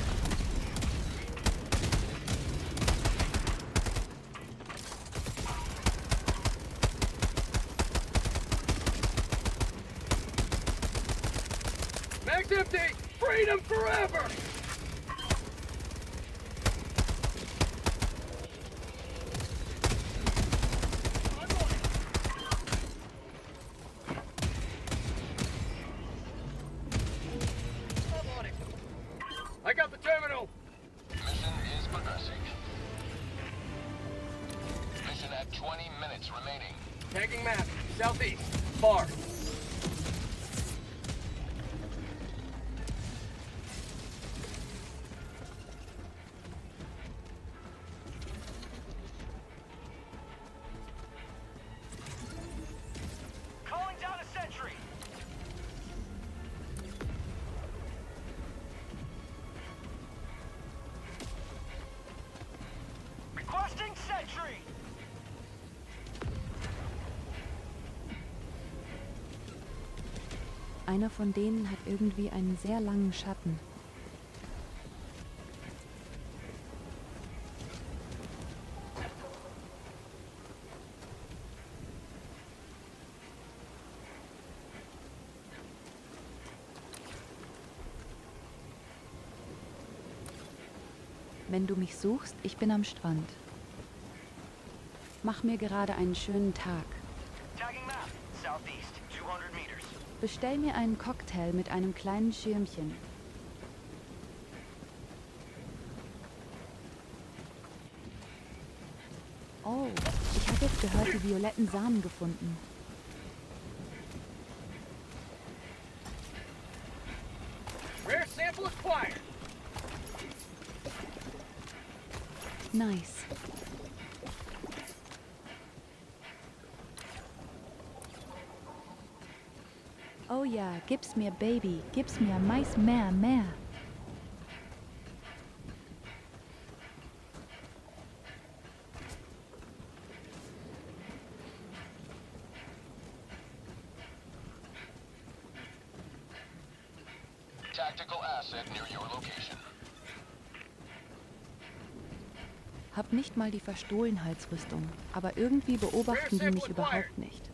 Mag's empty! Freedom forever! I got the terminal! Mission is progressing. minutes remaining. Tagging map. Southeast. Far. Calling down a sentry. Requesting sentry. Einer von denen hat irgendwie einen sehr langen Schatten. Wenn du mich suchst, ich bin am Strand. Mach mir gerade einen schönen Tag. Tagging map. Southeast. 200 meters. Bestell mir einen Cocktail mit einem kleinen Schirmchen. Oh, ich habe jetzt gehört, die violetten Samen gefunden. Rare sample acquired. Nice. Oh ja, gib's mir, Baby. Gib's mir Mais mehr. Tactical asset near your location. Hab nicht mal die Verstohlenheitsrüstung, aber irgendwie beobachten die mich überhaupt nicht.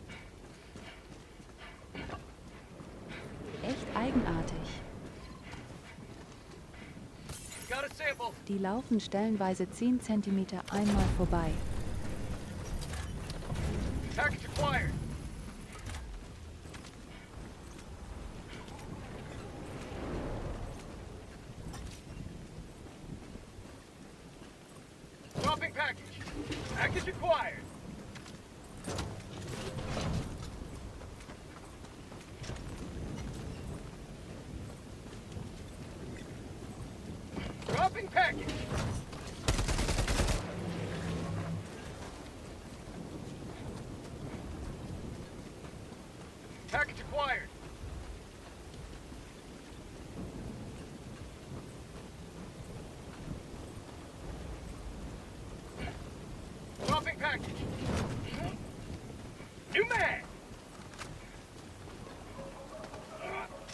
Echt eigenartig. Got a sample. Die laufen stellenweise 10 cm einmal vorbei. Package acquired. Dropping package. Package acquired. Dropping package. Package acquired. Dropping package. New mag.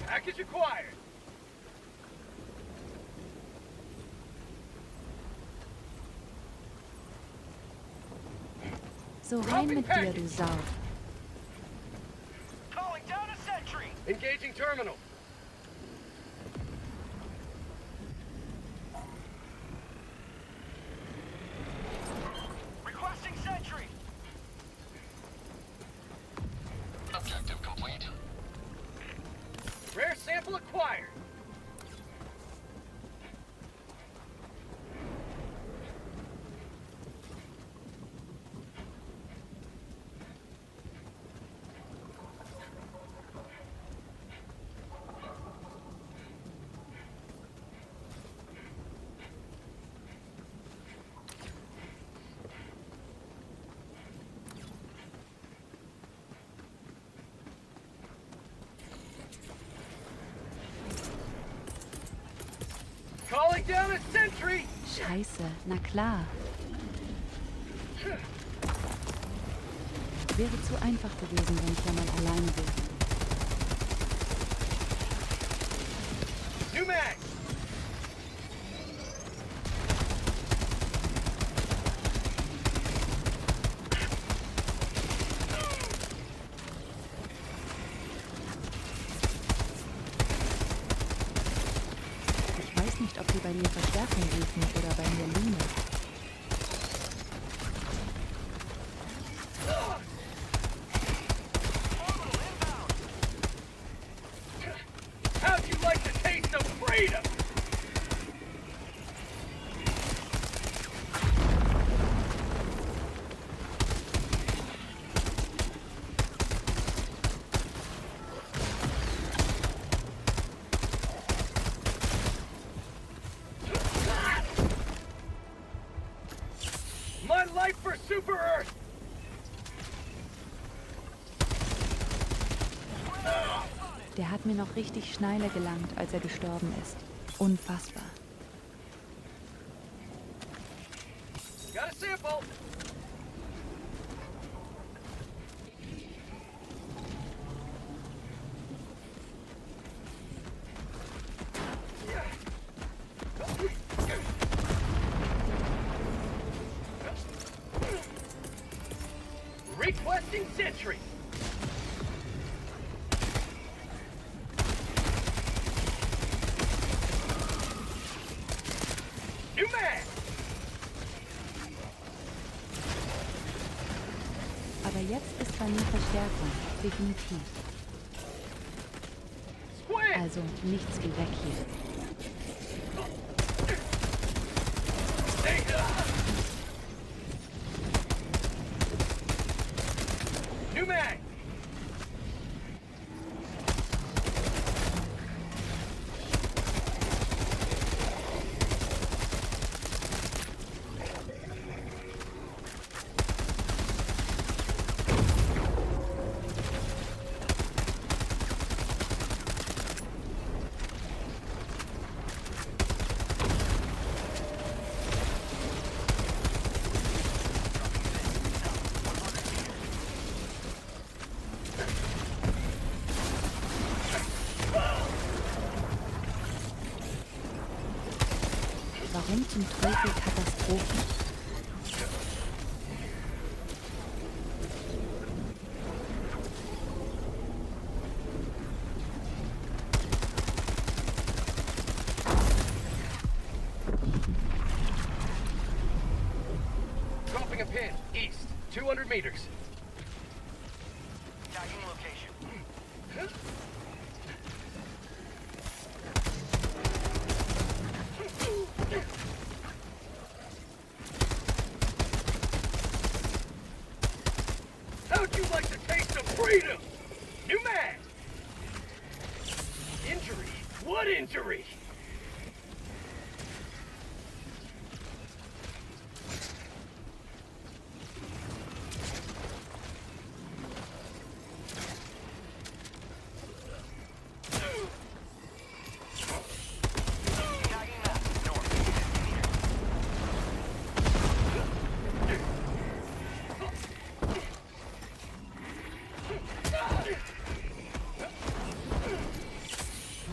Package acquired. So rein mit dir, du Sau. Calling down a sentry. Engaging terminal. Requesting sentry. Objective complete. Rare sample acquired. Calling down a sentry. Scheiße, na klar. Wäre zu einfach gewesen, wenn ich ja mal alleine wäre. New mag. Ich weiß nicht, ob die bei dir Verstärkung rufen oder bei mir Lune. How'd you like the taste of freedom? My life for Super Earth! Der hat mir noch richtig Schneile gelangt, als er gestorben ist. Unfassbar. Got a sample! Requesting sentry! New man! Aber jetzt ist bei mir Verstärkung, definitiv. Also nichts wie weg hier. New mag! Warum zum Teufel Katastrophen? Dropping a pin, east, 200 meters. Tagging location. How'd you like the taste of freedom? New man! Injury? What injury?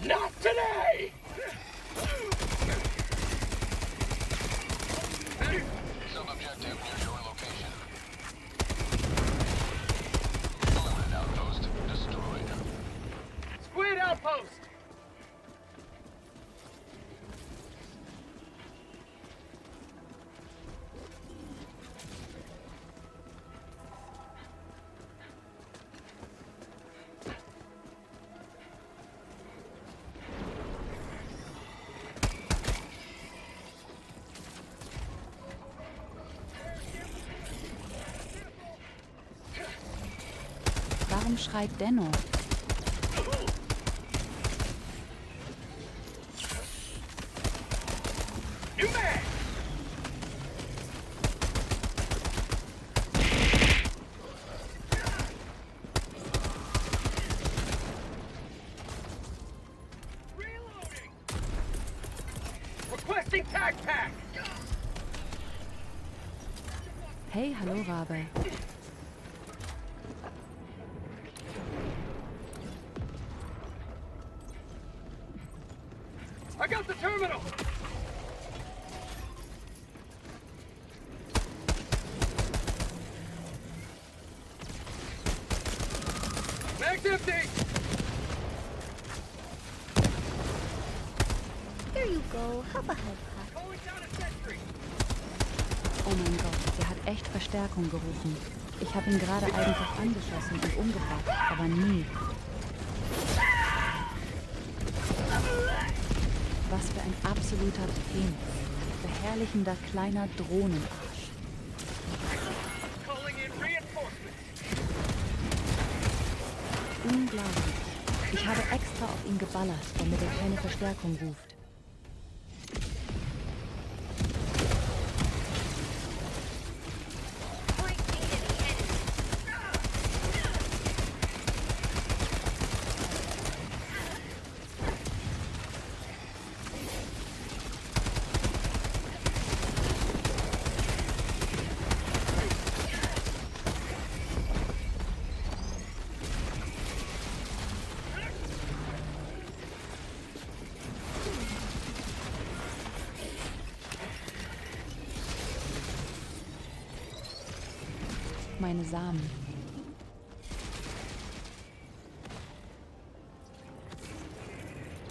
Not today! Sub-objective near your location. Limited outpost destroyed. Squid outpost! Warum schreit Denno? New man! Reloading! Requesting tag pack! Hey, hallo Rabe. I got the terminal! Mag's empty! Here you go. Have a head pack. Calling down a sentry! Oh mein Gott, der hat echt Verstärkung gerufen. Ich habe ihn gerade einfach angeschossen und umgebracht, aber nie. Was für ein absoluter Penis. Verherrlichender kleiner Drohnenarsch. Calling in reinforcements! Unglaublich. Ich habe extra auf ihn geballert, damit er keine Verstärkung ruft. meine Samen.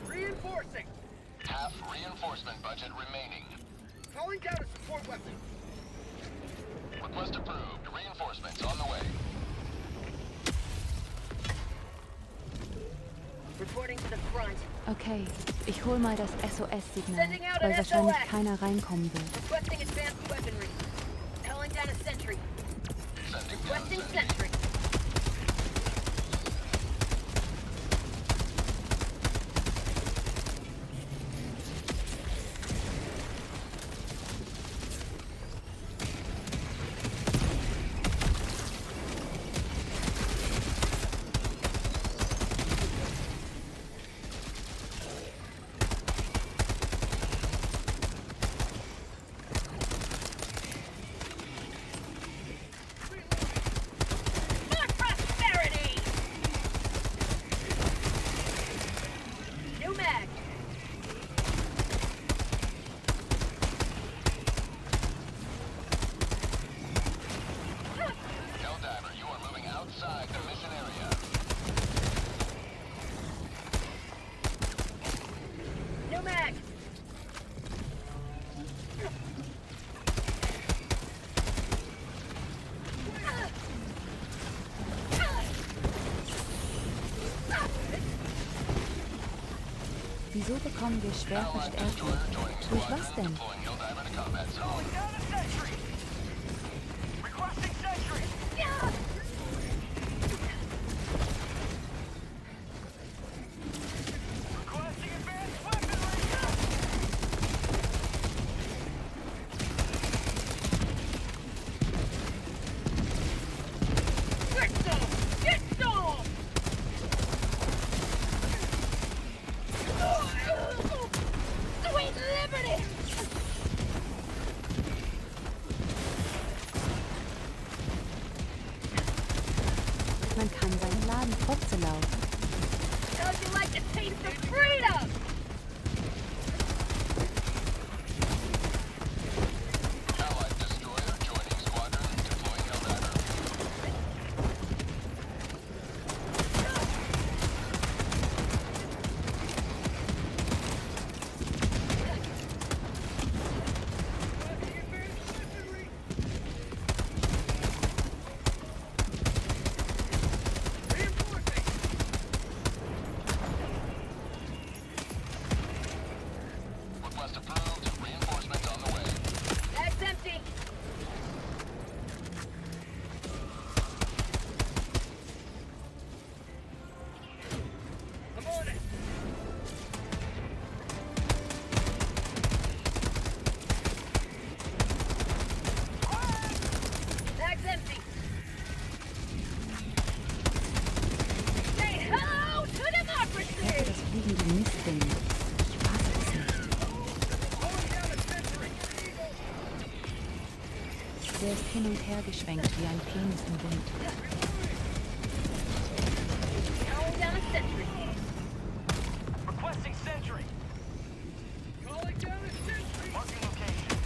Reinforcing. Half reinforcement budget remaining. Calling down a support weapon. Request approved. Reinforcements on the way. Reporting to the front. Okay, ich hol mal das SOS-Signal, Sending out weil an wahrscheinlich SOS. keiner reinkommen wird. Requesting advanced weaponry. Calling down a sentry. Sending Requesting down sentry. More prosperity! New mag. Helldiver, you are moving outside the mission area. New mag. Wieso bekommen wir schwer Verstärkung? Durch was denn? Deploying Helldiver to combat zone. Calling down a sentry. Requesting sentry. Requesting advanced weaponry. Get some! Get some! Sweet liberty! Man kann seinen Laden trotzdem laufen. How'd you like the taste of freedom? Allied destroyer joining squadron. Deploying Helldiver. Request approved. Reinforcements on the way. Bag's empty. I'm on it. Bag's empty. Say hello to democracy! Das fliegende Mistding. Ich fasse es nicht. Calling down a sentry. Der ist hin und her geschwenkt wie ein Penis im Wind. Calling down a sentry. Requesting sentry. Calling down a sentry. Marking location.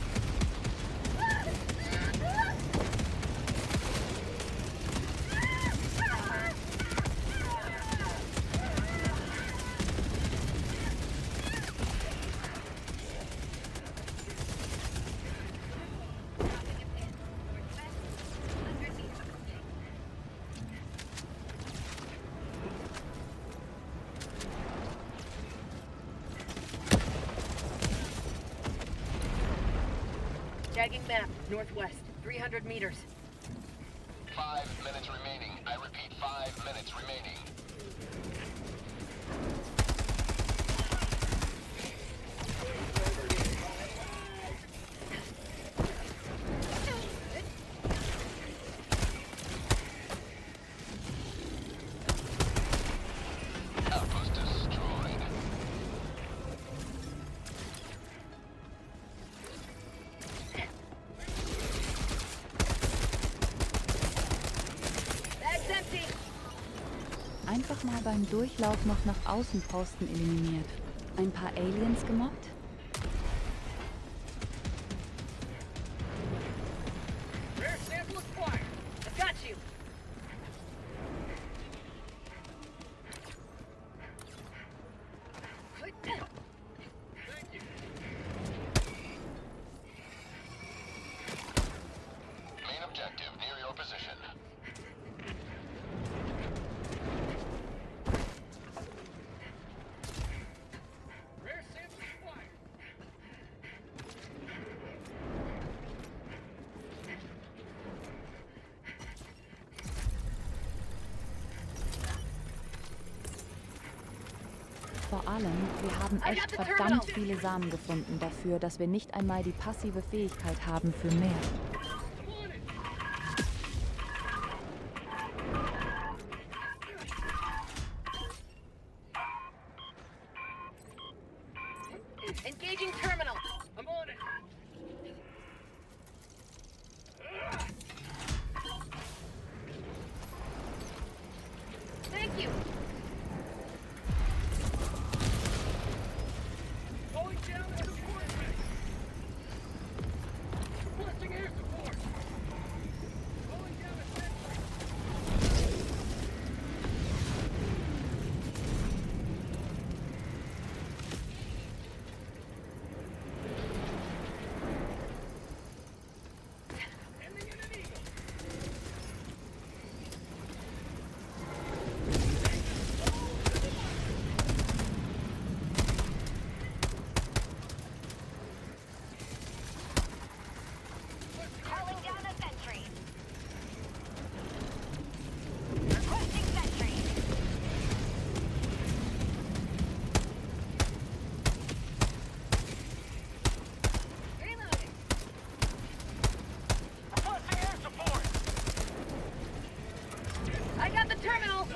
Tagging map, northwest, 300 meters. 5 minutes remaining. I repeat, 5 minutes remaining. Outpost destroyed. Bag's empty. Einfach mal beim Durchlauf noch nach Außenposten eliminiert. Ein paar Aliens gemobbt? Rare sample acquired. I've got vor allem, wir haben echt verdammt viele Samen gefunden dafür, dass wir nicht einmal die passive Fähigkeit haben für mehr. Engaging terminal. I'm on it. Thank you. Going down the support base. Requesting air support. Going down a sentry. Calling down a sentry. Requesting sentry. Reloading. Requesting air support. I got the terminal.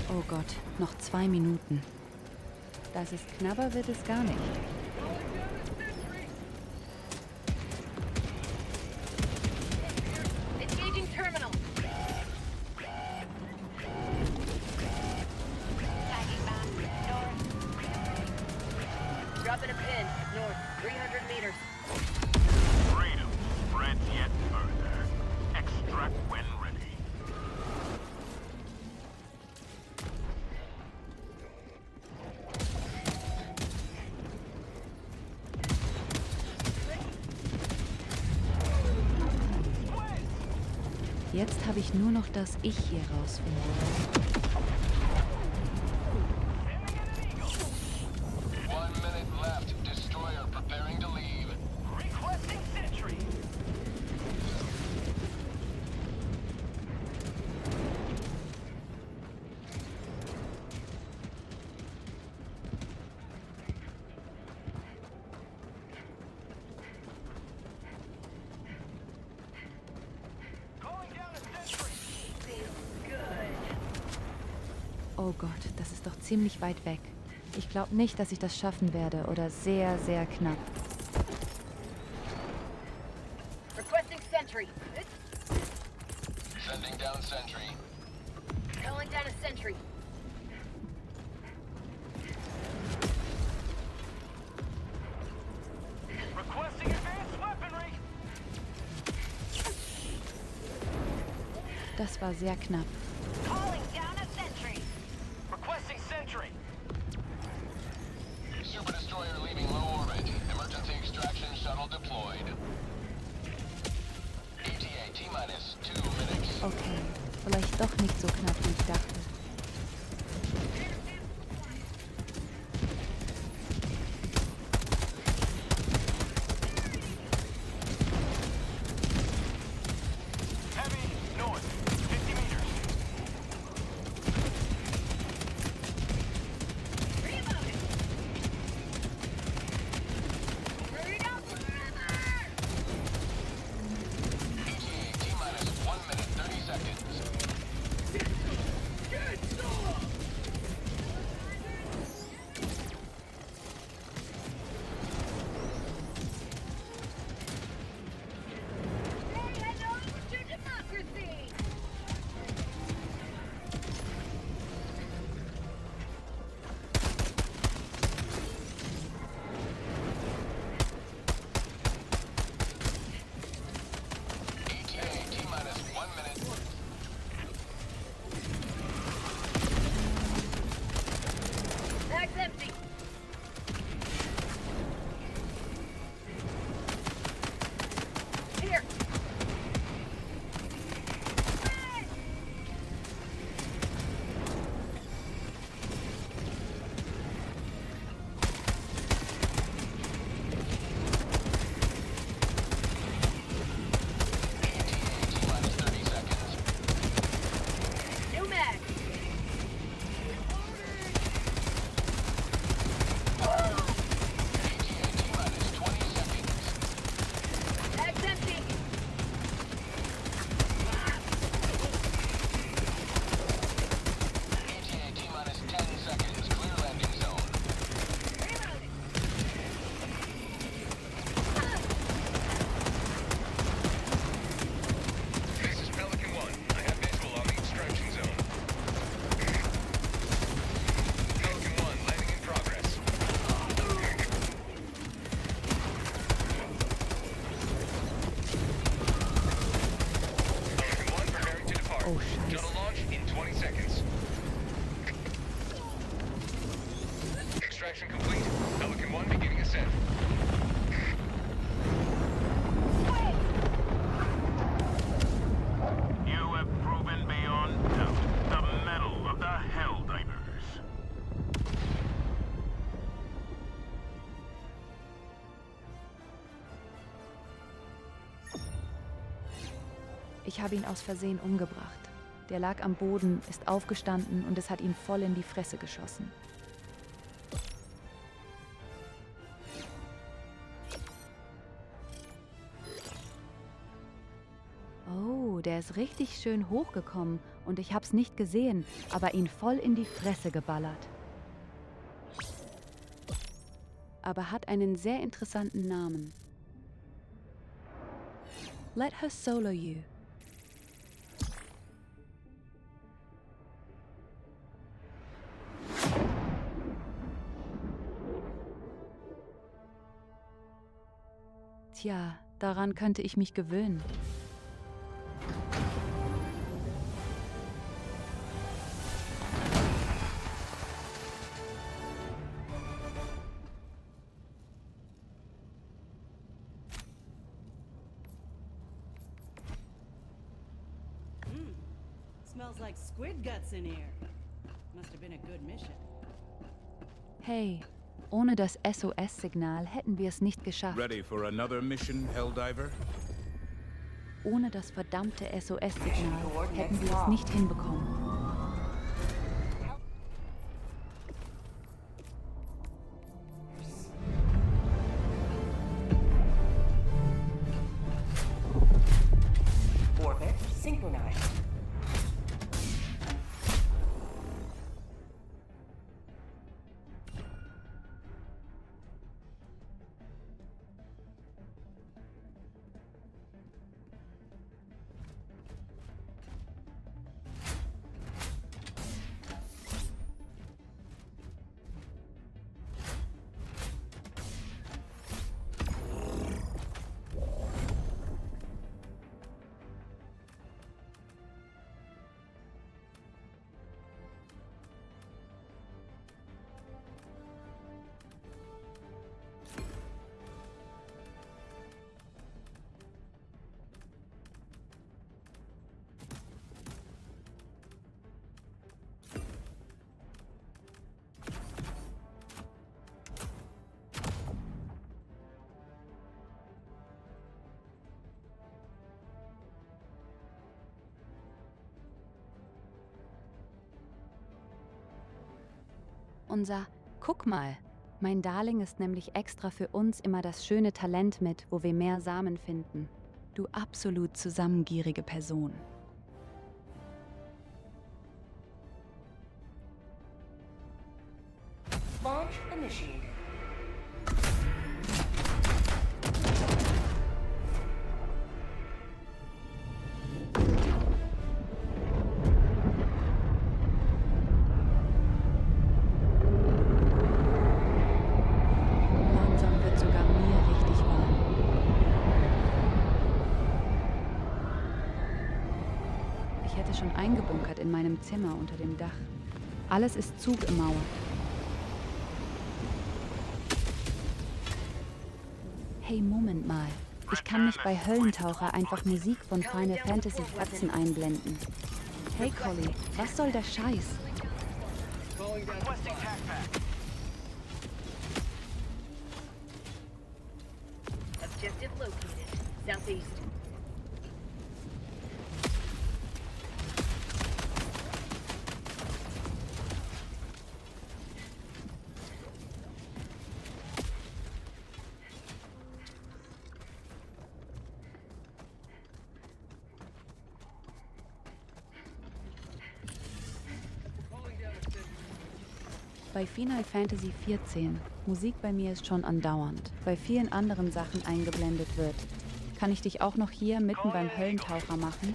Oh Gott, noch 2 Minuten. Dass es knapper wird es gar nicht. Engaging terminal. Tagging back. North. Dropping a pin. North. 300 meters. Freedom spreads yet further. Extract when ready. Jetzt habe ich nur noch das Ich hier rausfinden. 1 minute left. Destroyer preparing to leave. Requesting sentry. Calling down a sentry. Oh Gott, das ist doch ziemlich weit weg. Ich glaube nicht, dass ich das schaffen werde oder sehr, sehr knapp. Requesting sentry. Sending down sentry. Calling down a sentry. Requesting advanced weaponry. Das war sehr knapp. Calling down a sentry. Requesting sentry. Super destroyer leaving low orbit. Emergency extraction shuttle deployed. ETA T-minus 2 minutes. Okay, vielleicht doch nicht so knapp, wie ich dachte. Heavy north. 50 meters. Reloading. Hurry up, brother! ETA T-minus 1 minute 30 seconds. Extraction complete. Pelican 1 beginning ascent. You have proven beyond doubt the mettle of the Helldivers. Ich habe ihn aus Versehen umgebracht. Der lag am Boden, ist aufgestanden und es hat ihn voll in die Fresse geschossen. Oh, der ist richtig schön hochgekommen und ich hab's nicht gesehen, aber ihn voll in die Fresse geballert. Aber hat einen sehr interessanten Namen. Let her solo you. Tja, daran könnte ich mich gewöhnen. Smells like squid guts in here. Must have been a good mission. Hey, ohne das SOS-Signal hätten wir es nicht geschafft. Ready for another mission, Helldiver? Ohne das verdammte SOS-Signal hätten wir es nicht hinbekommen. Orbit synchronized. Guck mal, mein Darling ist nämlich extra für uns immer das schöne Talent mit, wo wir mehr Samen finden. Du absolut zusammengierige Person. Launch initiated. Eingebunkert in meinem Zimmer unter dem Dach. Alles ist zugemauert. Hey, Moment mal. Ich kann nicht bei Höllentaucher einfach Musik von Final Fantasy 14 einblenden. Hey, Collie, was soll der Scheiß? Objective located. Southeast. Bei Final Fantasy 14. Musik bei mir ist schon andauernd, bei vielen anderen Sachen eingeblendet wird. Kann ich dich auch noch hier mitten beim Höllentaucher machen?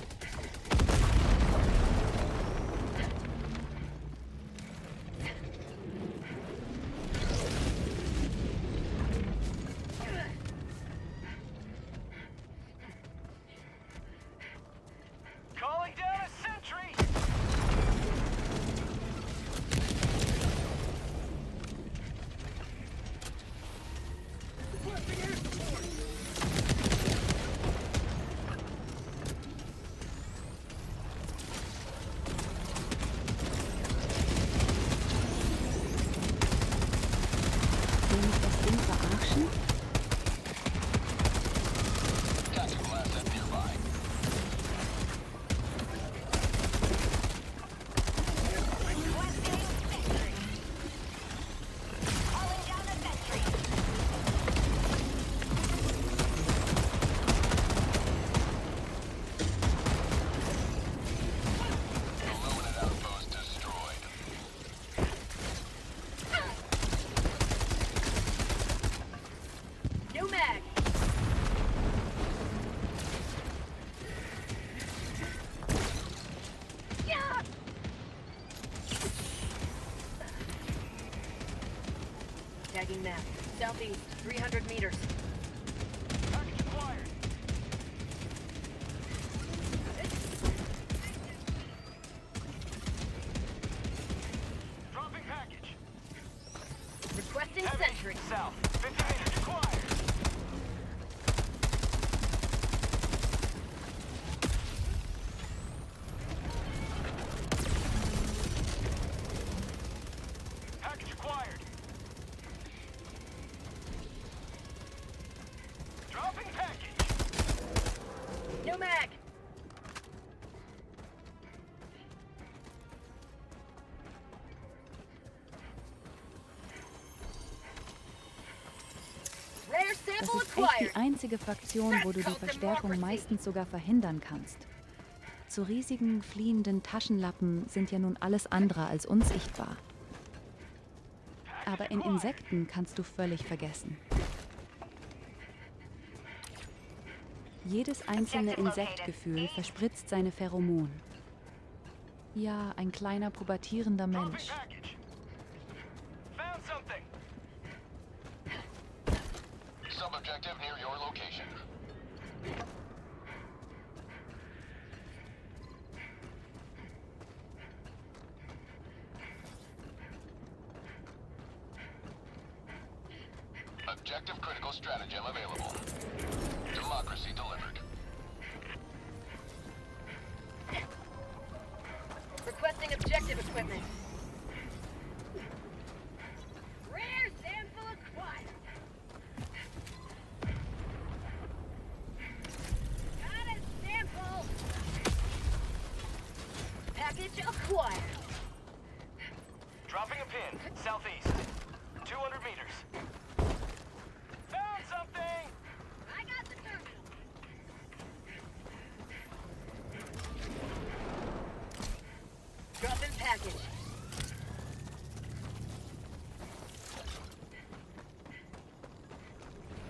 Destruction? Tactical asset nearby. New mag. Yeah. Tagging map. Southeast, 300 meters. Package acquired. Dropping package. Requesting Heavy. sentry. South. 50 meters acquired. Package acquired. Dropping package. New mag. Rare Das sample ist echt acquired. die einzige Fraktion, wo du die Verstärkung meistens sogar verhindern kannst. Zu riesigen, fliehenden Taschenlappen sind ja nun alles andere als unsichtbar. Aber in Insekten kannst du völlig vergessen. Jedes einzelne Insektgefühl verspritzt seine Pheromonen. Ja, ein kleiner pubertierender Mensch. Package. Found something. Sub-objective near your location. Objective critical stratagem available. Democracy delivered. Requesting objective equipment. Rare sample acquired. Got a sample. Package acquired. Dropping a pin. Southeast. 200 meters. Found something! I got the terminal. Dropping package.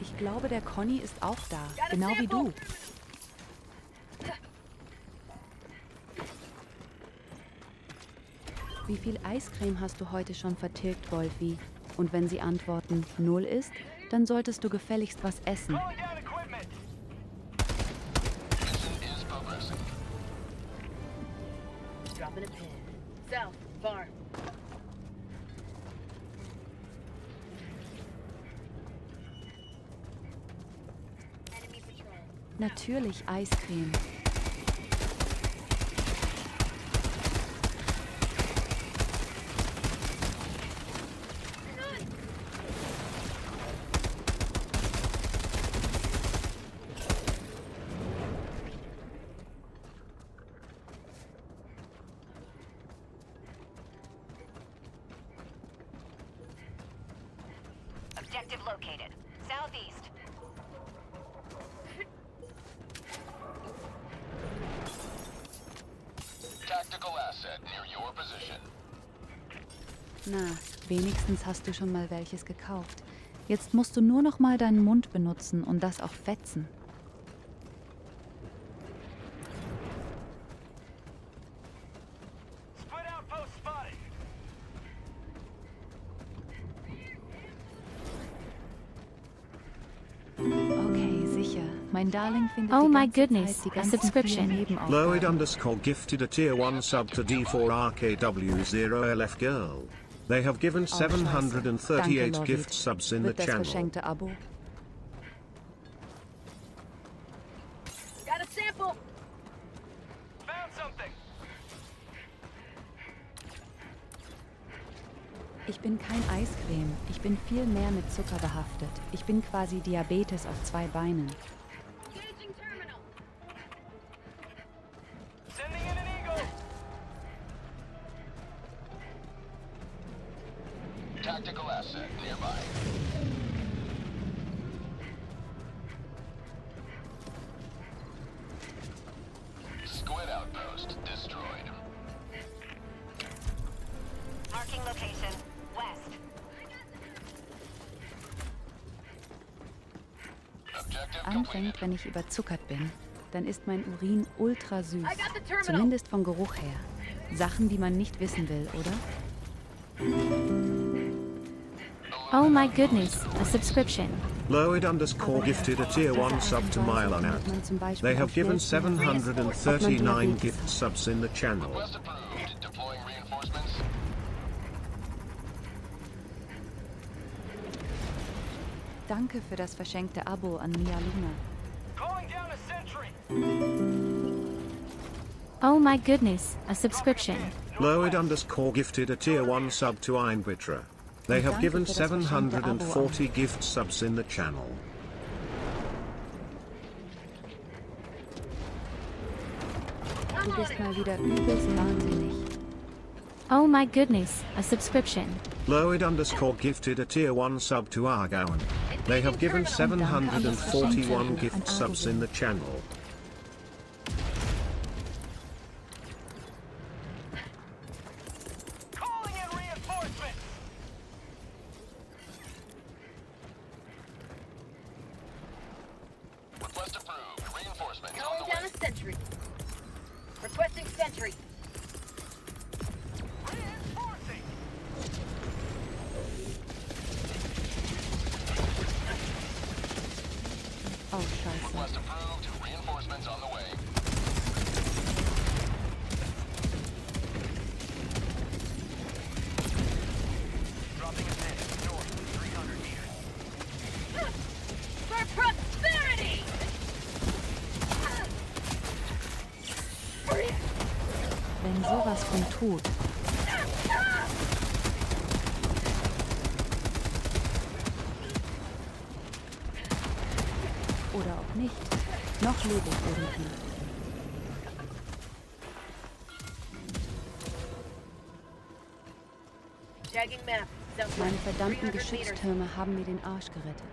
Ich glaube, der Conny ist auch da, genau wie du. Wie viel Eiscreme hast du heute schon vertilgt, Wolfi? Und wenn sie antworten 0 ist, dann solltest du gefälligst was essen. Calling down equipment! Mission is progressing. Dropping a pin. South, farm. Enemy patrol. Natürlich Eiscreme. Objective located. Southeast. Tactical asset near your position. Na, wenigstens hast du schon mal welches gekauft. Jetzt musst du nur noch mal deinen Mund benutzen und das auch fetzen. Split outpost spotted. Okay, sicher. Mein Darling findet Oh die my ganze goodness, Zeit die a ganzen subscription. vielen Nebenaufgaben. Lloyd_ gifted a tier 1 sub to D4RKW0LF girl. They have given Oh, scheiße. 738 Danke, gift subs in the Wird das channel. verschenkte Abo. Got a sample. Found something. Ich bin bin kein Eiscreme. Ich bin viel mehr mit Zucker behaftet. Ich bin quasi Diabetes auf 2 Beinen. Tactical asset nearby. Squid outpost destroyed. Marking location. West. Objective Anfängt, wenn ich überzuckert bin, dann ist mein Urin ultra süß. Zumindest vom Geruch her. Sachen, die man nicht wissen will, oder? Oh my goodness, a subscription. Lloyd _ gifted a tier 1 sub to Mylanat. They have given 739 gift subs in the channel. Request approved. Deploying reinforcements. Danke für das verschenkte Abo an Mia Luna. Calling down a sentry. Oh my goodness, a subscription. Lloyd _ gifted a tier 1 sub to Einbitra. They have given 740 gift subs in the channel. Du bist mal wieder übelst wahnsinnig. Oh my goodness, a subscription. Lloyd _ gifted a tier 1 sub to Argowan. They have given 741 gift subs in the channel. Calling in reinforcements. Request approved. Reinforcements on Calling the down way. a sentry. Requesting sentry. Reinforcing. Oh, scheiße. Request approved. Reinforcements on the way. Dropping a pin. North, 300 meters. For prosperity! Wenn sowas von tut. Oder auch nicht. Noch lebe ich irgendwie. Tagging map. Southwest, Meine verdammten 300 meters. Geschütztürme haben mir den Arsch gerettet.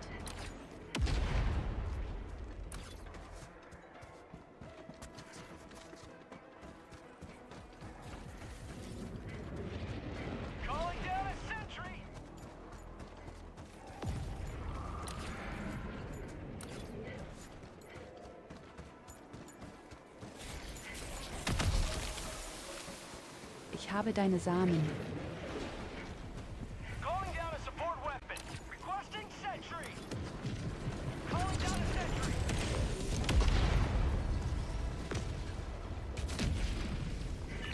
Calling down a sentry. Ich habe deine Samen. Calling down a support weapon. Requesting sentry. Calling down a sentry.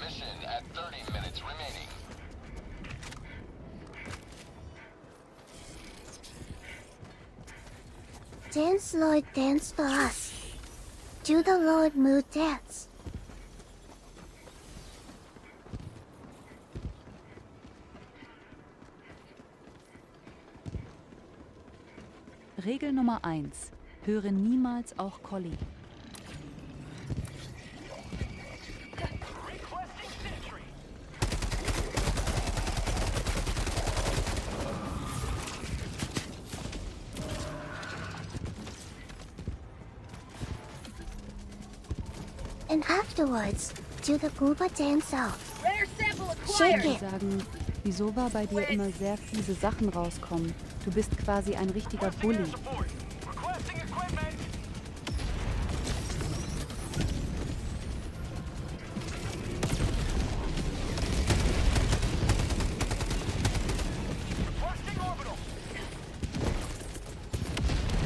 Mission at 30 minutes remaining. Dance, Lloyd, dance for us. Do the Lloyd mood dance. Regel Nummer 1. Höre niemals auch Collie. Requesting sentry. And afterwards, do the Gooba dance out. Rare sample Shake acquired. it. Sagen, wieso war bei dir immer sehr fiese Sachen rauskommen? Du bist quasi ein richtiger Bully. Support. Requesting equipment. Requesting orbital.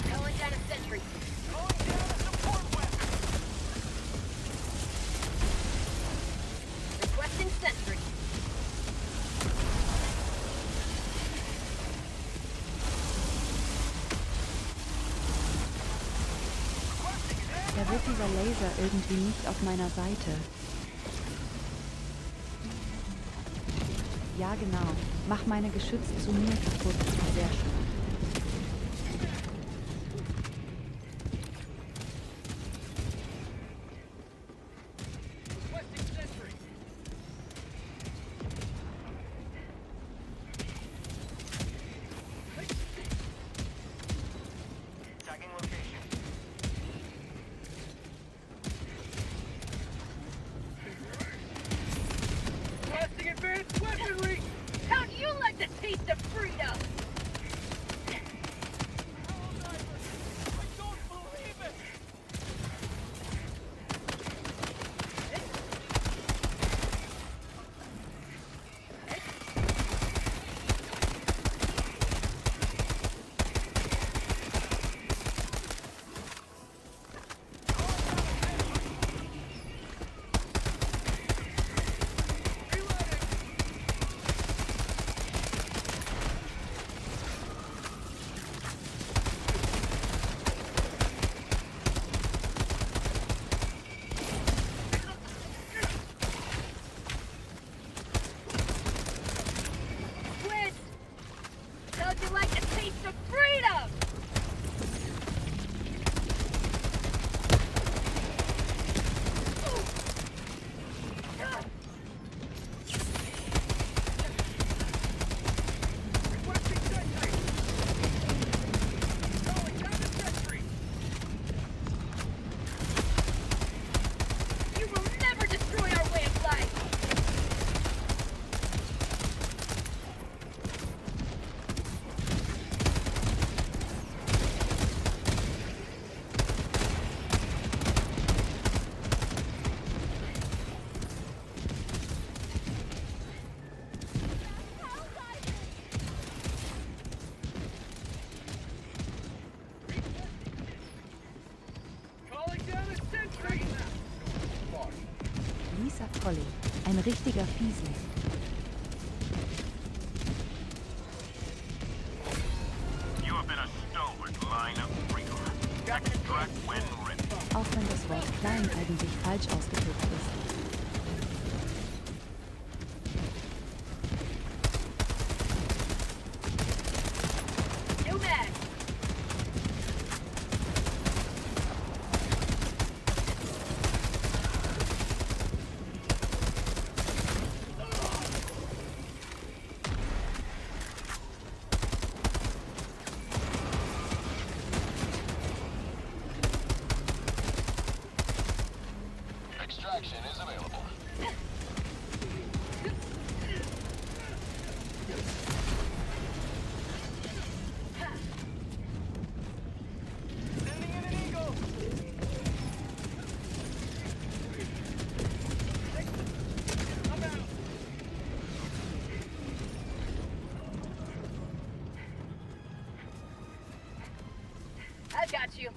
Calling down a sentry. Calling down a support weapon. Requesting sentry. Da wird dieser Laser irgendwie nicht auf meiner Seite. Ja, genau. Mach meine Geschütze zu mir kaputt. Sehr schön. Ein richtiger Fiesling. Auch wenn das Wort klein eigentlich falsch ausgedrückt ist. Got you.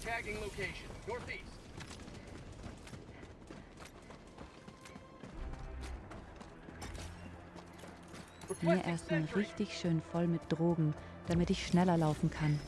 Tagging location, northeast. Mir erstmal richtig schön voll mit Drogen, damit ich schneller laufen kann.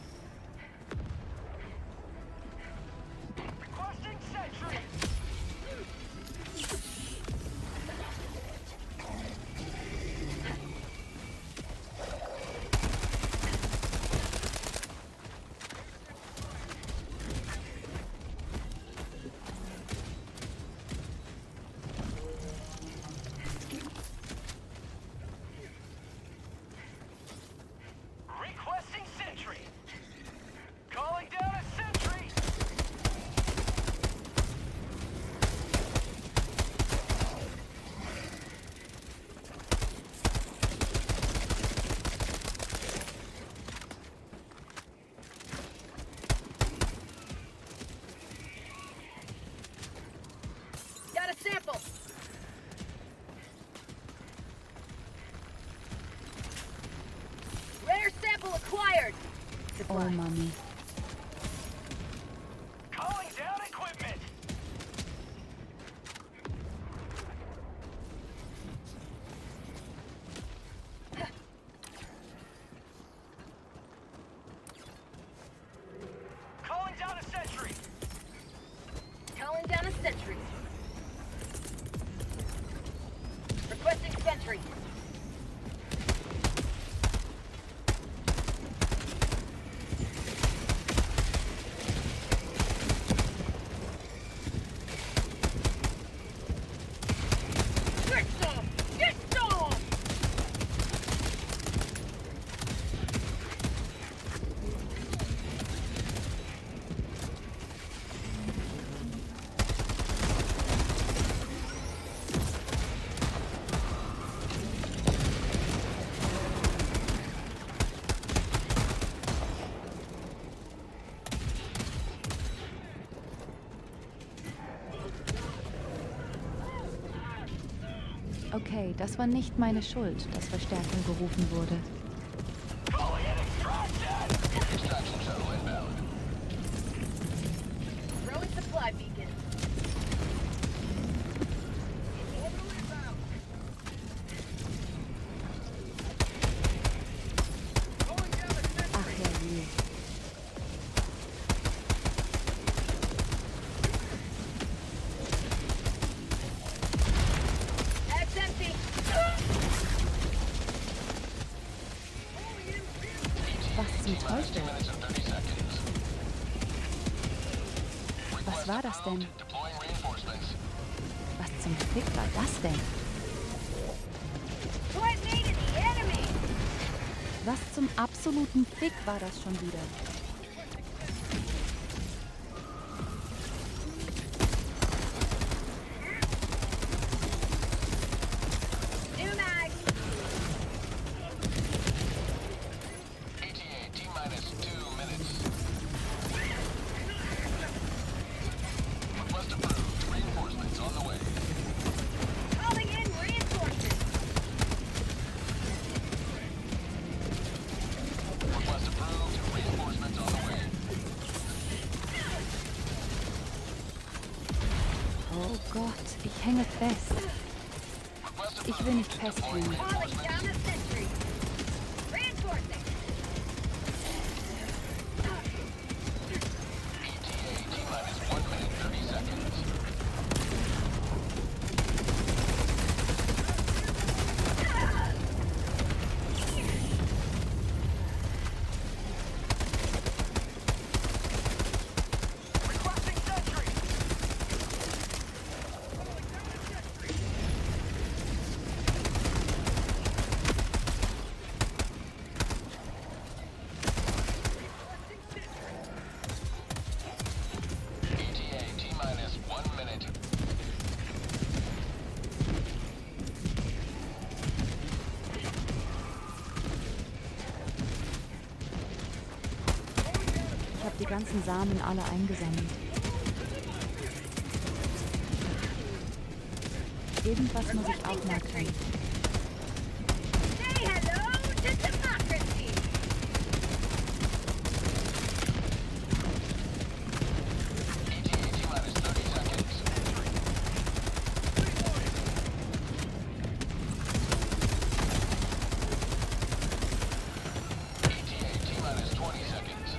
Oh, Mami. Okay, das war nicht meine Schuld, dass Verstärkung gerufen wurde. Extraction shuttle inbound. Throwing supply beacon. Ach herrje. That's empty. Was zum Teufel? Was war das denn? Deploying reinforcements. Was zum Fick war das denn? What made it the enemy? Was zum absoluten Fick war das schon wieder? New mag. ETA T-minus 2 minutes. Request approved. Reinforcements on the way. Calling in reinforcements. Request approved. Reinforcements on the way. Oh Gott, ich hänge fest. Ich will nicht festhängen. Calling down a sentry. Reinforcing. ETA T-minus 1 minute 30 seconds. Requesting sentry. ETA T-minus 1 minute. Ich habe die ganzen Samen alle eingesammelt. Irgendwas muss ich auch mal tun. Say hello to democracy. ETA T-minus 30 seconds. ETA T-minus 20 seconds.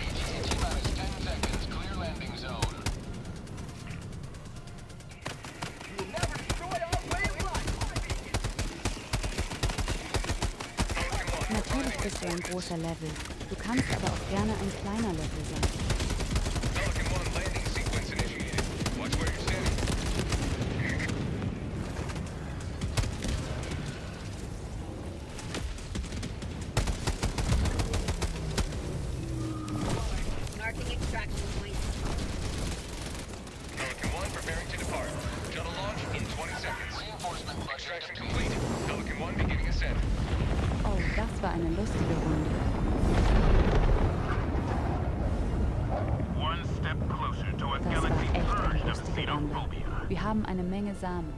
ETA T-minus 10 seconds. Clear landing zone. You will never destroy our way of life. Natürlich bist du ein großer Level. Du kannst aber auch gerne ein kleiner Level sein. Pelican 1 landing sequence initiated. Watch where you're standing. Marking extraction point. Pelican 1 preparing to depart. Shuttle launch in 20 seconds. Reinforcement budget Extraction depleted. complete. Pelican 1 beginning ascent. Oh, das war eine lustige Runde. One step closer to a Das war galaxy echt eine purged of lustige Runde. xenophobia. Wir haben eine Menge Samen.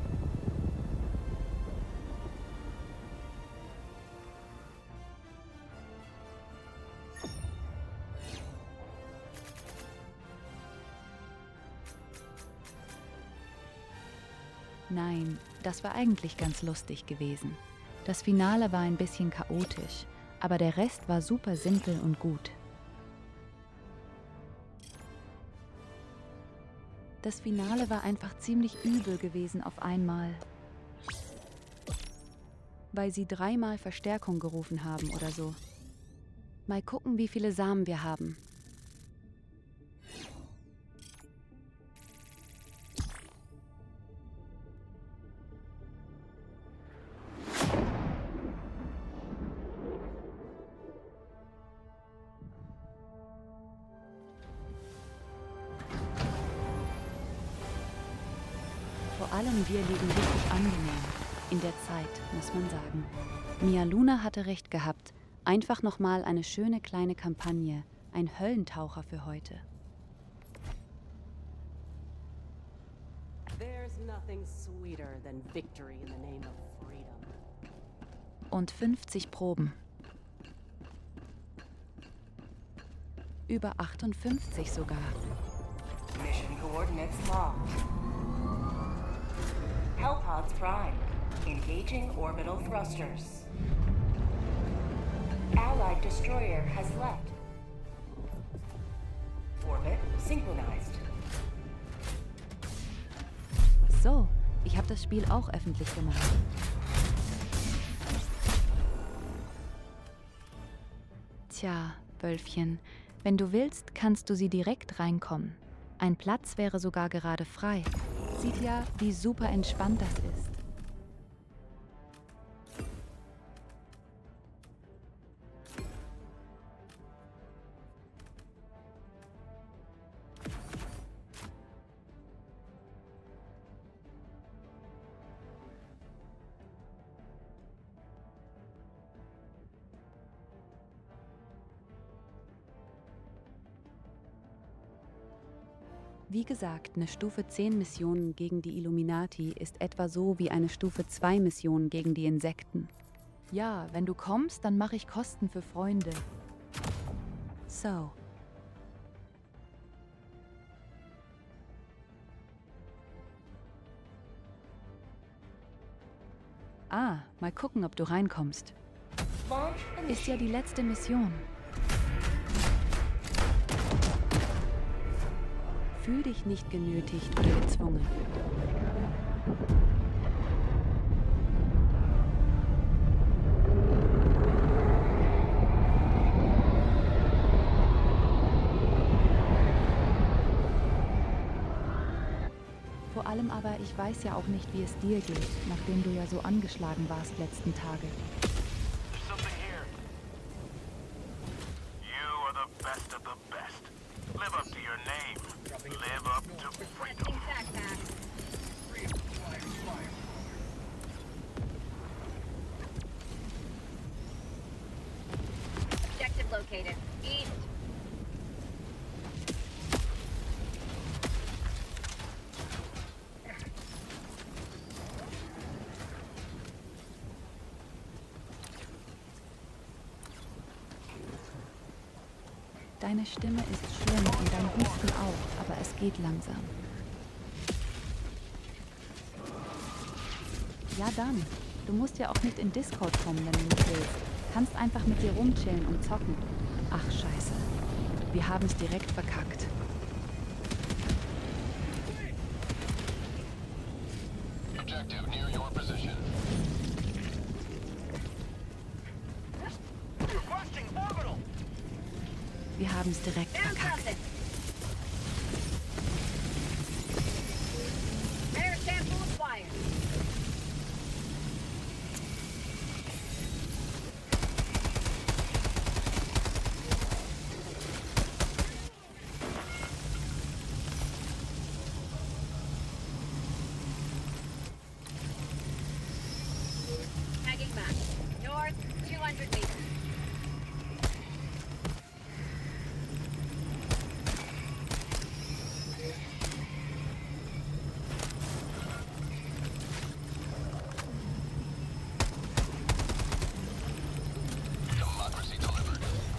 Nein, das war eigentlich ganz lustig gewesen. Das Finale war ein bisschen chaotisch, aber der Rest war super simpel und gut. Das Finale war einfach ziemlich übel gewesen auf einmal. Weil sie 3-mal Verstärkung gerufen haben oder so. Mal gucken, wie viele Samen wir haben. Vor allem wir liegen richtig angenehm. In der Zeit, muss man sagen. Mia Luna hatte recht gehabt. Einfach nochmal eine schöne kleine Kampagne. Ein Höllentaucher für heute. There's nothing sweeter than victory in the name of freedom. Und 50 Proben. Über 58 sogar. Mission coordinates locked. Hellpods prime. Engaging orbital thrusters. Allied destroyer has left. Orbit synchronized. So, ich habe das Spiel auch öffentlich gemacht. Tja, Wölfchen, wenn du willst, kannst du sie direkt reinkommen. Ein Platz wäre sogar gerade frei. Sieht ja, wie super entspannt das ist. Wie gesagt, eine Stufe 10 Mission gegen die Illuminati ist etwa so wie eine Stufe 2 Mission gegen die Insekten. Ja, wenn du kommst, dann mache ich Kosten für Freunde. So. Ah, mal gucken, ob du reinkommst. Ist ja die letzte Mission. Fühl dich nicht genötigt oder gezwungen. Vor allem aber, ich weiß ja auch nicht, wie es dir geht, nachdem du ja so angeschlagen warst letzten Tage. Live up to your name. Live up to freedom. Objective located. East. Deine Stimme ist schlimm und dein Husten auch, aber es geht langsam. Ja dann, du musst ja auch nicht in Discord kommen, wenn du nicht willst. Kannst einfach mit dir rumchillen und zocken. Ach scheiße, wir haben es direkt verkackt. Objective near your position. Requesting orbital. Wir haben es direkt verkackt. Air sample acquired. Tagging back. North, 200 meters.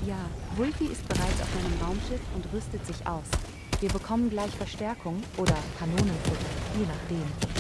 Ja, Wulfi ist bereits auf meinem Raumschiff und rüstet sich aus. Wir bekommen gleich Verstärkung oder Kanonenfutter, je nachdem.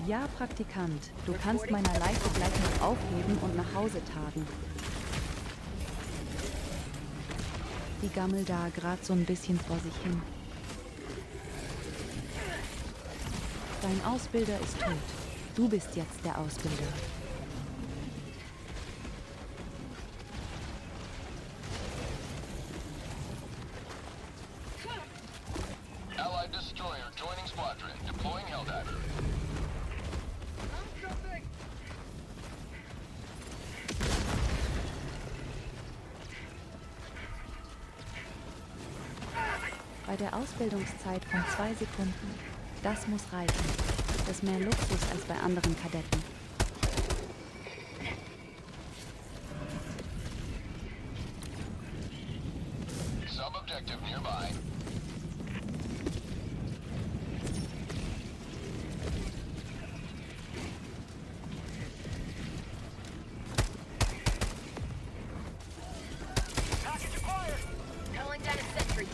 Ja, Praktikant, du kannst meiner Leiche gleich noch aufheben und nach Hause tagen. Die gammelt da gerade so ein bisschen vor sich hin. Dein Ausbilder ist tot. Du bist jetzt der Ausbilder. Allied destroyer joining squadron. Deploying Helldiver. Bei der Ausbildungszeit von 2 Sekunden. Das muss reichen. Das ist mehr Luxus als bei anderen Kadetten. Sub-objective nearby. Package acquired! Calling down a sentry.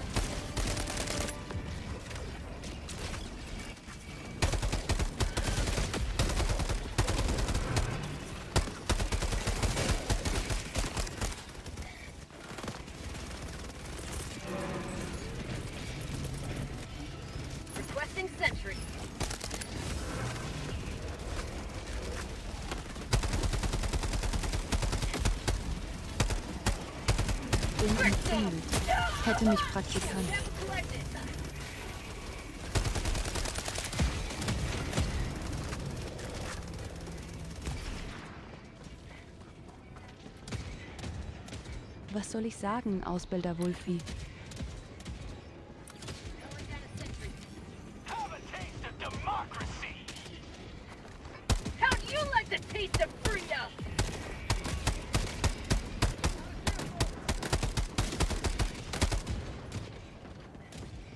Requesting sentry. Bin im Ziel. Hätte mich Praktikant. Was soll ich sagen, Ausbilder Wulfi? How'd you like the taste of freedom?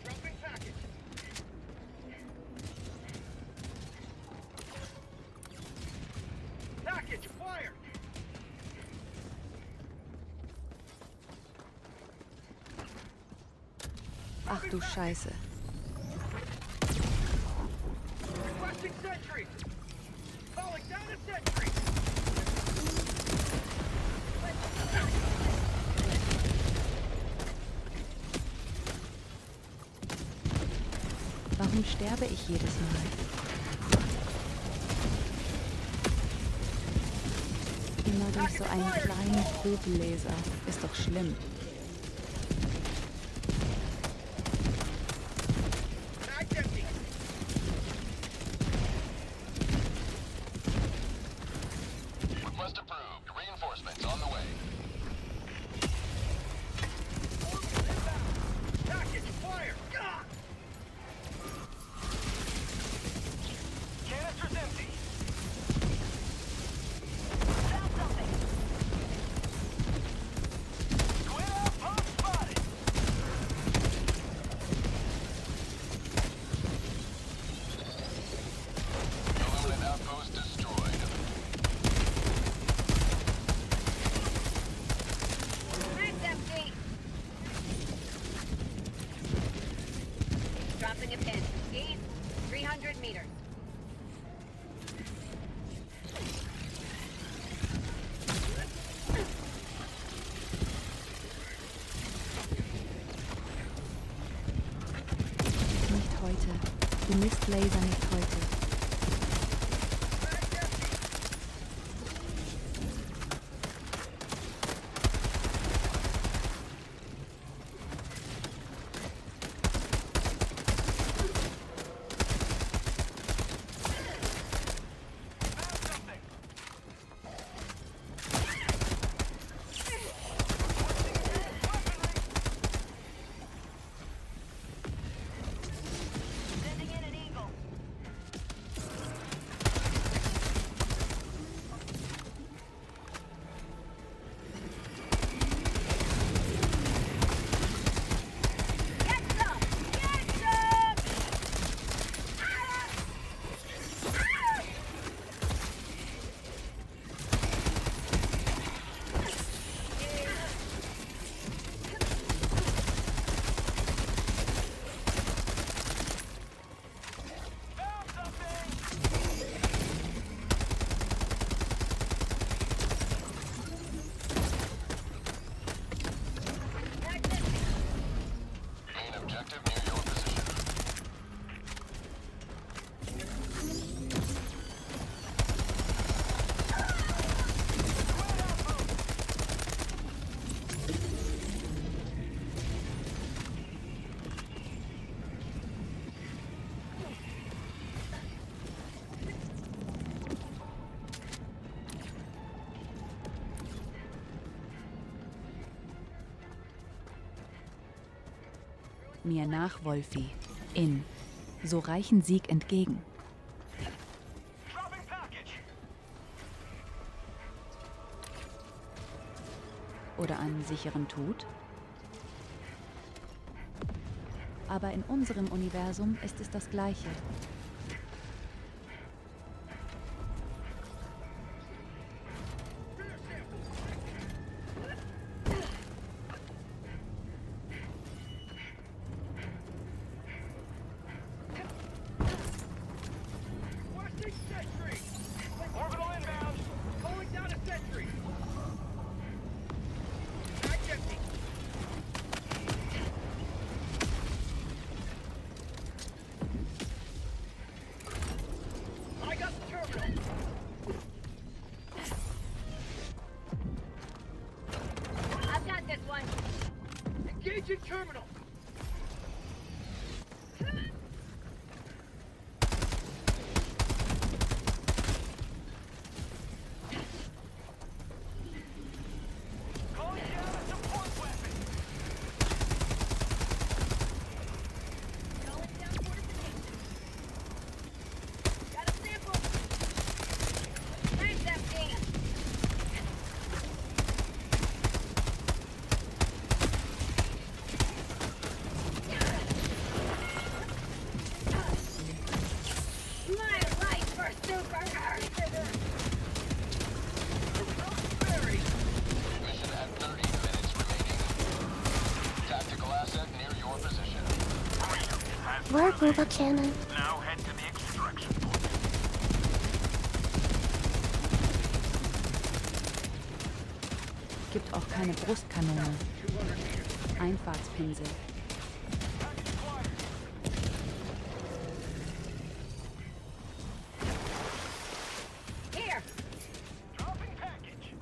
Dropping package. Package acquired. Ach du Scheiße. Requesting sentry. Calling down a sentry. Warum sterbe ich jedes Mal? Immer durch so einen kleinen Probenleser. Ist doch schlimm. Request approved. Reinforcements on the way. Package acquired. Canister's empty. Found something. Square outpost spotted. Illuminate outpost destroyed. It's empty. Dropping a pin. East, 300 meters. Nicht heute. Du misst Laser nicht heute. Sending in an eagle. Mir nach, Wolfi. In. So reichen Sieg entgegen. Oder einen sicheren Tod? Aber in unserem Universum ist es das Gleiche. Terminal! Work, Booba Cannon. Now head to the extraction point. Gibt auch keine Brustkanone. Einfahrtspinsel. Here. Dropping package.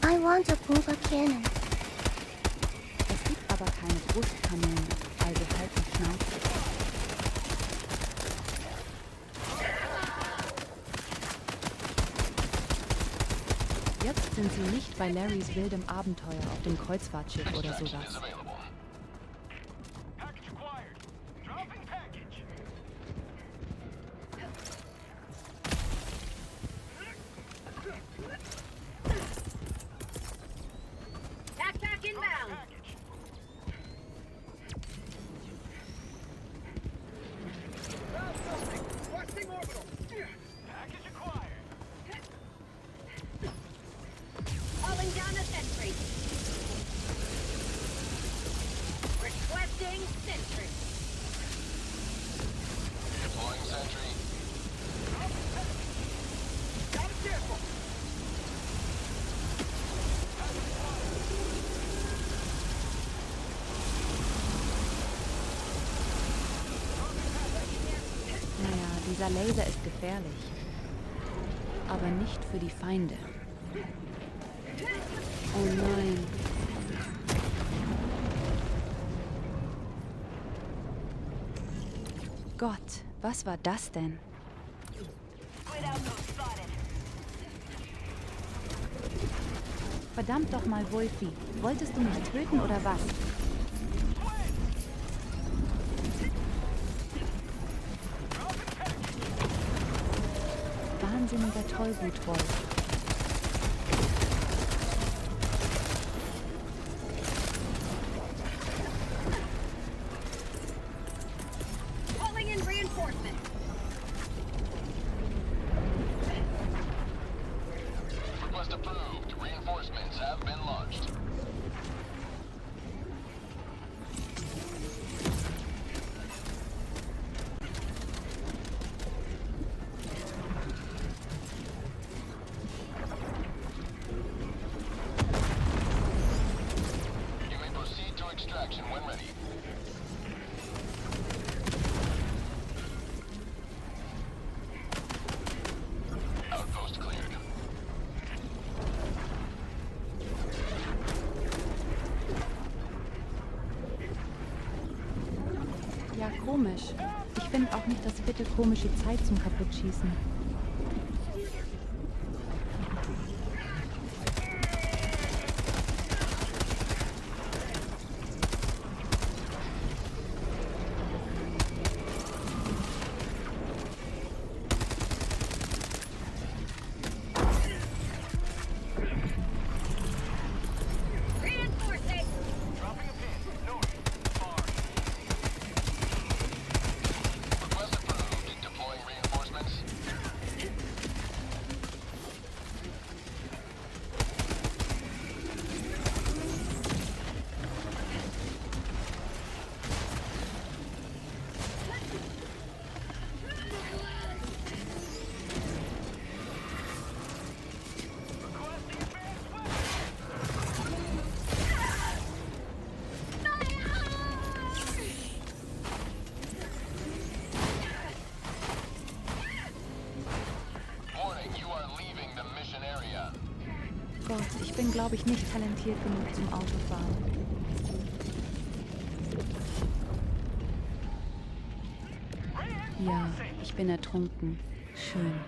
I want a Booba Cannon. Es gibt aber keine Brustkanone, also halt die Schnauze. Jetzt sind sie nicht bei Larrys wildem Abenteuer auf dem Kreuzfahrtschiff oder sowas. Package acquired. Dropping package. Backpack inbound. Requesting orbital. Package acquired. Calling down a sentry. Requesting sentry. Deploying sentry. Got a careful. Naja, dieser Laser ist gefährlich. Aber nicht für die Feinde. Oh nein. Gott, was war das denn? Verdammt doch mal, Wolfi. Wolltest du mich töten oder was? Wahnsinniger Tollwutwolf. Calling in reinforcement. Request approved. Reinforcements have been launched. You may proceed to extraction when ready. Outpost cleared. Ja, komisch. Ich finde auch nicht, dass sie bitte komische Zeit zum Kaputtschießen. Ich bin, glaube ich, nicht talentiert genug zum Autofahren. Ja, ich bin ertrunken. Schön.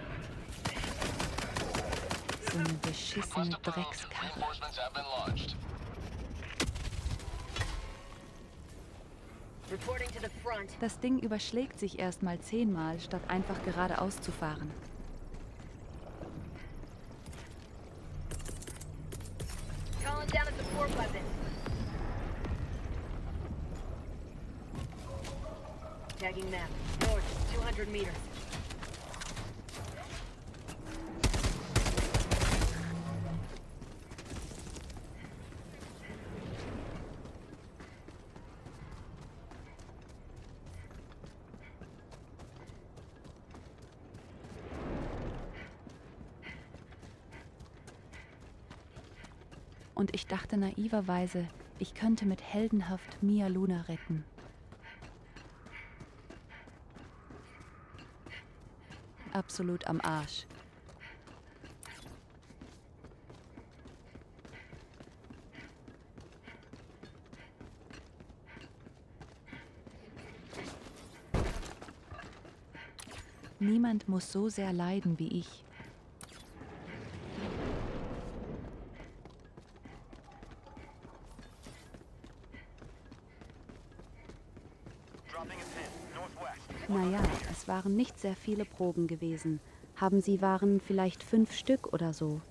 So eine beschissene Dreckskarre. Reinforcements have been launched. Reporting to the front. Das Ding überschlägt sich erstmal 10-mal, statt einfach geradeaus zu fahren. Calling down a support weapon. Tagging map. North, 200 meters. Und ich dachte naiverweise, ich könnte mit heldenhaft Mia Luna retten. Absolut am Arsch. Niemand muss so sehr leiden wie ich. Naja, es waren nicht sehr viele Proben gewesen. Haben sie waren vielleicht 5 Stück oder so.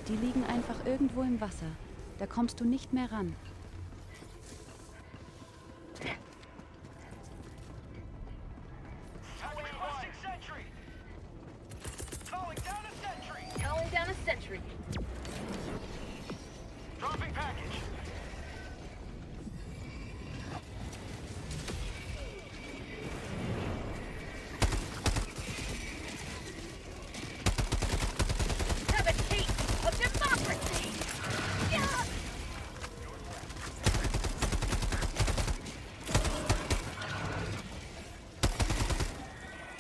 Die liegen einfach irgendwo im Wasser. Da kommst du nicht mehr ran. Calling down a sentry. Dropping package. Have a taste of democracy. Yeah.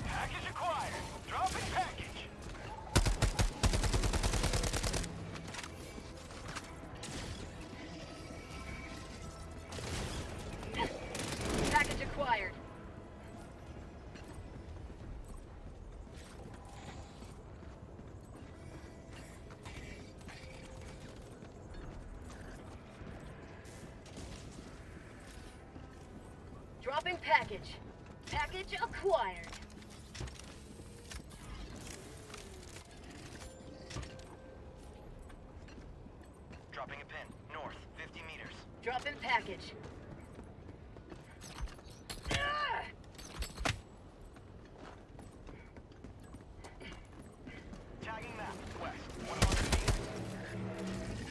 Package acquired. Dropping package. Package acquired. Dropping package. Package acquired. Dropping a pin. North, 50 meters. Dropping package. Ah! Tagging map. West, 100 meters.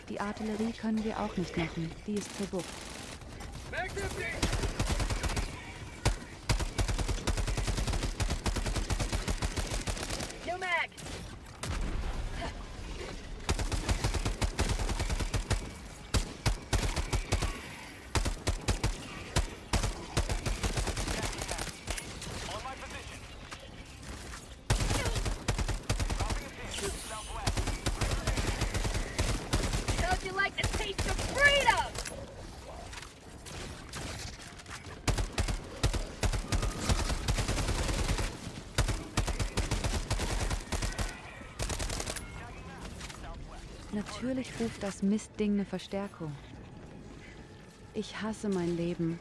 Die Artillerie können wir auch nicht machen. Die ist verbucht. Back 50! New mag. On my position. Dropping a pin. Southwest. How'd you like the taste of freedom? Natürlich ruft das Mistding eine Verstärkung. Ich hasse mein Leben.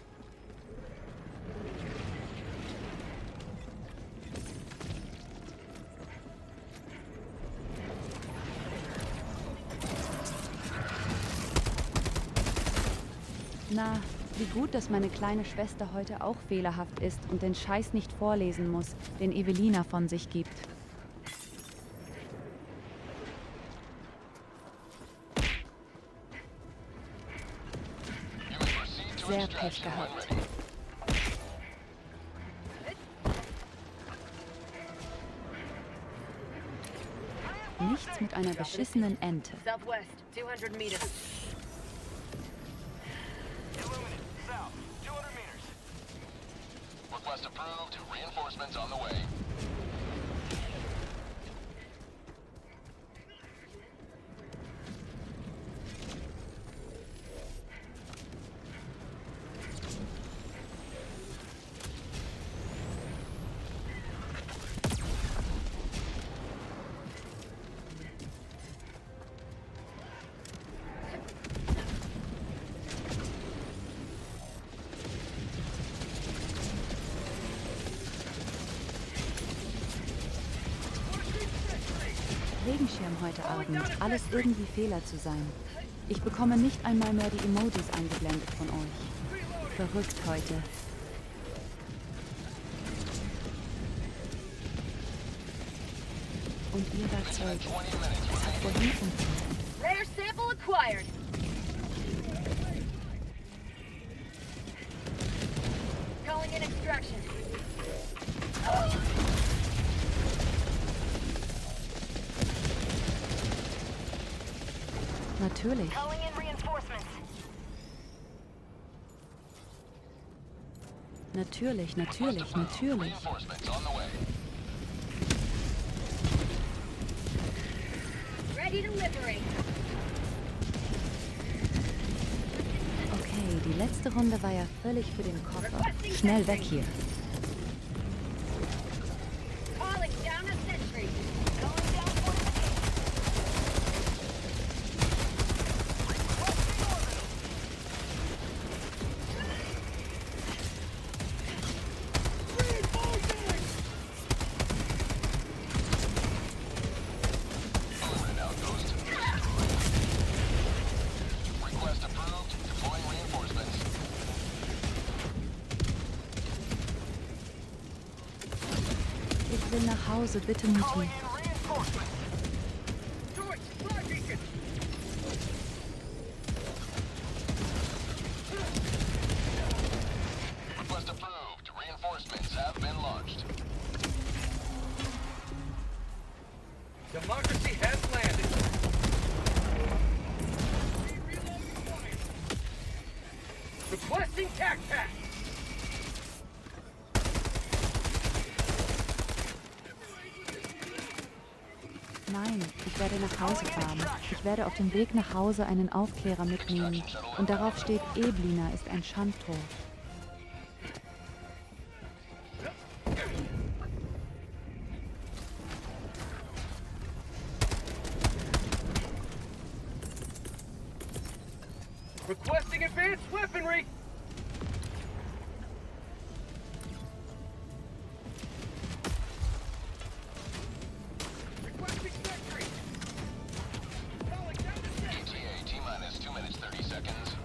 Na, wie gut, dass meine kleine Schwester heute auch fehlerhaft ist und den Scheiß nicht vorlesen muss, den Evelina von sich gibt. Sehr Pech gehabt. Nichts mit einer beschissenen Ente. Southwest, 200 meters. Illuminate. South, 200 meters. Request approved. Reinforcements on the way. Regenschirm heute Abend. Alles irgendwie Fehler zu sein. Ich bekomme nicht einmal mehr die Emojis eingeblendet von euch. Verrückt heute. Und ihr da Zeug. Das hat vorhin funktioniert. Rare sample acquired. Calling in extraction. Natürlich. Calling in reinforcements. Natürlich, natürlich, natürlich. Ready to liberate. Okay, die letzte Runde war ja völlig für den Koffer. Schnell weg hier. Calling down a sentry. Going down fortification. Request approved. Deploying reinforcements. Ich will nach Hause, bitte, Mutti. Request approved. Reinforcements have been launched. Democracy has landed. Requesting tac pack. Nein, ich werde nach Hause fahren. Ich werde auf dem Weg nach Hause einen Aufklärer mitnehmen. Und darauf steht, Eblina ist ein Schandtor. Requesting advanced weaponry. Requesting sentry. Calling down the sentry. ETA T-minus 2 minutes 30 seconds.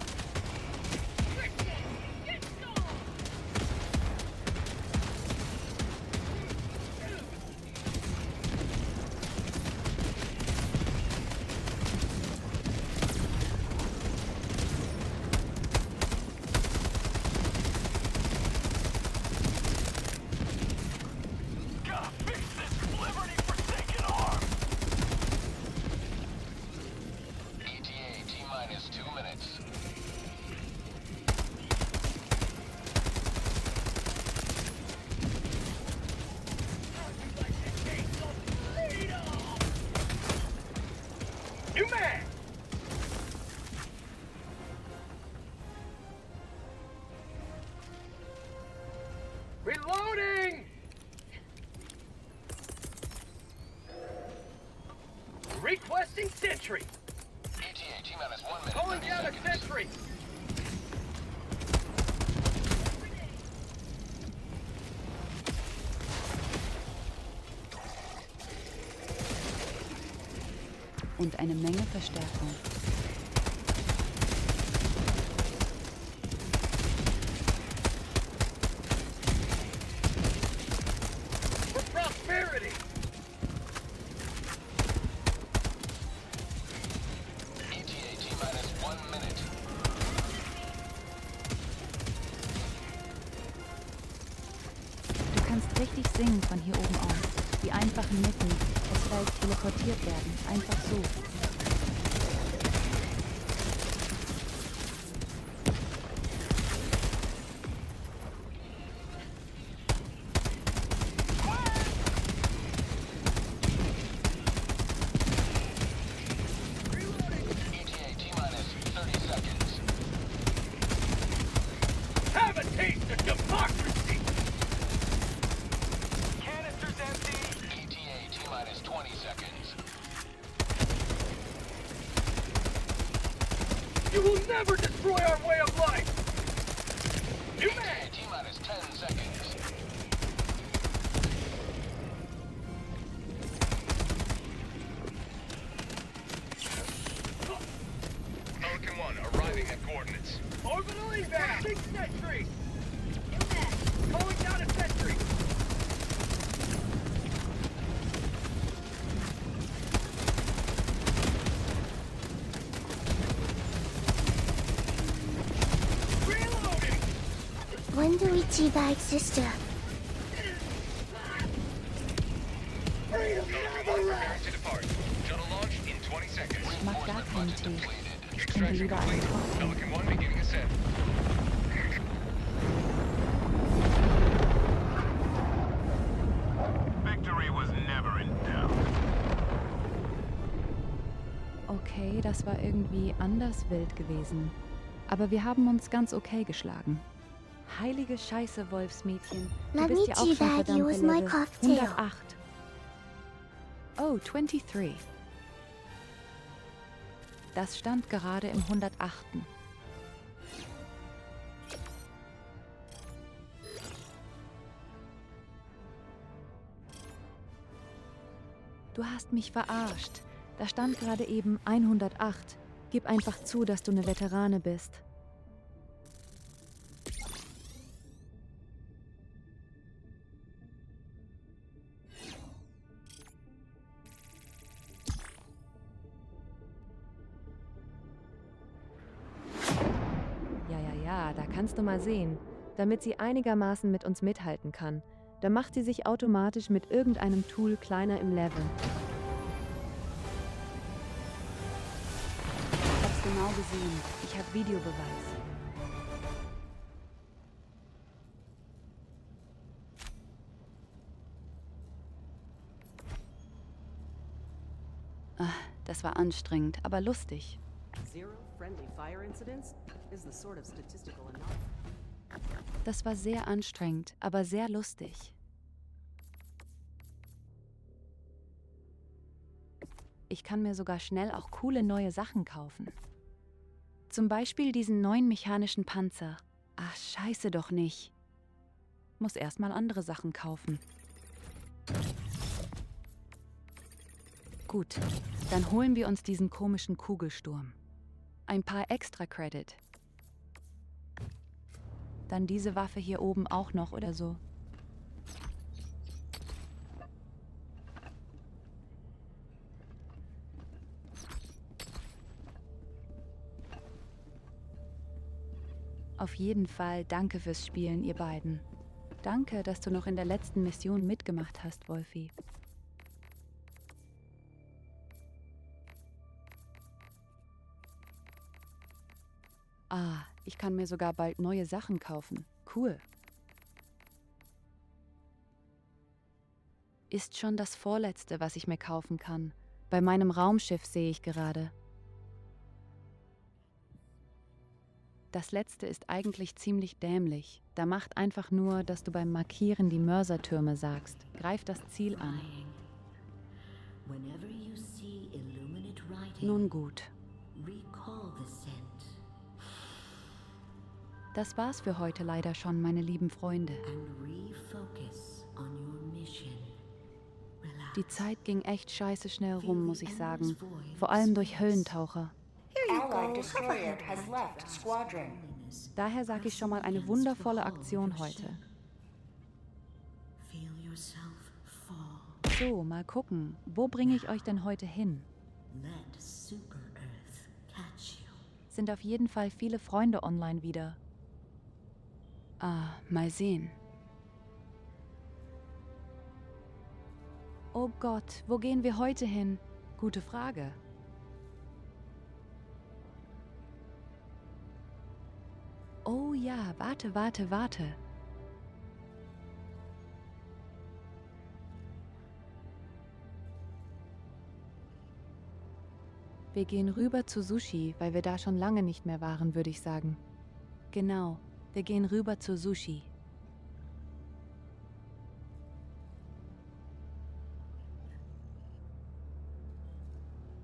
ETA T-minus 2 minutes. New man. Reloading. Requesting sentry. ETA T-minus 1 minute Calling 30 down a seconds. sentry. Und eine Menge Verstärkung. For prosperity. ETA T-minus 1 minute. Du kannst richtig singen von hier oben aus. Die einfachen Mitten. Es fällt teleportiert werden. Einfach so. ETA T-minus 30 seconds. Have a taste of democracy. Canisters empty. ETA T-minus 20 seconds. You will never destroy our way of life. New man. ETA T-minus 10 seconds. Sandwichi가 există. Ich mag gar keinen Tee. Ich trinke lieber einen Cocktail. Victory was never in doubt. Okay, das war irgendwie anders wild gewesen. Aber wir haben uns ganz okay geschlagen. Heilige Scheiße, Wolfsmädchen. Du bist ja auch schon verdammt Level 108. Oh, 23. Das stand gerade im 108. Du hast mich verarscht. Da stand gerade eben 108. Gib einfach zu, dass du eine Veterane bist. Ja, da kannst du mal sehen. Damit sie einigermaßen mit uns mithalten kann, dann macht sie sich automatisch mit irgendeinem Tool kleiner im Level. Ich hab's genau gesehen. Ich hab Videobeweis. Das war anstrengend, aber lustig. Zero friendly fire incidents is the sort of statistical anomaly. Das war sehr anstrengend, aber sehr lustig. Ich kann mir sogar schnell auch coole neue Sachen kaufen. Zum Beispiel diesen neuen mechanischen Panzer. Ach, scheiße doch nicht. Muss erstmal andere Sachen kaufen. Gut, dann holen wir uns diesen komischen Kugelsturm. Ein paar extra Credit. Dann diese Waffe hier oben auch noch oder so. Auf jeden Fall danke fürs Spielen, ihr beiden. Danke, dass du noch in der letzten Mission mitgemacht hast, Wolfi. Ah, ich kann mir sogar bald neue Sachen kaufen. Cool. Ist schon das Vorletzte, was ich mir kaufen kann. Bei meinem Raumschiff sehe ich gerade. Das letzte ist eigentlich ziemlich dämlich. Da macht einfach nur, dass du beim Markieren die Mörsertürme sagst. Greif das Ziel an. Nun gut. Das war's für heute leider schon, meine lieben Freunde. Die Zeit ging echt scheiße schnell rum, muss ich sagen. Vor allem durch Höllentaucher. Daher sage ich schon mal eine wundervolle Aktion heute. So, mal gucken. Wo bringe ich euch denn heute hin? Sind auf jeden Fall viele Freunde online wieder. Ah, mal sehen. Oh Gott, wo gehen wir heute hin? Gute Frage. Oh ja, warte. Wir gehen rüber zu Sushi, weil wir da schon lange nicht mehr waren, würde ich sagen. Genau, wir gehen rüber zu Sushi.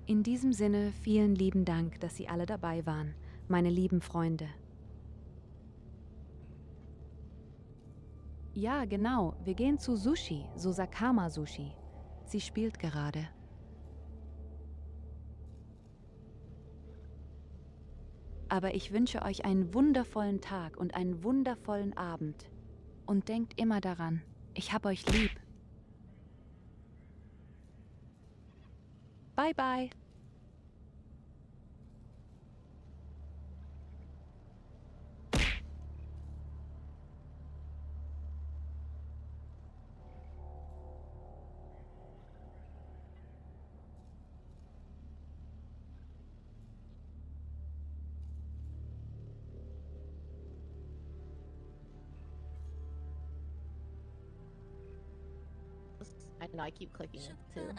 In diesem Sinne, vielen lieben Dank, dass Sie alle dabei waren, meine lieben Freunde. Ja, genau, wir gehen zu Sushi, Sosakama Sushi. Sie spielt gerade. Aber ich wünsche euch einen wundervollen Tag und einen wundervollen Abend. Und denkt immer daran, ich hab euch lieb. Bye, bye. I know I keep clicking it too.